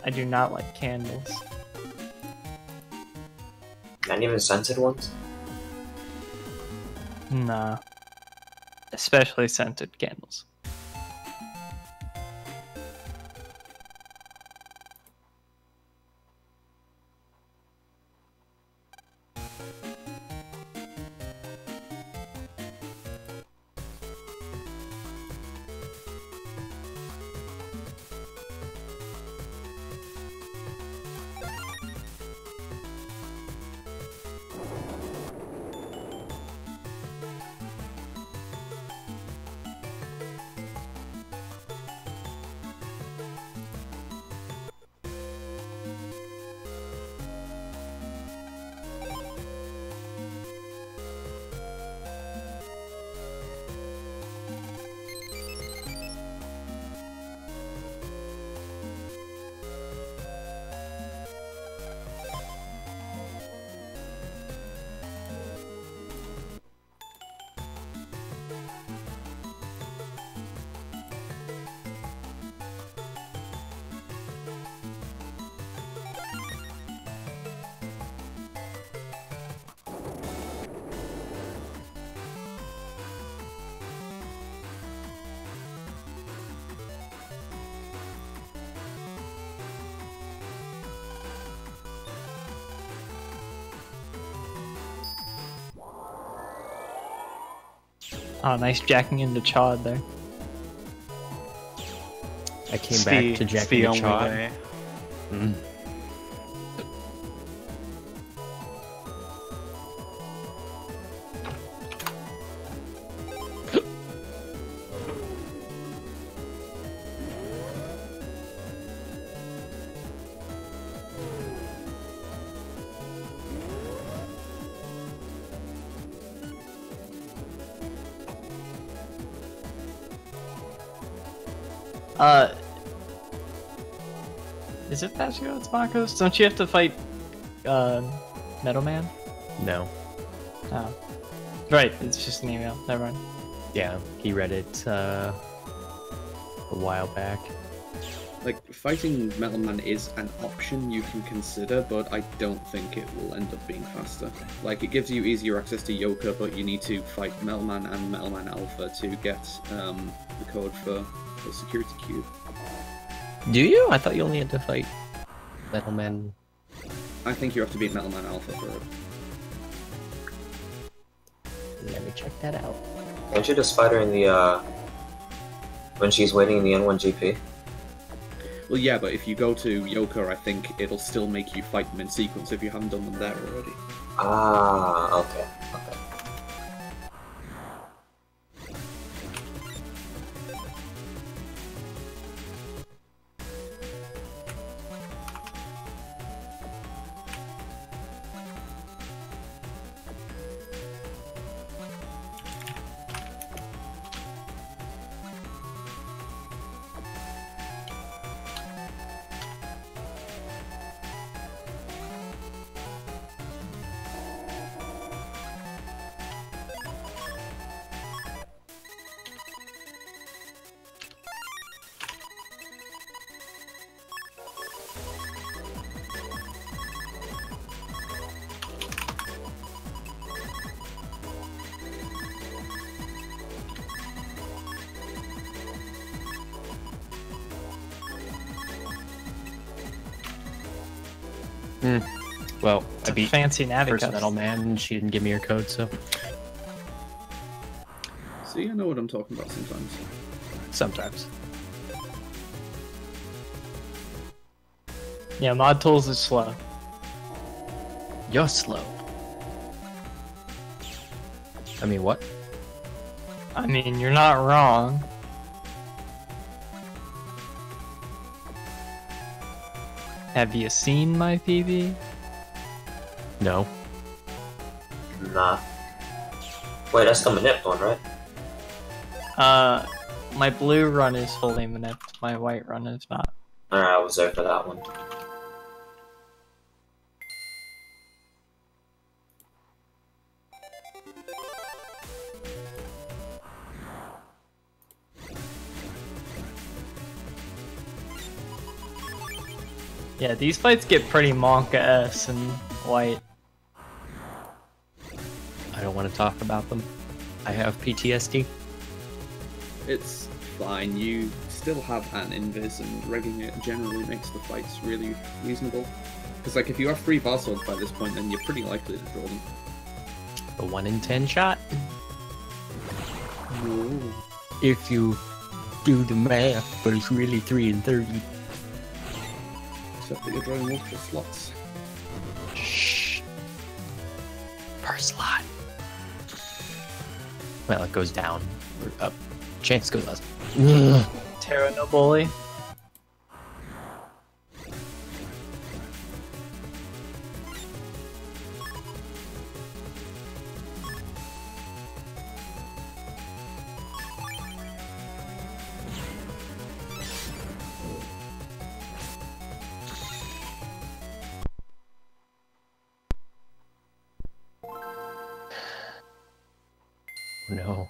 I do not like candles. Not even scented ones? Nah. Especially scented candles. Oh, nice jacking into Chod there. I came back to jack into Chod. Way. Is it Fashio? It's Marcos? Don't you have to fight, Metal Man? No. Oh. Right, it's just an email. Never mind. Yeah, he read it a while back. Like, fighting Metal Man is an option you can consider, but I don't think it will end up being faster. Like, it gives you easier access to Yoka, but you need to fight Metal Man and Metal Man Alpha to get the code for the security cube. Do you? I thought you only had to fight Metal Man. I think you have to beat Metal Man Alpha for it. Let me check that out. Can't you just fight her in the when she's waiting in the N1 GP. Well, yeah, but if you go to Yoka, I think it'll still make you fight them in sequence if you haven't done them there already. Ah, okay. Okay. Well, It's I a beat fancy First Navicups. Metal Man, and she didn't give me her code, so See, I know what I'm talking about sometimes. sometimes. Yeah, mod tools is slow. You're slow. I mean, what? I mean, you're not wrong. Have you seen my PB? No. Nah. Wait, that's the manip one, right? My blue run is fully manipped, my white run is not. Alright, I was there for that one. Yeah, these fights get pretty Monka-S and white. I don't want to talk about them. I have PTSD. It's fine, you still have an invis, and regging it generally makes the fights really reasonable. Because, like, if you have 3 Varswords by this point, then you're pretty likely to draw them. The 1 in 10 shot. No. If you do the math, but it's really 3 in 30. Except that you're drawing multiple slots. Shh. Per slot. Well, it goes down or up. Chance goes up. Terra Noboli. No.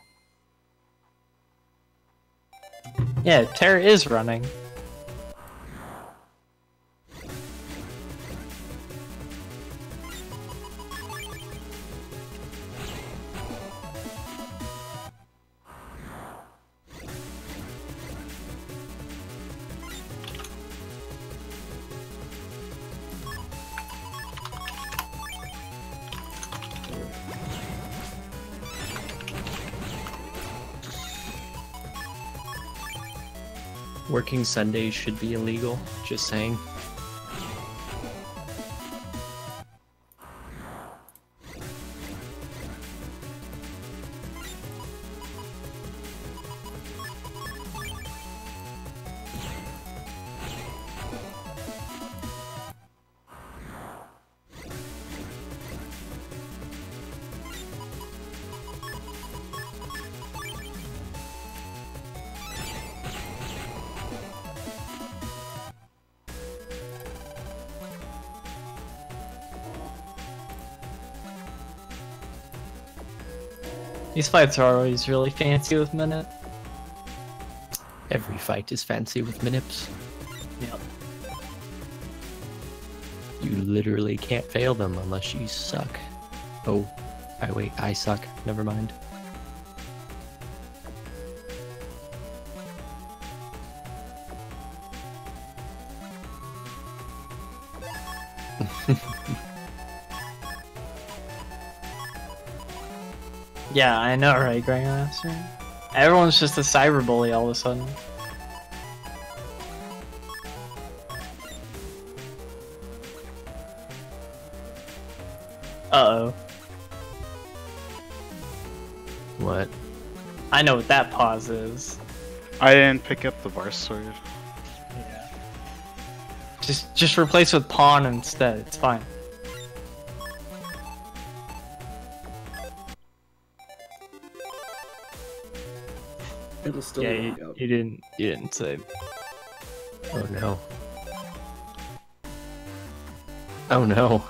Yeah, Terra is running. Working Sundays should be illegal, just saying. These fights are always really fancy with Minute. Every fight is fancy with manips. Yep. You literally can't fail them unless you suck. Oh, wait, I suck. Never mind. Yeah, I know, right, Grandmaster? Everyone's just a cyberbully all of a sudden. Uh-oh. What? I know what that pause is. I didn't pick up the bar sword. Yeah. Just replace with pawn instead. It's fine. It'll still Yeah, work out. you didn't save. Oh no. Oh no.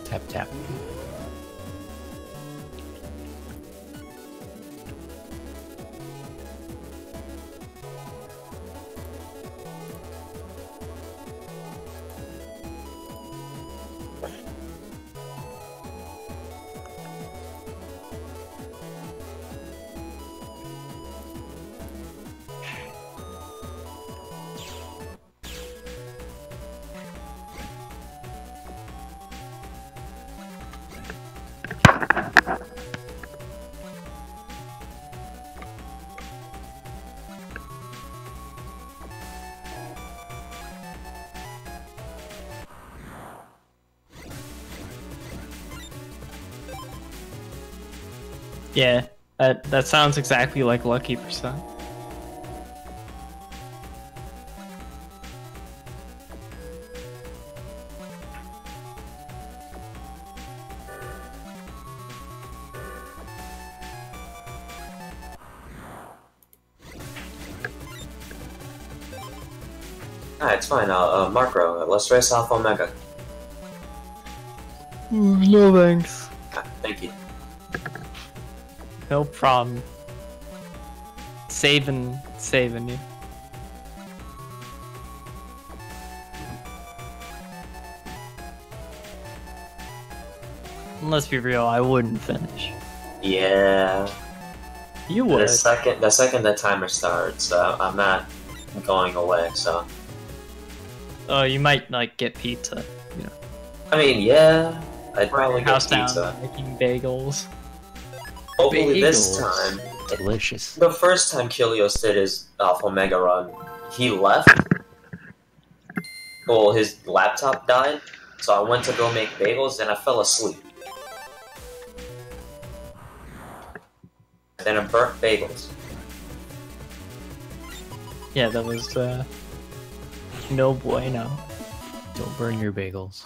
Tap tap. Yeah, that sounds exactly like Lucky Percent. Alright, it's fine. Marco, let's race off Omega. No thanks. Ah, thank you. No problem. Saving you. And let's be real, I wouldn't finish. Yeah. You would. The second the timer starts, I'm not going away. So. Oh, you might like get pizza. You know, I mean, yeah. I'd probably get house pizza. down making bagels. Hopefully this Bagels. time. Delicious. The first time XKilios did his Omega run, he left. Well, his laptop died, so I went to go make bagels and I fell asleep. Then I burnt bagels. Yeah, that was no bueno. Don't burn your bagels.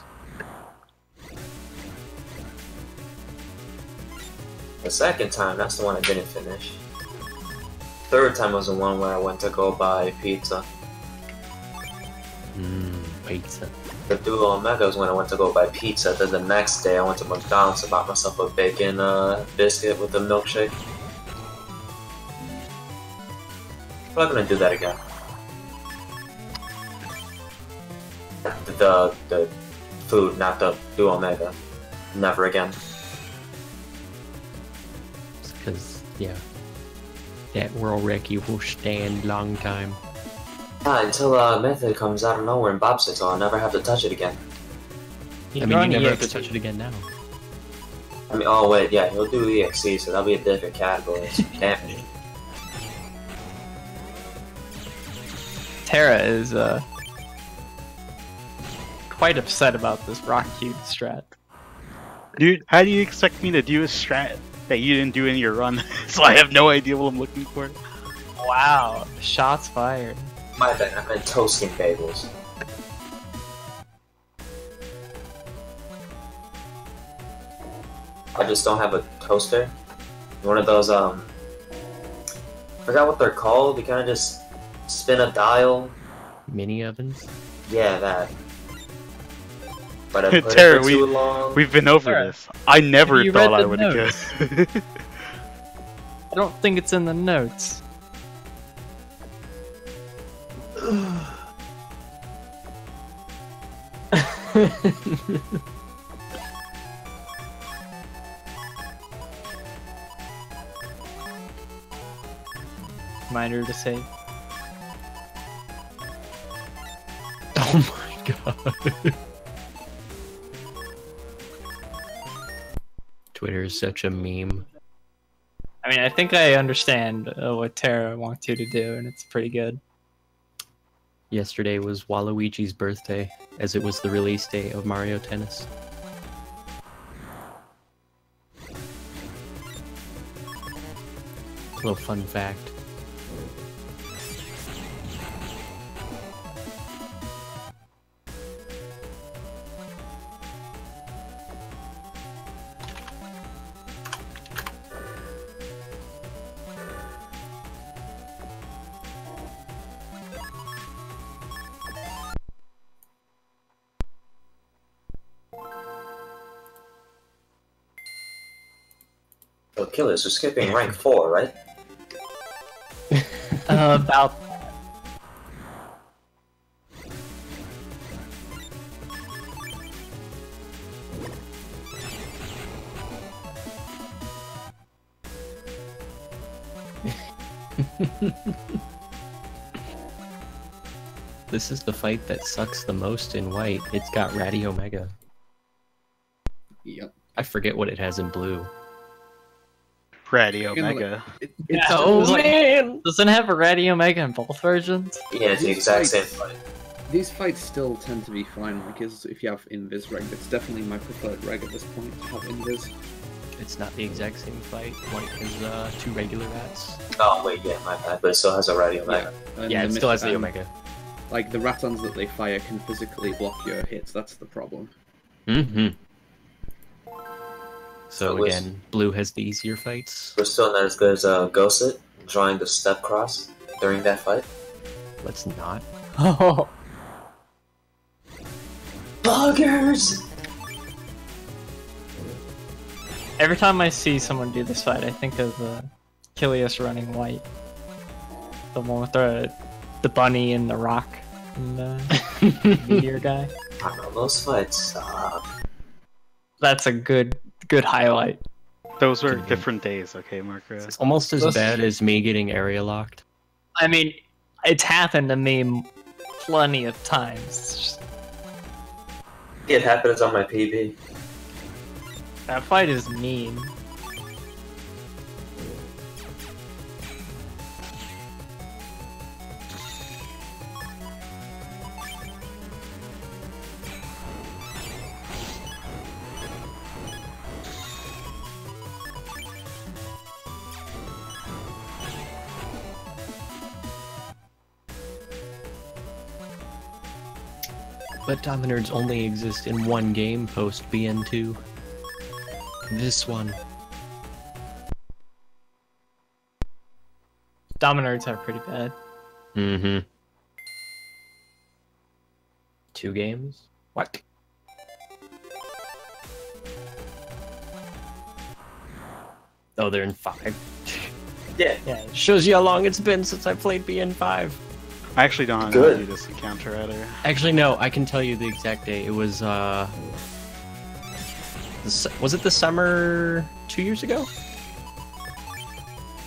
The second time, that's the one I didn't finish. Third time was the one where I went to go buy pizza. Pizza. The Duo Omega was when I went to go buy pizza. Then the next day I went to McDonald's and bought myself a bacon biscuit with a milkshake. I'm not gonna do that again. The food, not the Duo Omega. Never again. Because, yeah. That world wrecky will stand long time. Yeah, until Method comes out of nowhere and bops it, so I'll never have to touch it again. I mean, you never have to touch it again now. I mean, oh wait, yeah, he'll do EXE, so that'll be a different category. Damn it. Terra is quite upset about this rock cube strat. Dude, how do you expect me to do a strat that you didn't do in your run? So I have no idea what I'm looking for. Wow, shots fired. My bad, I meant toasting bagels. I just don't have a toaster. One of those, forgot what they're called. You kind of just spin a dial. Mini ovens? Yeah, that. but I put Tara, it for too long. we've been over Tara, this. I never you thought read I the would notes? have I don't think it's in the notes. Reminder to save. Oh my god. Twitter is such a meme. I mean, I think I understand what Tara wants you to do, and it's pretty good. Yesterday was Waluigi's birthday, as it was the release date of Mario Tennis. A little fun fact. So, Killers, we're skipping rank 4, right? About. This is the fight that sucks the most in white. It's got Ratty Omega. Yep. I forget what it has in blue. Radio Omega. Oh man! Doesn't it have a Radio Omega in both versions? Yeah, it's the exact same fight. These fights still tend to be fine, like if you have Invis reg, it's definitely my preferred reg at this point to have Invis. It's not the exact same fight. White has 2 regular rats. Oh wait, yeah, my bad, but it still has a radio Omega. And Yeah, it the still has the mis- Omega. Like the ratons that they fire can physically block your hits, that's the problem. Mm-hmm. So So again, blue has the easier fights. We're still not as good as Ghosted, drawing the step cross during that fight. Let's not. Oh. Buggers! Every time I see someone do this fight, I think of xKilios running white. The one with the bunny and the rock and the meteor guy. I don't know, those fights suck. That's a good highlight. Those were different days, okay, Marco? It's almost as Those- bad as me getting area locked. I mean, it's happened to me plenty of times. It's just, It happens on my PB. that fight is mean. But Dominards only exist in one game post BN2. This one. Dominards are pretty bad. Mm-hmm. 2 games? What? Oh, they're in 5. Yeah. Yeah, Shows you how long it's been since I played BN5. I actually don't know how to Good. do this encounter either. Actually, no, I can tell you the exact date. It was, was it the summer 2 years ago?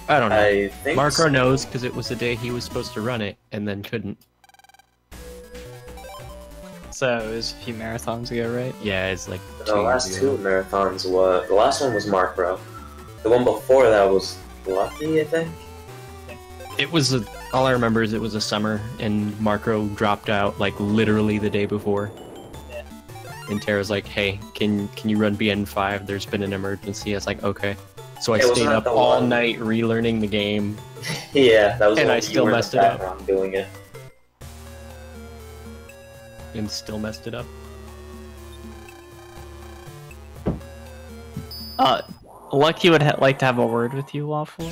I don't know. I think Marco so. knows because it was the day he was supposed to run it and then couldn't. so it was a few marathons ago, right? Yeah, it's like The 2 years last ago. 2 marathons were... The last one was Mark Bro. The one before that was Lucky, I think? It was all I remember is it was a summer and Marco dropped out like literally the day before. Yeah. And Tara's like, "Hey, can you run BN5? There's been an emergency." I was like, "Okay." So I It was stayed not up the all one- night relearning the game. Yeah, that was And when I you still were in the messed it up. background doing it. And still messed it up. Lucky would like to have a word with you, Waffle.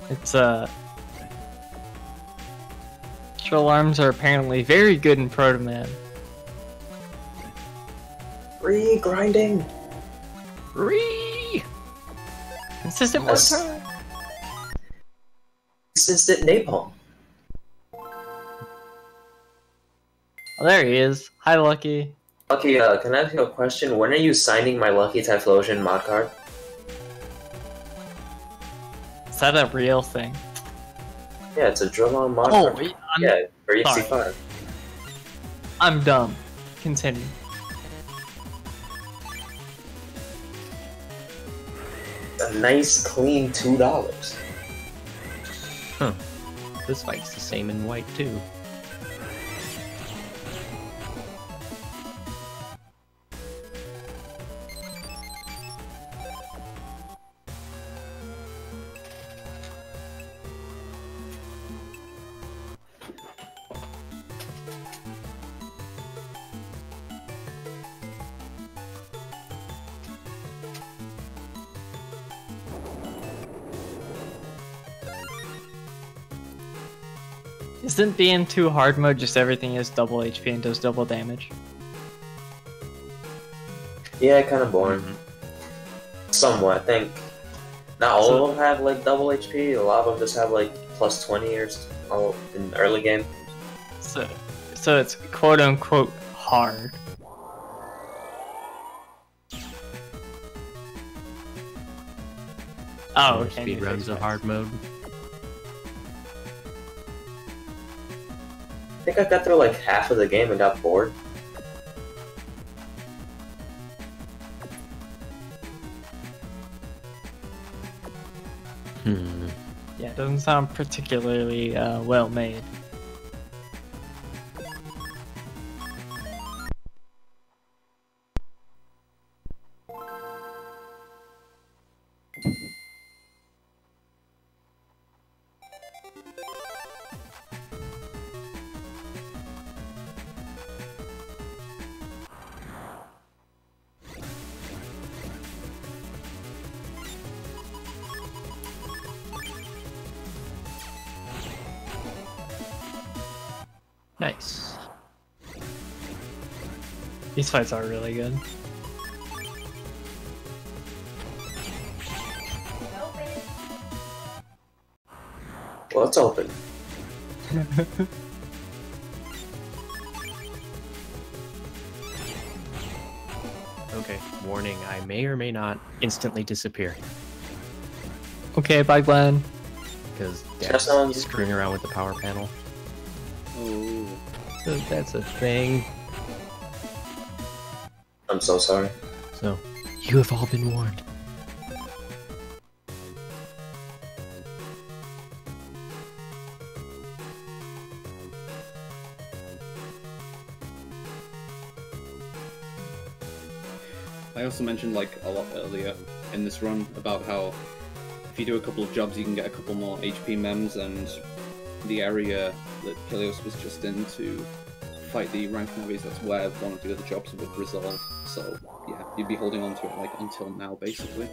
It's Troll arms are apparently very good in Proto Man. Grinding. Consistent one Yes. turn. Consistent napalm. Oh, there he is. Hi, Lucky. Lucky, can I ask you a question? When are you signing my Lucky Typhlosion mod card? Is that a real thing? Yeah, it's a drill on mod Oh, card. Yeah, for EXC5. I'm dumb. Continue. A nice, clean $2. Huh. This fight's the same in white too. Isn't BN2 hard mode just everything is double HP and does double damage? Yeah, kind of boring. Somewhat, I think. Not all of them have like double HP. A lot of them just have like plus 20 or all in early game. So it's quote unquote hard. Oh, okay. Speedrun's a hard mode. I think I got through like half of the game and got bored. Yeah, it doesn't sound particularly well made. Nice. These fights are really good. Well, it's open. Okay, warning, I may or may not instantly disappear. Okay, bye Glenn. Because That sounds- screwing around with the power panel. Oh. So that's a thing. I'm so sorry. So, you have all been warned. I also mentioned like a lot earlier in this run about how if you do a couple of jobs you can get a couple more HP mems, and the area that xKilios was just in to fight the rank navies, that's where one of the other jobs would resolve. So yeah, you'd be holding on to it like until now basically.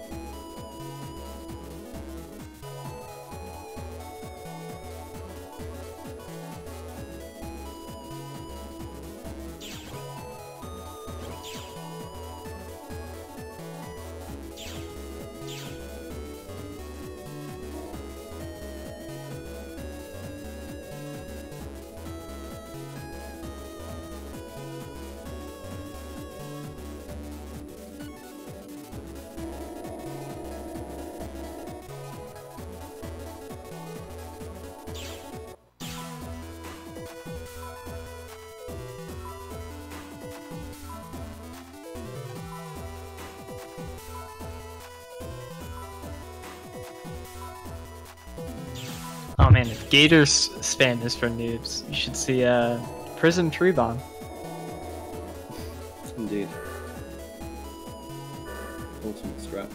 Oh man, if Gator's spam is for noobs, you should see Prism Tree Bomb. Indeed. Ultimate strat.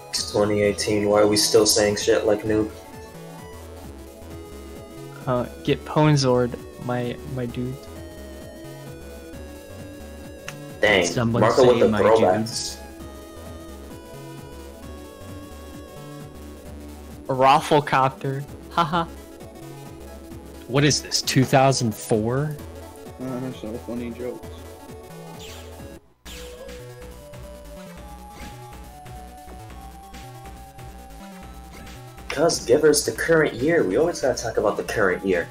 It's 2018. Why are we still saying shit like noob? Get Ponzord, my dude. Dang. Someone Marco with say the my throwbacks. A Rafflecopter. Haha. What is this, 2004? So funny jokes. Because Giver's the current year. We always gotta talk about the current year.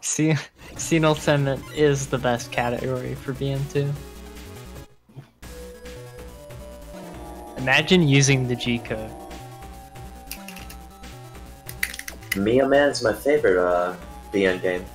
Senile Sentiment is the best category for BM2. Imagine using the G code. Mia Man's my favorite BN game.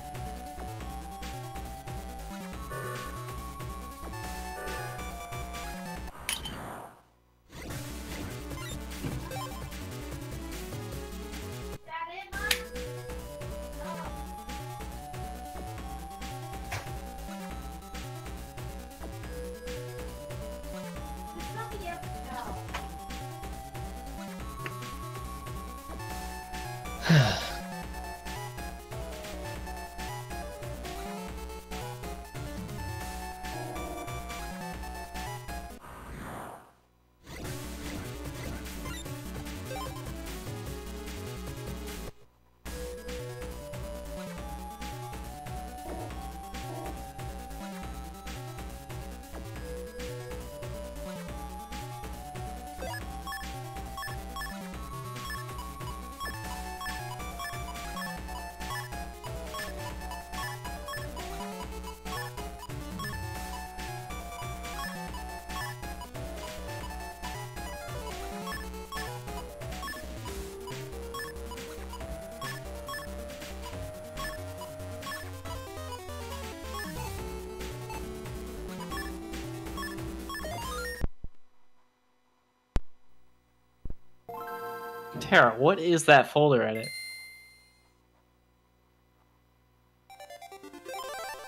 Tara, what is that folder edit?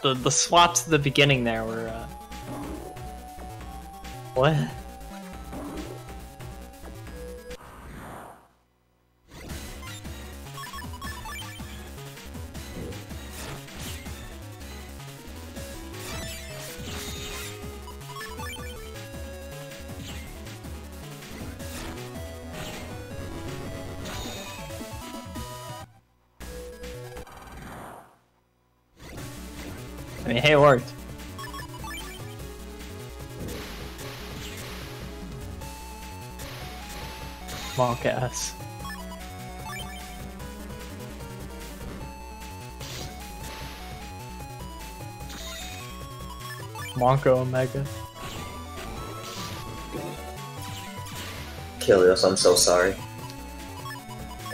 The swaps at the beginning there were what? I mean, hey, it worked. Monk ass. Monko Omega. XKilios, I'm so sorry.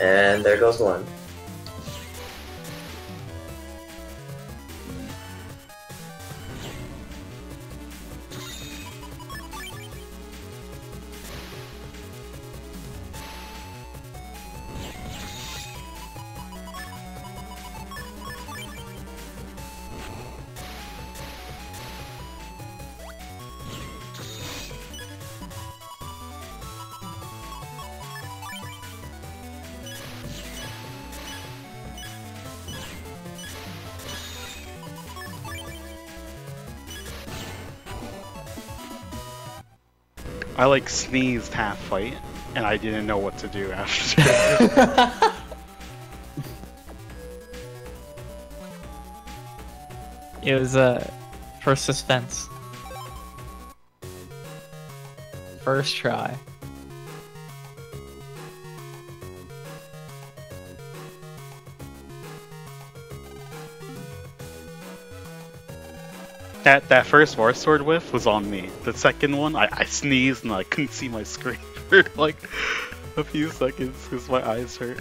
And there goes one. I like sneezed half fight, and I didn't know what to do after. It was for suspense. First try. That first War Sword whiff was on me. The second one, I sneezed and I couldn't see my screen for like a few seconds because my eyes hurt.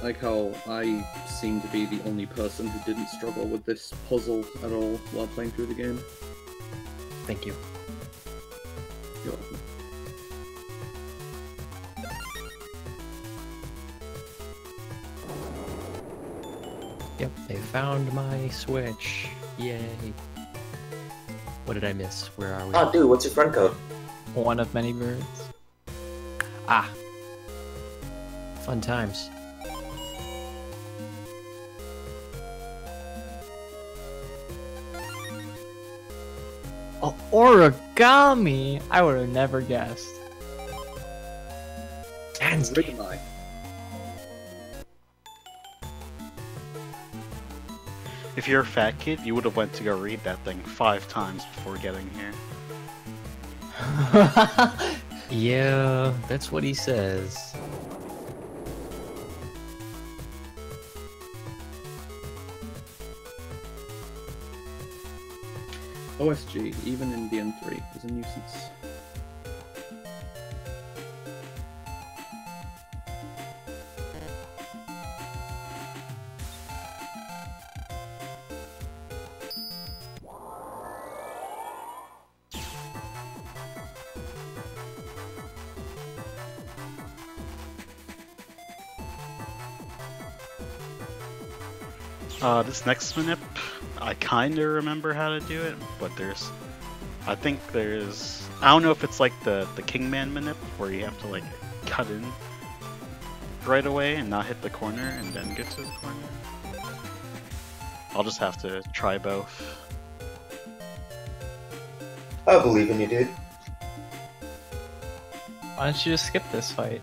like how I seem to be the only person who didn't struggle with this puzzle at all while playing through the game. Thank you. You're welcome. Yep, they found my Switch. Yay. What did I miss? Where are we? Oh, dude, what's your friend code? One of many birds. Ah. Fun times. Oh, origami! I would have never guessed. Origami. If you're a fat kid, you would have went to go read that thing 5 times before getting here. Yeah, that's what he says. OSG, even in DN3, is a nuisance. This next manip, I kinda remember how to do it, but I don't know if it's like the Kingman manip, where you have to like cut in right away and not hit the corner and then get to the corner. I'll just have to try both. I believe in you, dude. Why don't you just skip this fight?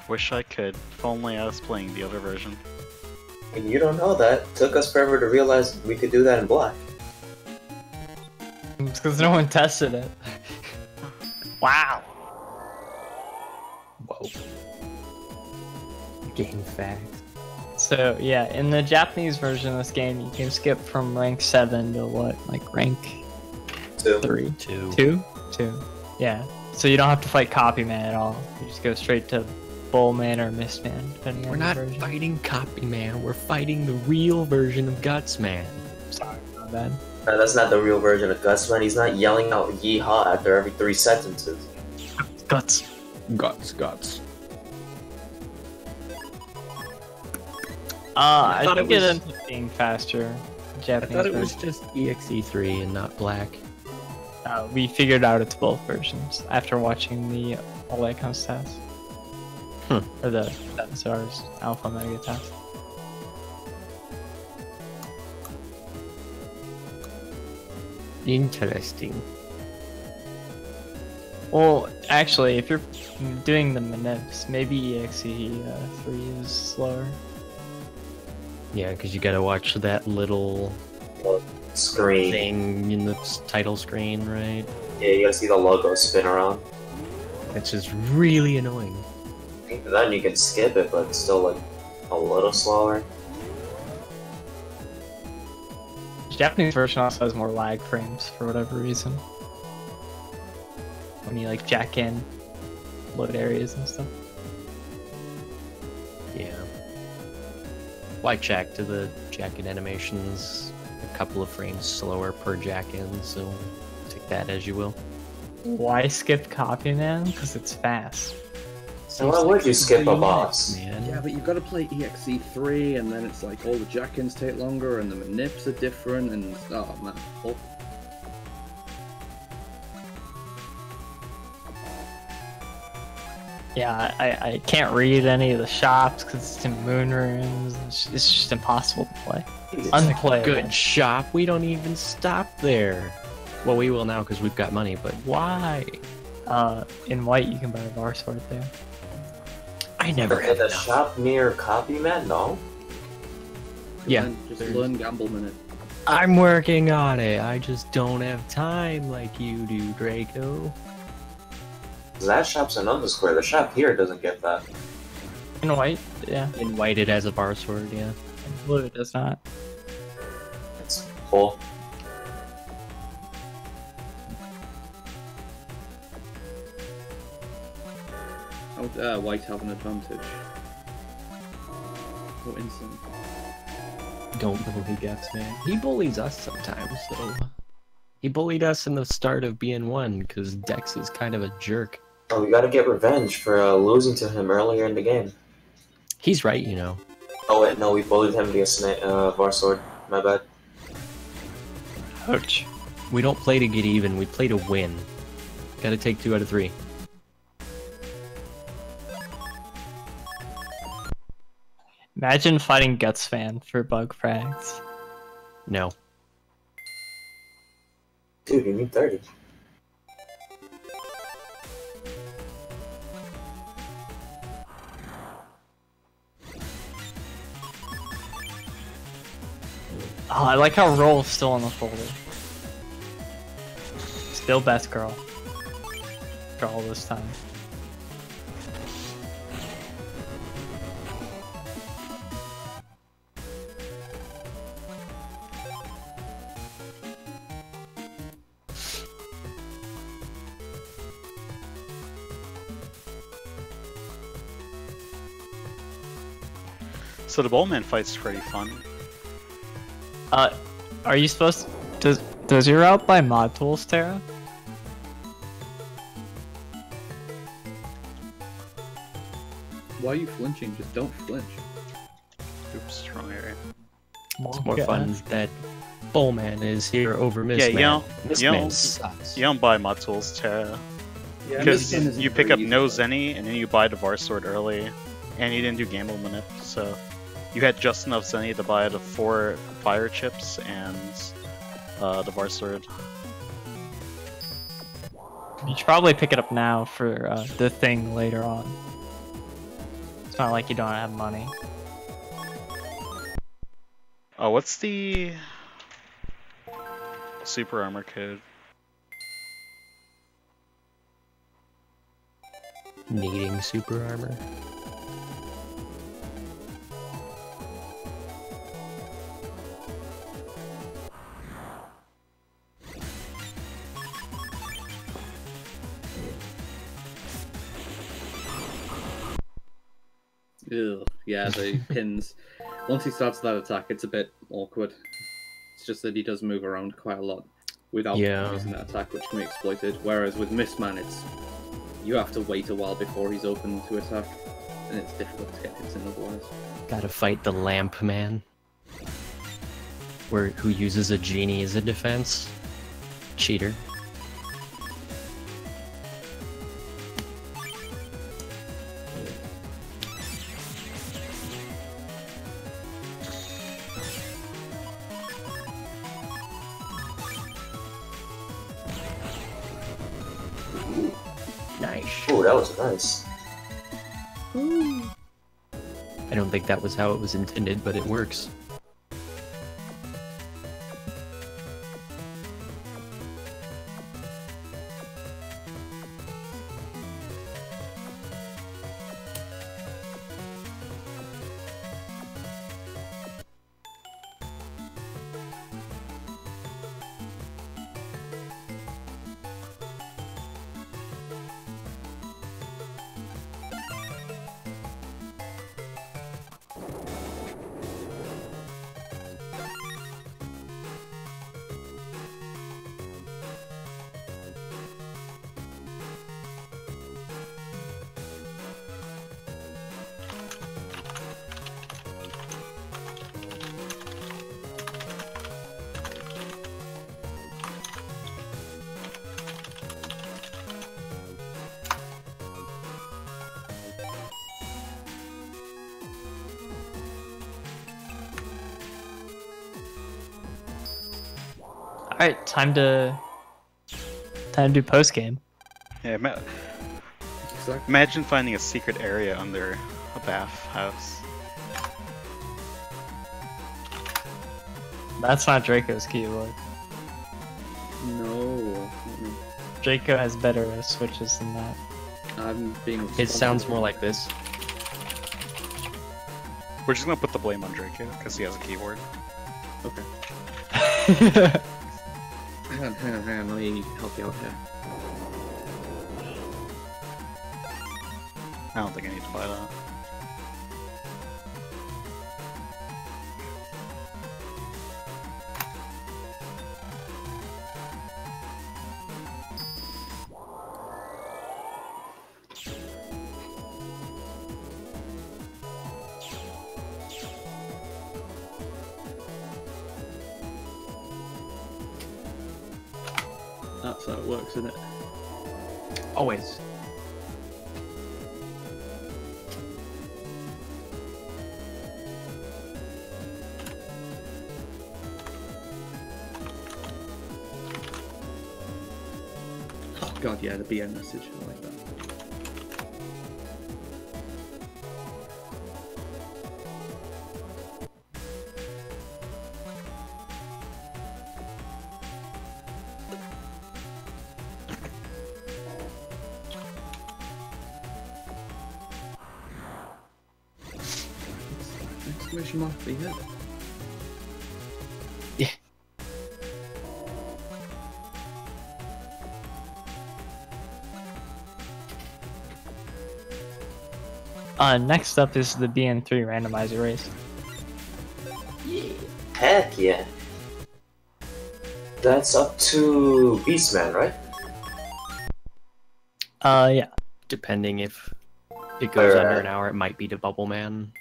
Wish I could, if only I was playing the other version. And you don't know that. It took us forever to realize we could do that in black. It's because no one tested it. Wow. Whoa. Game fact. So yeah, in the Japanese version of this game, you can skip from rank 7 to what, like rank 2. 3? 2. 2? 2. Yeah. So you don't have to fight Copyman at all. You just go straight to Bullman or Mistman, depending We're on not the version. fighting Copyman, we're fighting the real version of Gutsman. Sorry, my bad. That's not the real version of Gus, man. He's not yelling out yeehaw after every 3 sentences. Guts. Guts. I thought think it it was- ends up being faster. I Japanese thought it was version. just EXE3 and not black. We figured out it's both versions after watching the All That Comes test. Or the 7 stars alpha mega test. Interesting. Well, actually, if you're doing the manips, maybe EXE3 is slower. Yeah, because you gotta watch that little Screen. thing in the title screen, right? Yeah, you gotta see the logo spin around. It's just really annoying. Then you can skip it, but it's still like a little slower. The Japanese version also has more lag frames for whatever reason. When you like jack in load areas and stuff. Yeah. Like jack to the jacket animations, a couple of frames slower per jack in, so take that as you will. Why skip Copyman? Because it's fast. So why would you skip a boss? Man. Yeah, but you've got to play EXE3, and then it's like all the jack-ins take longer, and the manips are different, and oh man, awful. Yeah, I can't read any of the shops because it's in moon rooms. It's just impossible to play. Unplayable. Good shop, we don't even stop there. Well, we will now because we've got money, but why? In white, you can buy a bar sword there. I never At had the enough. shop near Copyman? No? Yeah, Just there's- learn Gamble Minute. I'm working on it. I just don't have time like you do, Draco. That shop's in Undersquare. The shop here doesn't get that. In white, yeah. In white, it has a bar sword, yeah. In blue, it does not. It's full. How would white have an advantage? Oh, instant. Don't bully Guts, man. He bullies us sometimes, though. He bullied us in the start of BN1 because Dex is kind of a jerk. Oh, we gotta get revenge for losing to him earlier in the game. He's right, you know. Oh wait, no, we bullied him via Varsword. My bad. Ouch. We don't play to get even, we play to win. Gotta take 2 out of 3. Imagine fighting Guts fan for bug frags. No. Dude, you need 30. Oh, I like how Roll's still on the folder. Still best girl. For all this time. So the Bowman fight's pretty fun. Are you supposed to... Does your route buy mod tools, Tara? Why are you flinching? Just don't flinch. Oops, wrong area. It's more fun that Bowman is here over Mistman. Yeah, Mistman sucks. You don't buy mod tools, Tara. Yeah, Because Mistman isn't you pick very up no useful. Zenny, and then you buy the Var Sword early, and you didn't do Gamble Manip, so you had just enough Zenny to buy the 4 fire chips and the Var Sword. You should probably pick it up now for the thing later on. It's not like you don't have money. Oh, what's the super armor code? Needing super armor. Ugh, yeah, the pins. Once he starts that attack, it's a bit awkward. It's just that he does move around quite a lot without using that attack, which can be exploited. Whereas with Mistman, it's you have to wait a while before he's open to attack, and it's difficult to get hits in otherwise. Gotta fight the lamp man. Who uses a genie as a defense. Cheater. Nice. Ooh, that was nice. I don't think that was how it was intended, but it works. Alright, time to do post game. Yeah, Exactly. imagine finding a secret area under a bathhouse. That's not Draco's keyboard. No. Draco has better switches than that. I'm being. It sounds more like this. We're just gonna put the blame on Draco because he has a keyboard. Okay. Hang on, let me help you out here. I don't think I need to buy that. That's how it works, isn't it? Always. Oh god, yeah, the BN message. I like that. Exclamation mark for you. Yeah. Next up is the BN3 randomizer race. Heck yeah. That's up to Beastman, right? Yeah. Depending if it goes Alright. under an hour, it might be to Bubble Man.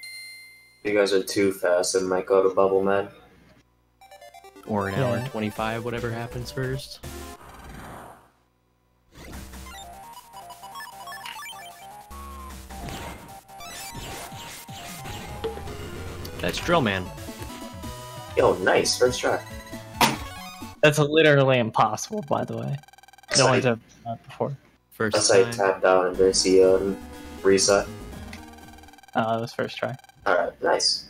If you guys are too fast, it might go to Bubble Man. Or an Yeah. hour and 25, whatever happens first. That's Drill Man. Yo, nice, first try. That's literally impossible, by the way. That's No how one's you- ever done that before. First That's how you time. tap down and then see reset. That was first try. Alright, nice.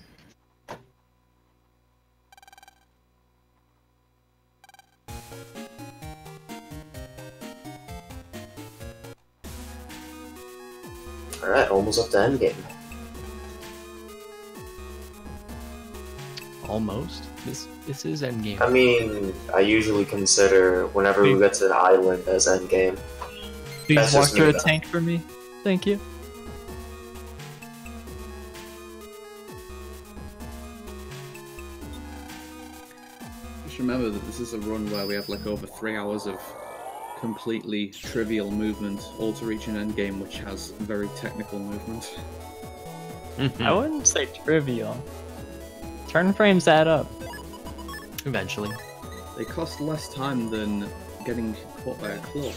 Alright, almost up to endgame. Almost. This is Endgame. I mean, I usually consider whenever we get to the island as endgame. Please That's walk just through me, a though. tank for me. Thank you. Just remember that this is a run where we have like over 3 hours of completely trivial movement, all to reach an endgame which has very technical movement. I wouldn't say trivial. Turn frames add up. Eventually. They cost less time than getting caught by a claw.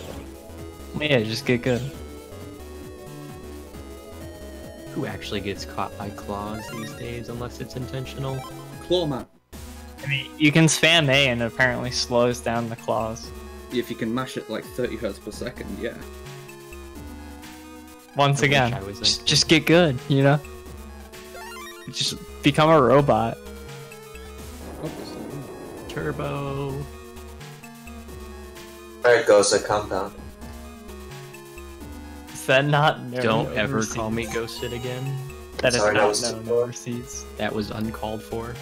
Yeah, just get good. Who actually gets caught by claws these days unless it's intentional? Clawman! I mean, you can spam A and it apparently slows down the claws. If you can mash it like 30 Hz per second, yeah. Once I wish again, I was just get good, you know? Just become a robot. Obviously. Turbo. Alright, Ghost, calm down. Is that not known Don't ever overseas? call me Ghosted again. That is Sorry, that not was known too far. overseas. That was uncalled for.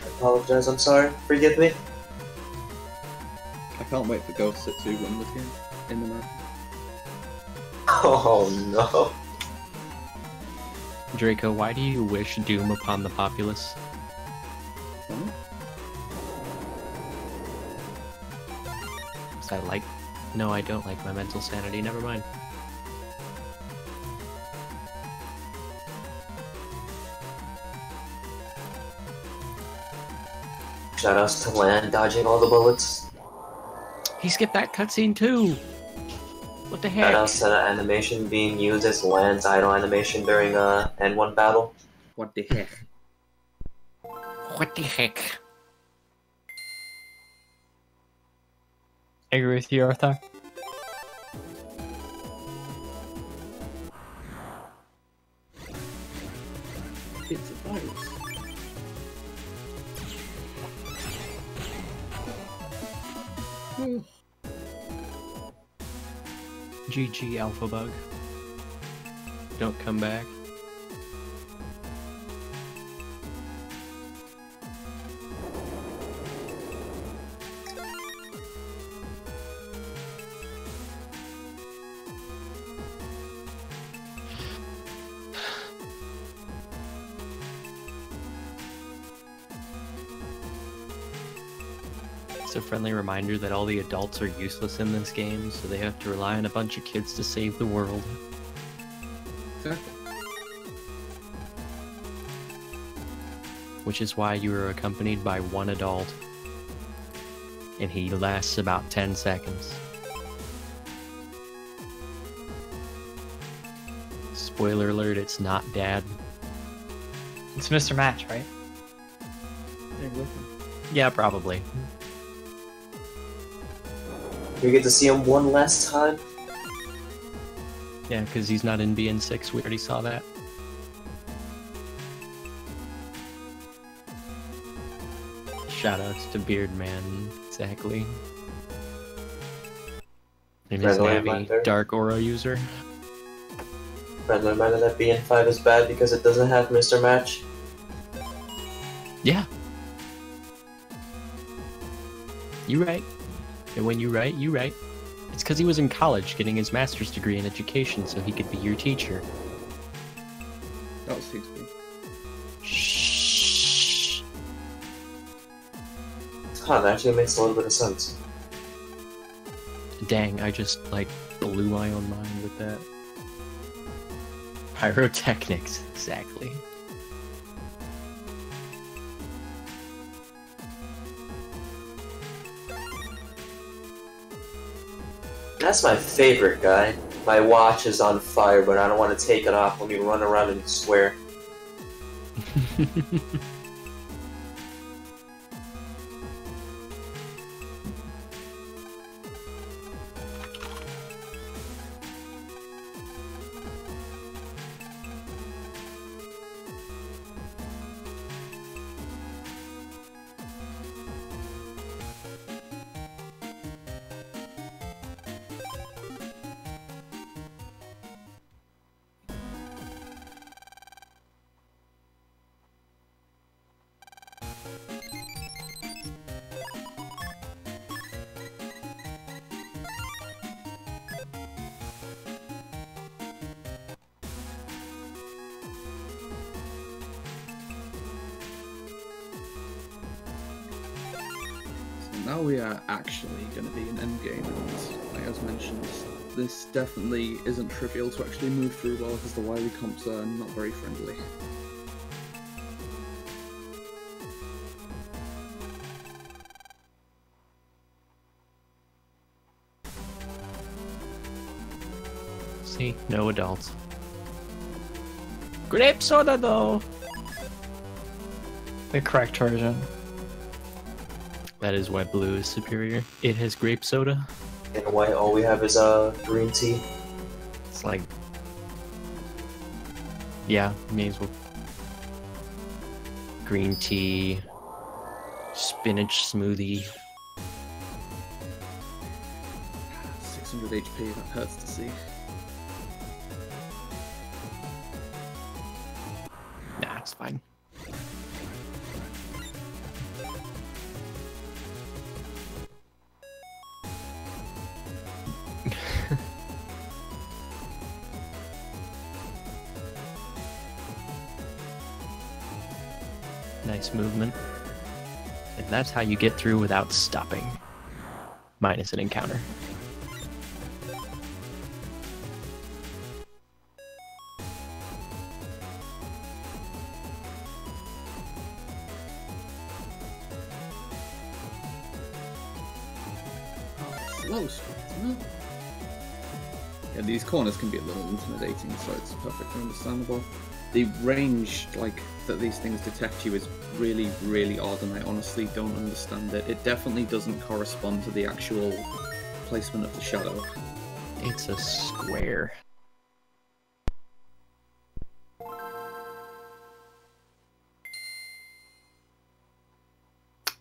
I apologize, I'm sorry. Forgive me. I can't wait for Ghost to win this game in the map. Oh no. Draco, why do you wish doom upon the populace? Huh? 'Cause I like... No, I don't like my mental sanity, never mind. Shoutouts to Land dodging all the bullets. He skipped that cutscene too! What the heck? Shoutouts to the animation being used as Land's idle animation during N1 battle. What the heck? What the heck? I agree with you, Arthur. It's a virus. Oh. GG Alpha Bug. Don't come back. It's a friendly reminder that all the adults are useless in this game, so they have to rely on a bunch of kids to save the world. Exactly. Which is why you are accompanied by one adult. And he lasts about 10 seconds. Spoiler alert, it's not Dad. It's Mr. Match, right? Yeah, probably. We get to see him one last time. Yeah, because he's not in BN6. We already saw that. Shoutouts to Beardman, exactly. And his Friendly Navy reminder. Dark Aura user. Friendly reminder that BN5 is bad because it doesn't have Mr. Match. Yeah. You right. And when you right, you right. It's because he was in college getting his master's degree in education so he could be your teacher. That was TXP. Shh. Huh, that actually makes a little bit of sense. Dang, I just, like, blew my own mind with that. Pyrotechnics, exactly. That's my favorite guy. My watch is on fire, but I don't want to take it off. Let me run around and swear. Now we are actually going to be in Endgame, and like as mentioned, this definitely isn't trivial to actually move through well because the wily comps are not very friendly. See, no adults. Grape soda, though! The correct version. That is why blue is superior. It has grape soda. In white, all we have is green tea. It's like... Yeah, may as well... Green tea... Spinach smoothie... 600 HP, that hurts to see. Nah, it's fine. Nice movement. And that's how you get through without stopping. Minus an encounter. Slow strikes, no? Yeah, these corners can be a little intimidating, so it's perfectly understandable. The range, like, that these things detect you is really, really odd, and I honestly don't understand it. It definitely doesn't correspond to the actual placement of the shadow. It's a square.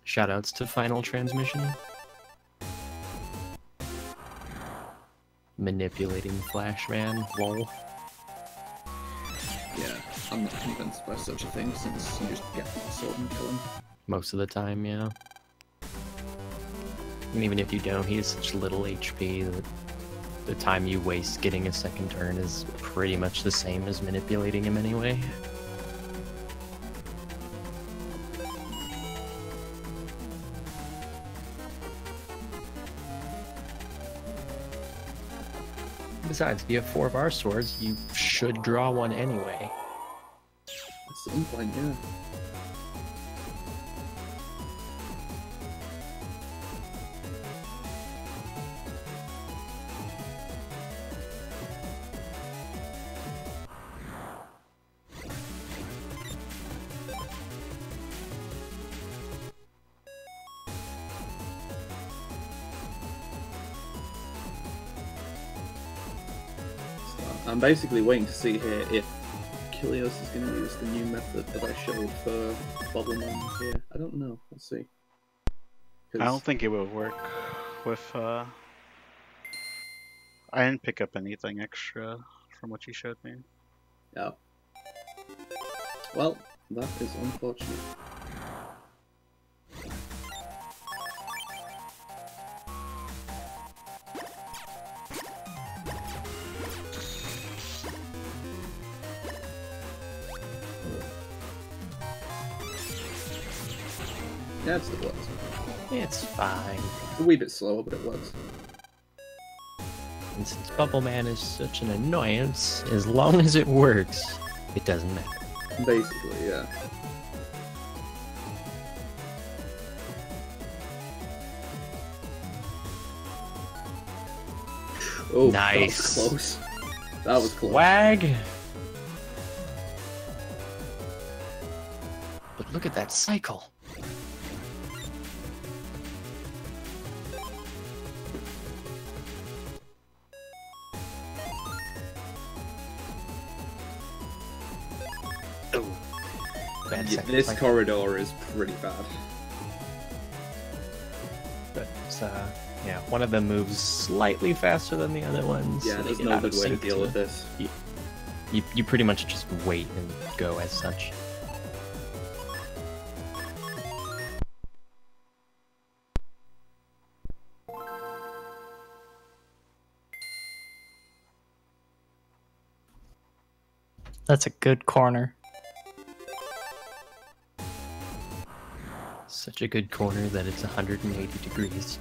Shoutouts to Final Transmission. Manipulating Flashman, lol. Yeah, I'm not convinced by such a thing, since you just get the sword and kill him. Most of the time, yeah. And even if you don't, he has such little HP that the time you waste getting a second turn is pretty much the same as manipulating him anyway. Besides, if you have 4 of our swords, you should draw one anyway. At some point, yeah. I'm basically waiting to see here if xKilios is going to use the new method that I showed for Bubble Man here. I don't know. We'll see. I don't think it would work with. I didn't pick up anything extra from what you showed me. Yeah. Well, that is unfortunate. Yeah, it still works. It's fine. It's a wee bit slower, but it works. And since Bubble Man is such an annoyance, as long as it works, it doesn't matter. Basically, yeah. Oh, Nice. That was close. That was close. Wag! But look at that cycle. Bad Yeah, second this cycle. corridor is pretty bad. But yeah, one of them moves slightly faster than the other ones. Yeah, so they there's get no out of good way to sync deal with this. You pretty much just wait and go as such. That's a good corner. Such a good corner that it's 180 degrees.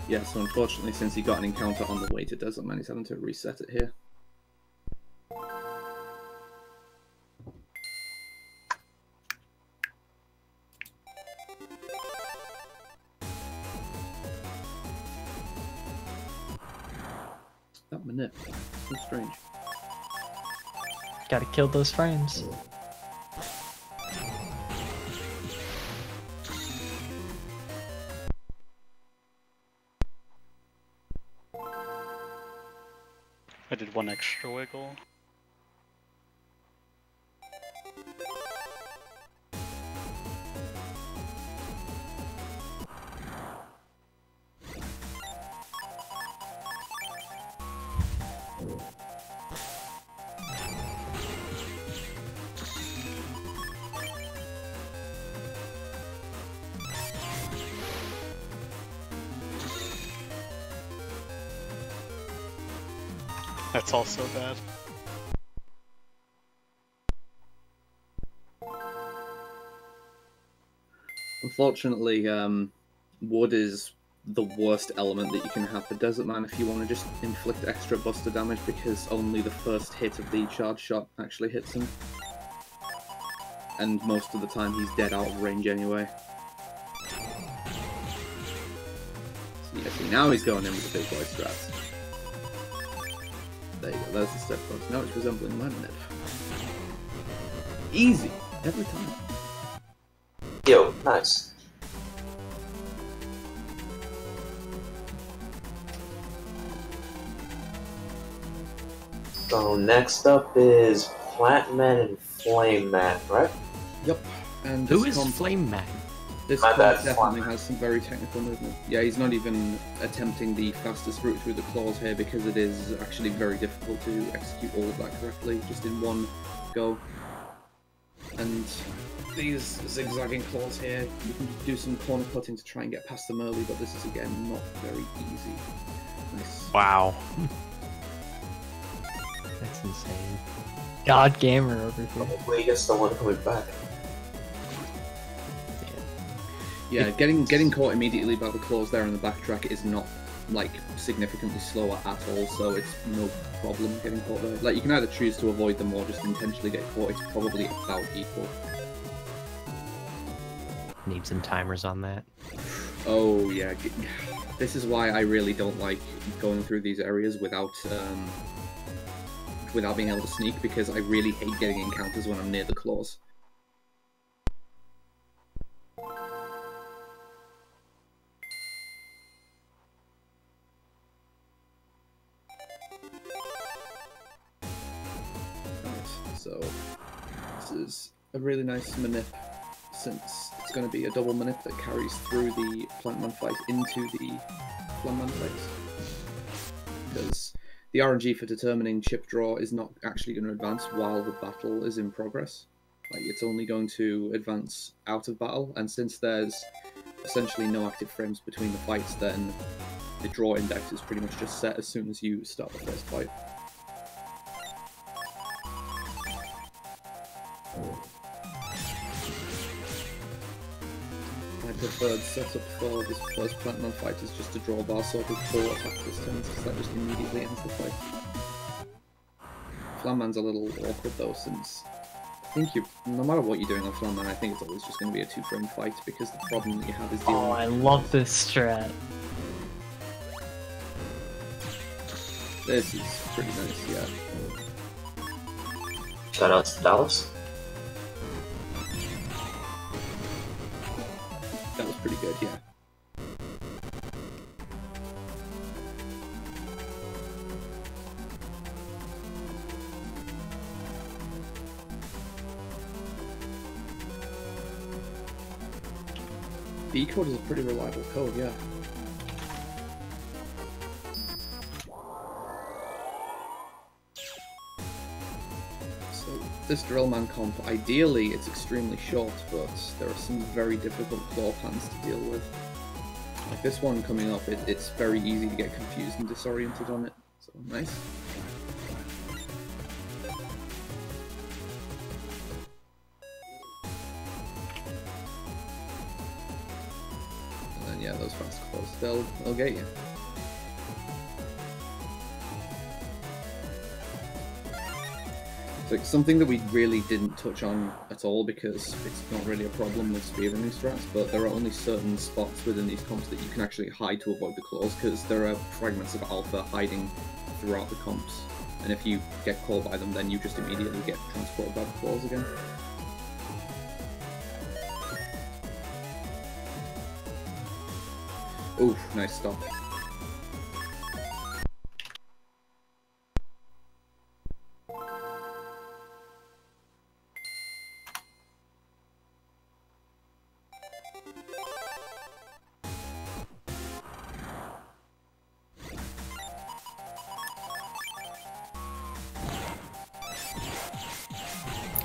Yeah, so unfortunately, since he got an encounter on the way to Desert Man, he's having to reset it here. That manip. So strange. Gotta kill those frames. I did one extra wiggle. That's also bad. Unfortunately, wood is the worst element that you can have for Desert Man if you want to just inflict extra buster damage, because only the first hit of the charge shot actually hits him. And most of the time he's dead out of range anyway. So yeah, see, now he's going in with the big boy strats. There you go, there's the step close. Now it's resembling MANIP. Easy, every time. Yo, nice. So next up is Plant Man and Flame Man, right? Yep. And Who this is comp- Flame Man? This My comp bad, definitely Flame. has some very technical movement. Yeah, he's not even attempting the fastest route through the claws here, because it is actually very difficult to execute all of that correctly, just in one go. And these zigzagging claws here, you can do some corner cutting to try and get past them early, but this is again not very easy. Nice. Wow. That's insane. God gamer over here. Hopefully he gets the one coming back. Yeah, getting caught immediately by the claws there on the backtrack is not like significantly slower at all, so it's no problem getting caught there. Like, you can either choose to avoid them or just intentionally get caught. It's probably about equal. Need some timers on that. Oh yeah, this is why I really don't like going through these areas without being able to sneak, because I really hate getting encounters when I'm near the claws. So this is a really nice manip, since it's going to be a double manip that carries through the Plantman fight into the Flamman fight. Because the RNG for determining chip draw is not actually going to advance while the battle is in progress. Like, it's only going to advance out of battle, and since there's essentially no active frames between the fights, then the draw index is pretty much just set as soon as you start the first fight. My preferred setup for this first Plantman fight is just to draw bar sword with 4 attack turns, because that just immediately ends the fight. Flamman's a little awkward though, since I think no matter what you're doing on Flamman, I think it's always just going to be a 2-frame fight, because the problem that you have is dealing Oh, I love this strat. This is pretty nice, yeah. Shoutouts to Dallas. That was pretty good, yeah. The E-code is a pretty reliable code, yeah. So this Drillman comp, ideally it's extremely short, but there are some very difficult claw pans to deal with. Like this one coming up, it's very easy to get confused and disoriented on it, so nice. Yeah, those fast claws, they'll get you. It's like something that we really didn't touch on at all, because it's not really a problem with speedrunning strats, but there are only certain spots within these comps that you can actually hide to avoid the claws, because there are fragments of alpha hiding throughout the comps, and if you get caught by them, then you just immediately get transported by the claws again. Oof, nice stop.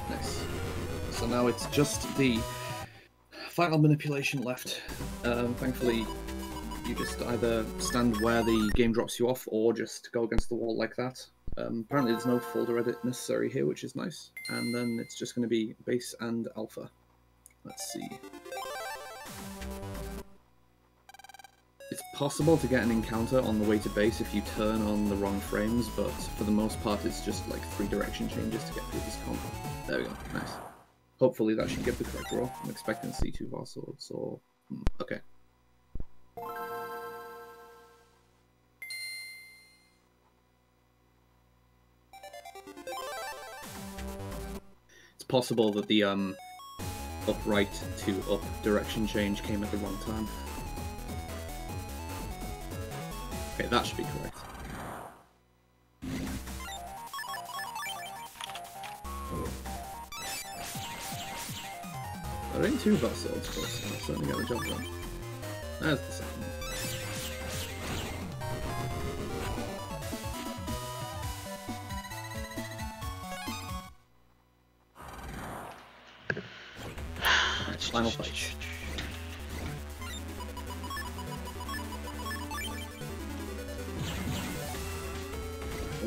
Nice. So now it's just the final manipulation left. Thankfully, you just either stand where the game drops you off, or just go against the wall like that. Apparently there's no folder edit necessary here, which is nice. And then it's just going to be base and alpha. Let's see. It's possible to get an encounter on the way to base if you turn on the wrong frames, but for the most part it's just like 3 direction changes to get through this comp. There we go, nice. Hopefully that should give the correct draw. I'm expecting to see 2 bar swords, or... okay. It's possible that the upright to up direction change came at the wrong time. Okay, that should be correct. There ain't 2 bar swords, but I'll certainly get the job done. There's the second one. Final fight.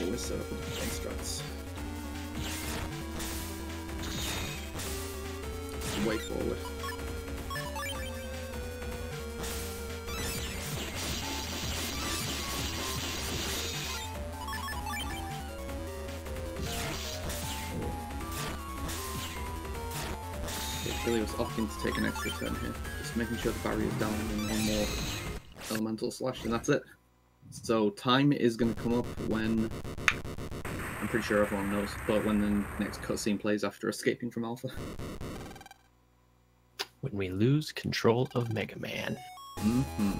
Always set up with different strats. Way forward. xKilios opting to take an extra turn here, just making sure the barrier is down and one more elemental slash, and that's it. So time is going to come up when, I'm pretty sure everyone knows, but when the next cutscene plays after escaping from Alpha. When we lose control of Mega Man. Mm-hmm.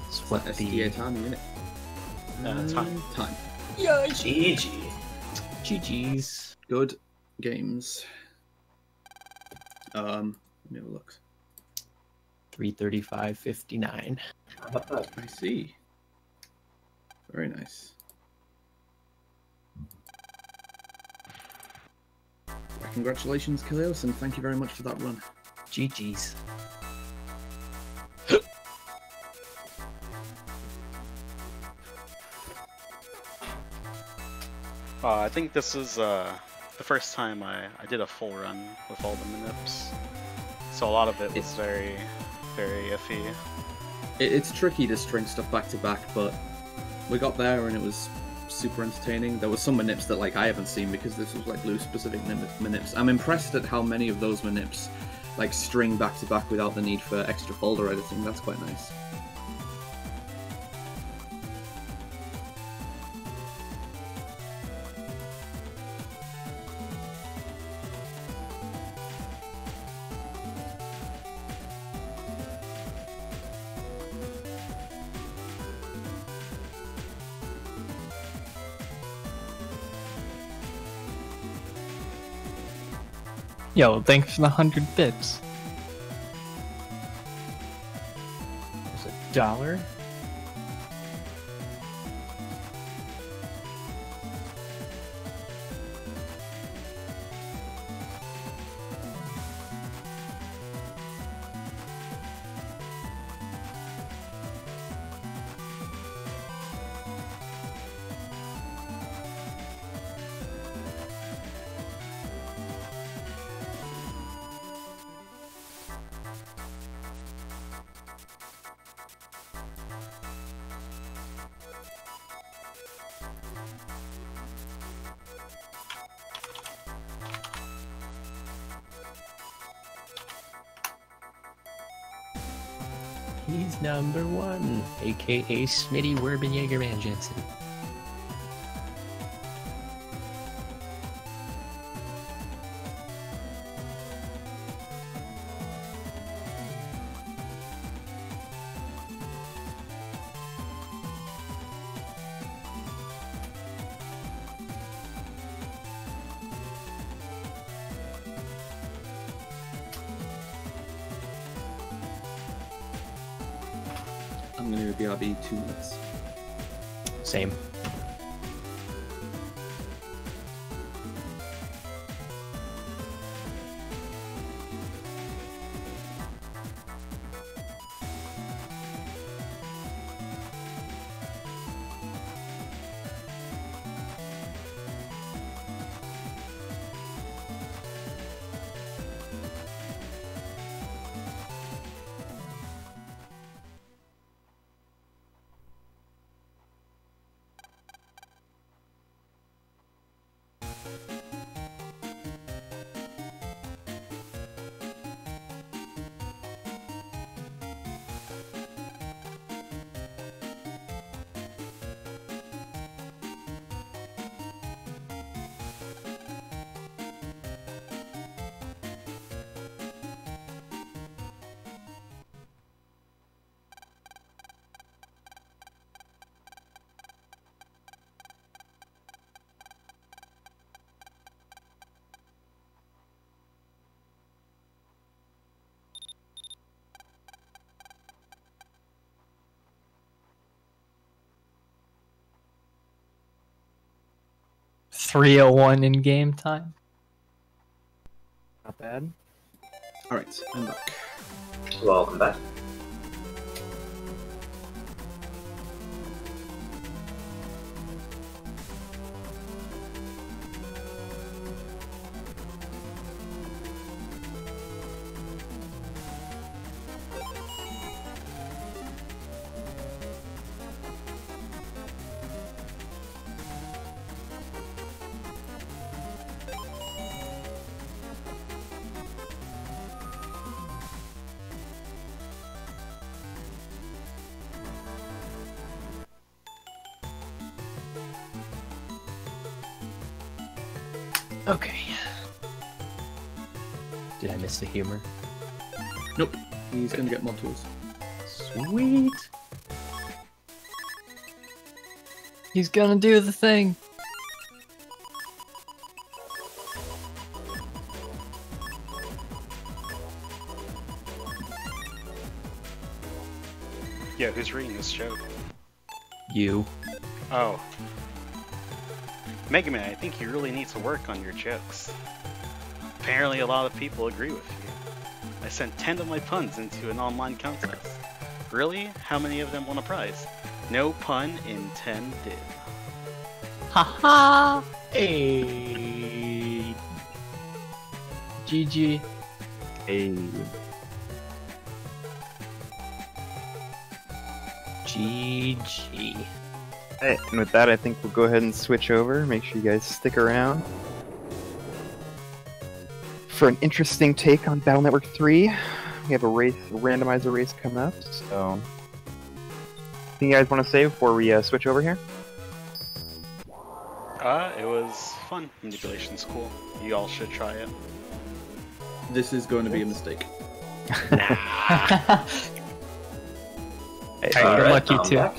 It's what STA time, innit? Time. Time. Yeah, GG. GG's. Good games. Let me have a look. 335.59. I see. Very nice. Congratulations, xKilios, and thank you very much for that run. GG's. I think this is the first time I did a full run with all the manips, so a lot of it was very, very iffy. It's tricky to string stuff back to back, but we got there and it was super entertaining. There was some manips that like I haven't seen because this was like loose specific manips. I'm impressed at how many of those manips like string back to back without the need for extra folder editing. That's quite nice. Yo, thanks for the 100 bits. Is it $1? He's number one, aka Smitty Werbenjager Van Jensen. I'm gonna BRB 2 minutes. Same. .301 in game time. Not bad. Alright, I'm back. Welcome back. Okay. Did I miss the humor? Nope. He's gonna get more tools. Sweet. He's gonna do the thing. who's reading this joke? You. Oh. Mega Man, I think you really need to work on your jokes. Apparently a lot of people agree with you. I sent 10 of my puns into an online contest. Really? How many of them won a prize? No pun intended. Haha! Hey. GG. Hey. GG. Alright, and with that, I think we'll go ahead and switch over. Make sure you guys stick around for an interesting take on Battle Network 3. We have a randomizer race coming up, so... Anything you guys want to say before we switch over here? It was fun. Manipulation's cool. You all should try it. This is going to be a mistake. Hey, Alright, good luck, you I'm two. back.